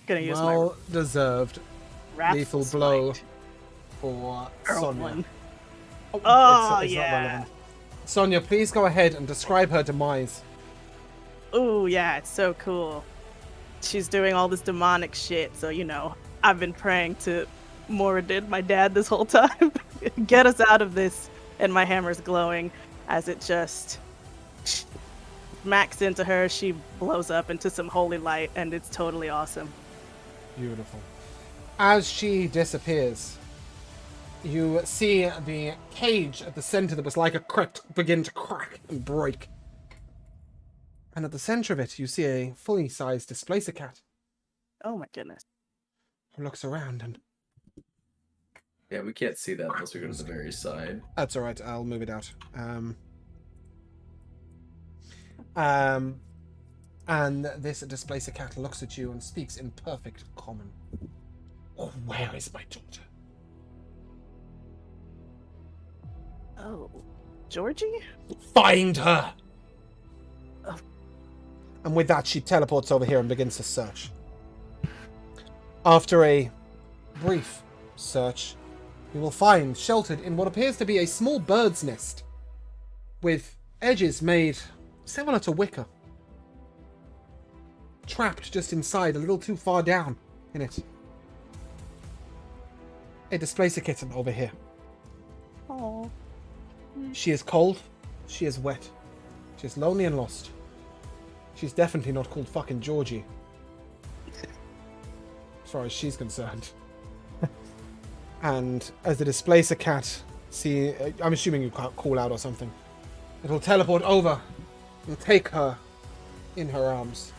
Gonna use my Well deserved wrathful lethal smite. blow for Girl Sonya. one. Oh, Oh, it's not yeah. relevant. Sonya, please go ahead and describe her demise. Ooh, yeah, it's so cool. She's doing all this demonic shit, so I've been praying to Moradin, my dad, this whole time. Get us out of this. And my hammer's glowing as it just smacks into her. She blows up into some holy light, and it's totally awesome. Beautiful. As she disappears, you see the cage at the center that was like a crypt begin to crack and break. And at the center of it, you see a fully sized displacer cat Oh my goodness. who looks around and... Yeah, we can't see that unless we go to the very side. That's alright, I'll move it out. And this displacer cat looks at you and speaks in perfect common. Oh, where is my daughter? Oh, Georgie? Find her! Oh. And with that, she teleports over here and begins to search. After a brief search, you will find sheltered in what appears to be a small bird's nest with edges made similar to wicker. Trapped just inside, a little too far down in it. A displacer kitten over here. Oh. She is cold. She is wet. She is lonely and lost. She's definitely not called fucking Georgie. As far as she's concerned. And as the displacer cat I'm assuming you can't call out or something. It'll teleport over and take her in her arms.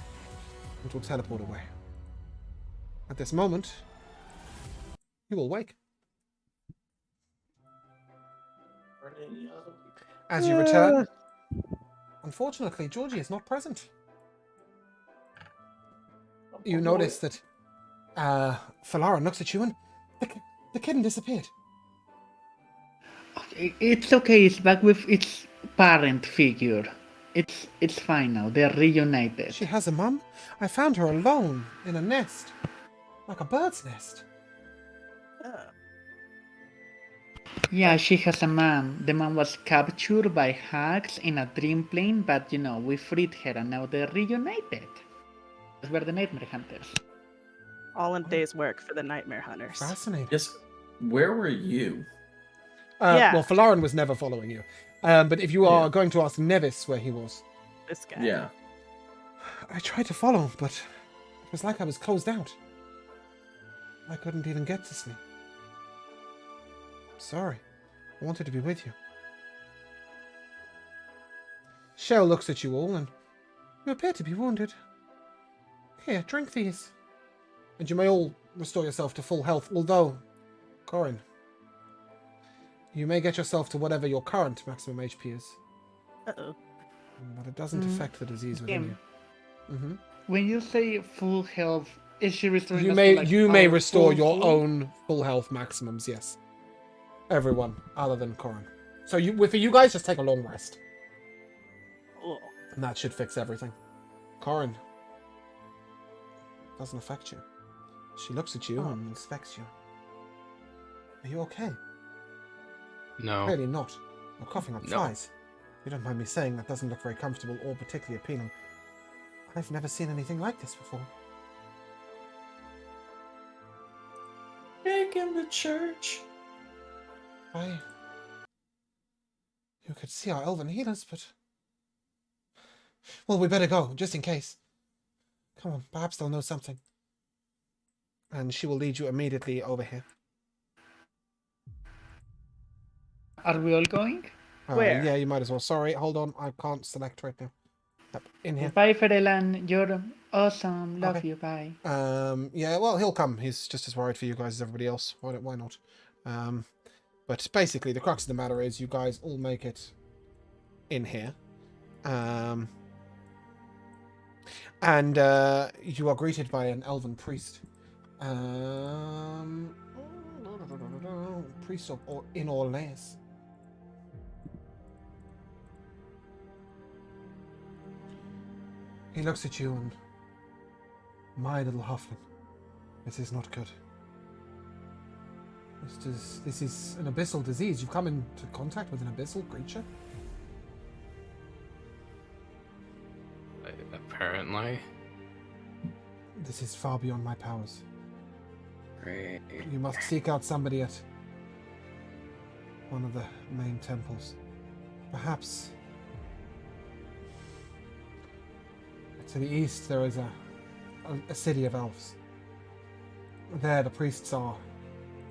It will teleport away. At this moment, you will wake. As you return, unfortunately, Georgie is not present. You notice that Falara looks at you and the kitten disappeared. It's okay, it's back with its parent figure. It's fine now. They're reunited. She has a mum? I found her alone in a nest. Like a bird's nest. Oh. Yeah, she has a mom. The mom was captured by hags in a dream plane, but we freed her and now they're reunited. Those were the Nightmare Hunters. All in a day's work for the Nightmare Hunters. Fascinating. Yes. Where were you? Yeah. Well, Falarin was never following you. But if you are Yeah. going to ask Nevis where he was, This guy. Yeah. I tried to follow, but it was like I was closed out. I couldn't even get to sleep. Sorry. I wanted to be with you. Shell looks at you all, and you appear to be wounded. Here, drink these. And you may all restore yourself to full health, although, Corin, you may get yourself to whatever your current maximum HP is. Uh-oh. But it doesn't affect the disease within Kim. you. Mm-hmm. When you say full health, is she restoring You us may to, like, you may our restore full your full? own full health maximums, yes. Everyone, other than Corin. So for you guys, just take a long rest. Cool. And that should fix everything. Corin. Doesn't affect you. She looks at you and inspects you. Are you okay? No. Clearly not. You're coughing up No. flies. You don't mind me saying that doesn't look very comfortable or particularly appealing. I've never seen anything like this before. Take him to church. You could see our elven healers, but... Well, we better go, just in case. Come on, perhaps they'll know something. And she will lead you immediately over here. Are we all going? Where? Yeah, you might as well. Sorry, hold on. I can't select right now. Yep, in here. Bye, Ferelan. You're awesome. Love Okay. you. Bye. Yeah, well, he'll come. He's just as worried for you guys as everybody else. Why not? But basically, the crux of the matter is you guys all make it in here. And you are greeted by an elven priest. Priest of in Orleans. He looks at you and... My little halfling. This is not good. This is an abyssal disease. You've come into contact with an abyssal creature? Apparently. This is far beyond my powers. Great. You must seek out somebody at one of the main temples. Perhaps to the east there is a city of elves. There the priests are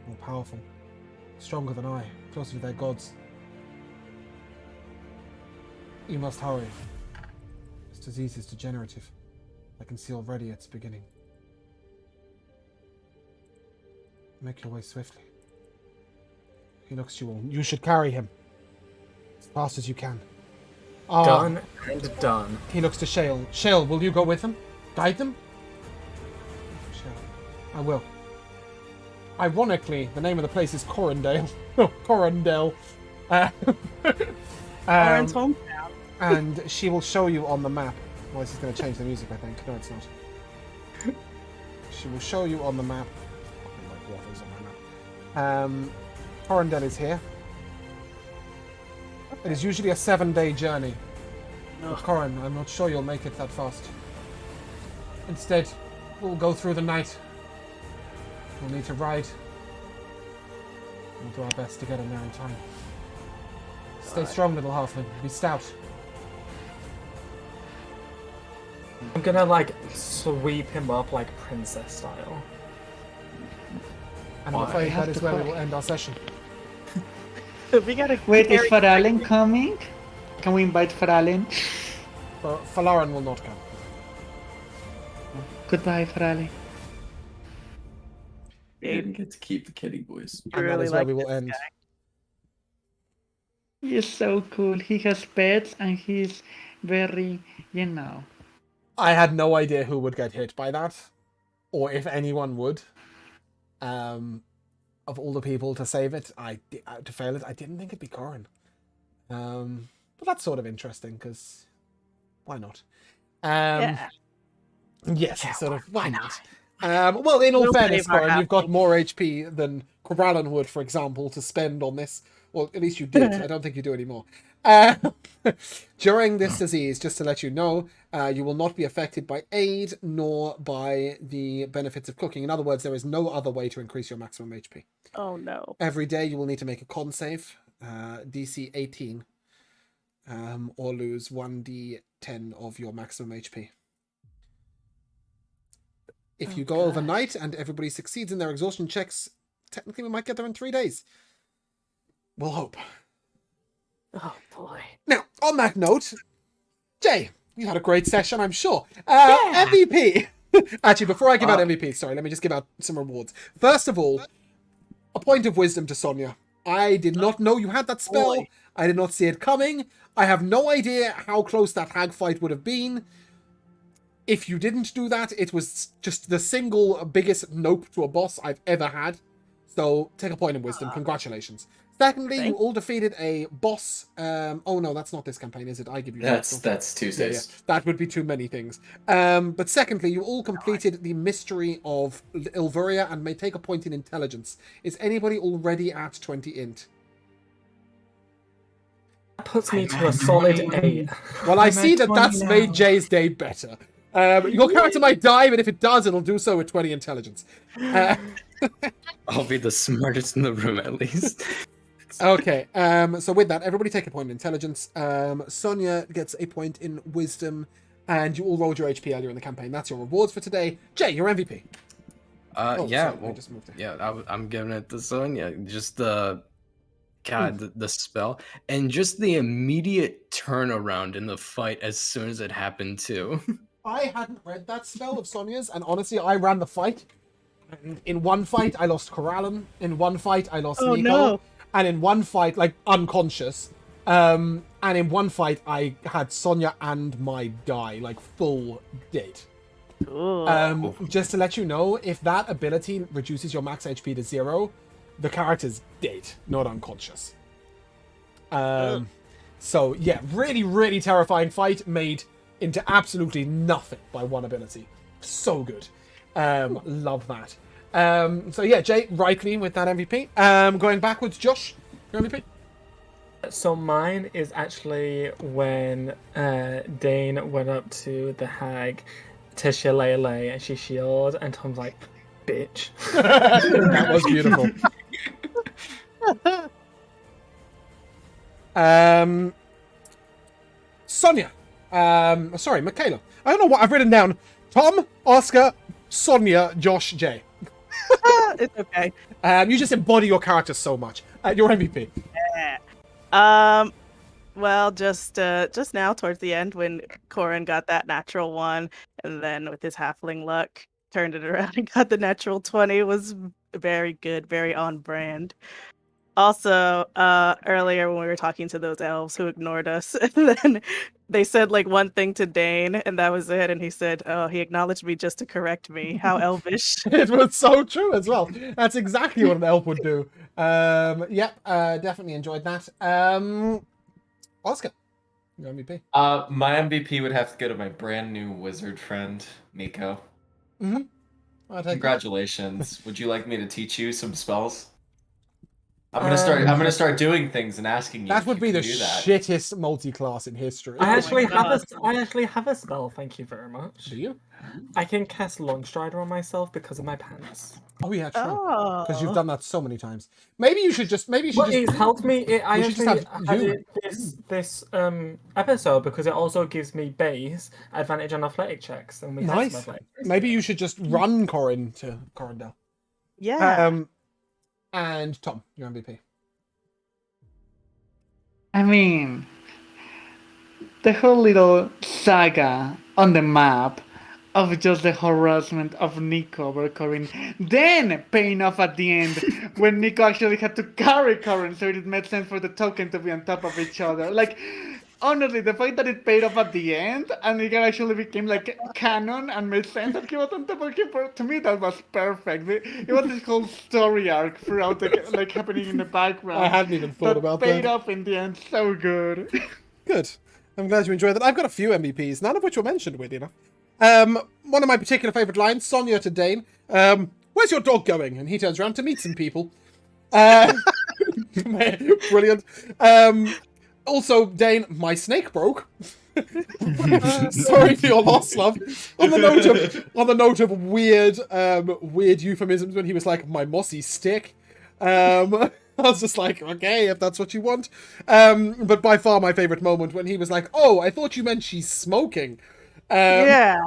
more powerful, stronger than I, closer to their gods. You must hurry. This disease is degenerative. I can see already its beginning. Make your way swiftly. He looks at you all. You should carry him as fast as you can. Done and done. He looks to Shale. Shale, will you go with them? Guide them? Shale. I will. Ironically, the name of the place is Corundale. Corundale. Oren's hometown. And she will show you on the map. Well, this is going to change the music, I think. No, it's not. She will show you on the map. Like waffles on my map. Corundale is here. It is usually a 7-day journey. But Corin, I'm not sure you'll make it that fast. Instead, we'll go through the night. We'll need to ride. We'll do our best to get in there in time. Stay strong, little halfling. Be stout. I'm gonna like sweep him up like princess style. And I'm Why? afraid We have that is to where we fight. will end our session. We gotta Wait, is carry- Faralen coming? Can we invite Faralen? But Falaran will not come. Goodbye, Faralen. We didn't get to keep the kitty boys. And that really is where like we will this end. guy. He's so cool. He has pets and he's very, I had no idea who would get hit by that, or if anyone would. Of all the people to save it, to fail it, I didn't think it'd be Corin. But that's sort of interesting because Why not? Yeah. Yes, sort of. Why not? Well, in all We'll fairness, save our Corin, you've got happy. more HP than Kelaan would, for example, to spend on this. Well, at least you did. I don't think you do anymore. During this disease, just to let you know, you will not be affected by aid nor by the benefits of cooking. In other words, there is no other way to increase your maximum HP. Oh no. Every day you will need to make a con save, DC 18, or lose 1d10 of your maximum HP. If you go overnight and everybody succeeds in their exhaustion checks, technically we might get there in 3 days. We'll hope. Oh boy. Now, on that note, Jay, you had a great session, I'm sure. MVP! Actually, before I give out MVP, sorry, let me just give out some rewards. First of all, a point of wisdom to Sonia. I did not know you had that spell. Boy. I did not see it coming. I have no idea how close that hag fight would have been. If you didn't do that, it was just the single biggest nope to a boss I've ever had. So, take a point in wisdom. Congratulations. Secondly, you all defeated a boss. Oh no, that's not this campaign, is it? I give you That's Tuesdays. yeah. That would be too many things. But secondly, you all completed the mystery of Ilveria and may take a point in intelligence. Is anybody already at 20 int? That puts me to a solid 8. Well, I see that that's made Jay's day better. Your character might die, but if it does, it'll do so with 20 intelligence. I'll be the smartest in the room at least. Okay, so with that, everybody take a point in intelligence. Sonia gets a point in wisdom, and you all rolled your HP earlier in the campaign. That's your rewards for today. Jay, your MVP. Yeah, sorry, I well, just moved it. yeah, I'm giving it to Sonya. Just the spell, and just the immediate turnaround in the fight as soon as it happened too. I hadn't read that spell of Sonia's, and honestly, I ran the fight. And in one fight, I lost Kelaan. In one fight, I lost Nico. No. And in one fight, like, unconscious. And in one fight, I had Sonia and my guy, like, full dead. Just to let you know, if that ability reduces your max HP to 0, the character's dead, not unconscious. So, yeah, really, really terrifying fight made into absolutely nothing by one ability. So good. Love that. So yeah, Jay, rightly with that MVP. Going backwards, Josh, your MVP? So mine is actually when Dane went up to the hag to shillelagh and she shielded, and Tom's like, bitch. That was beautiful. Sonia. Sorry, Michaela. I don't know what I've written down. Tom, Oscar, Sonia, Josh, Jay. It's okay. You just embody your character so much. Your MVP. Yeah. Well, just now towards the end when Corin got that natural 1, and then with his halfling luck turned it around and got the natural 20 was very good, very on brand. Also, earlier when we were talking to those elves who ignored us, and then they said like one thing to Dane, and that was it. And he said, "Oh, he acknowledged me just to correct me." How elvish! It was so true as well. That's exactly what an elf would do. Definitely enjoyed that. Oscar, your MVP. My MVP would have to go to my brand new wizard friend, Nico. Congratulations. Would you like me to teach you some spells? I'm gonna start doing things and asking you. That if would you be can the do that. shittest multi-class in history. I actually have a spell. Thank you very much. Do you? I can cast Longstrider on myself because of my pants. Oh yeah, true. Because you've done that so many times. Maybe you should just. It's helped me. I we should actually just have had you. it this episode because it also gives me base advantage on athletic checks, and we have some Nice. athletic. Maybe you should just run Corin to Corindel. Yeah. And Tom, your MVP. I mean, the whole little saga on the map of just the harassment of Nico over Corin, then paying off at the end when Nico actually had to carry Corin, so it made sense for the token to be on top of each other. Like, honestly, the fact that it paid off at the end and it actually became like canon and made sense that he was on top of him, to me that was perfect. It was this whole story arc throughout, like happening in the background. I hadn't even thought about that. Paid off in the end, so good. Good. I'm glad you enjoyed that. I've got a few MVPs, none of which were mentioned, weirdly enough. One of my particular favourite lines, Sonia to Dane. Where's your dog going? And he turns around to meet some people. Brilliant. Also, Dane, my snake broke. Sorry for your loss, love. On the note of weird euphemisms, when he was like, my mossy stick. I was just like, okay, if that's what you want. But by far my favourite moment when he was like, oh, I thought you meant she's smoking. Yeah.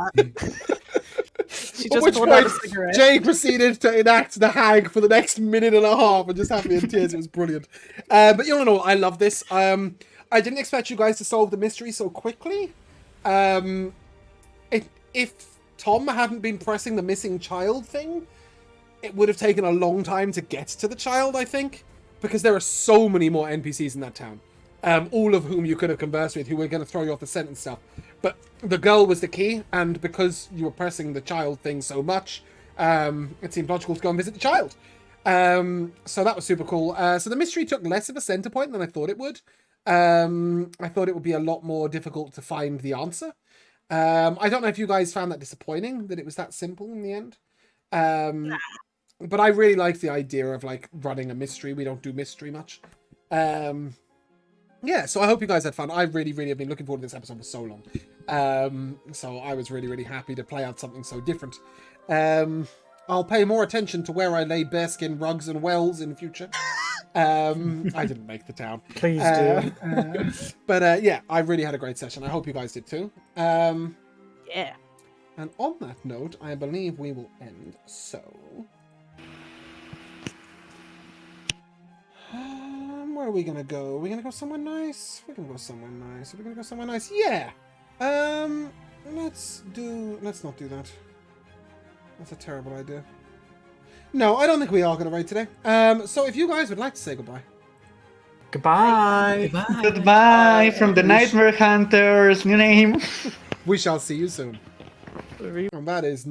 She At just which pulled out a point, cigarette. Jay proceeded to enact the hag for the next minute and a half and just have me in tears. It was brilliant. But you know, I love this. I didn't expect you guys to solve the mystery so quickly. If Tom hadn't been pressing the missing child thing, it would have taken a long time to get to the child, I think. Because there are so many more NPCs in that town. All of whom you could have conversed with, who were going to throw you off the scent and stuff. But the girl was the key, and because you were pressing the child thing so much, it seemed logical to go and visit the child. So that was super cool. So the mystery took less of a center point than I thought it would. I thought it would be a lot more difficult to find the answer. I don't know if you guys found that disappointing, that it was that simple in the end. But I really liked the idea of like running a mystery. We don't do mystery much. Yeah, so I hope you guys had fun. I really, really have been looking forward to this episode for so long. So I was really, really happy to play out something so different. I'll pay more attention to where I lay bearskin rugs and wells in future. I didn't make the town. Please do. But yeah, I really had a great session. I hope you guys did too. Yeah. And on that note, I believe we will end so. Where are we gonna go? Are we gonna go somewhere nice? We're gonna go somewhere nice. Are we gonna go somewhere nice? Yeah. Let's not do that. That's a terrible idea. No, I don't think we are gonna raid today. So if you guys would like to say goodbye. Goodbye. Goodbye from the Nightmare Hunters. New name. We shall see you soon. And that is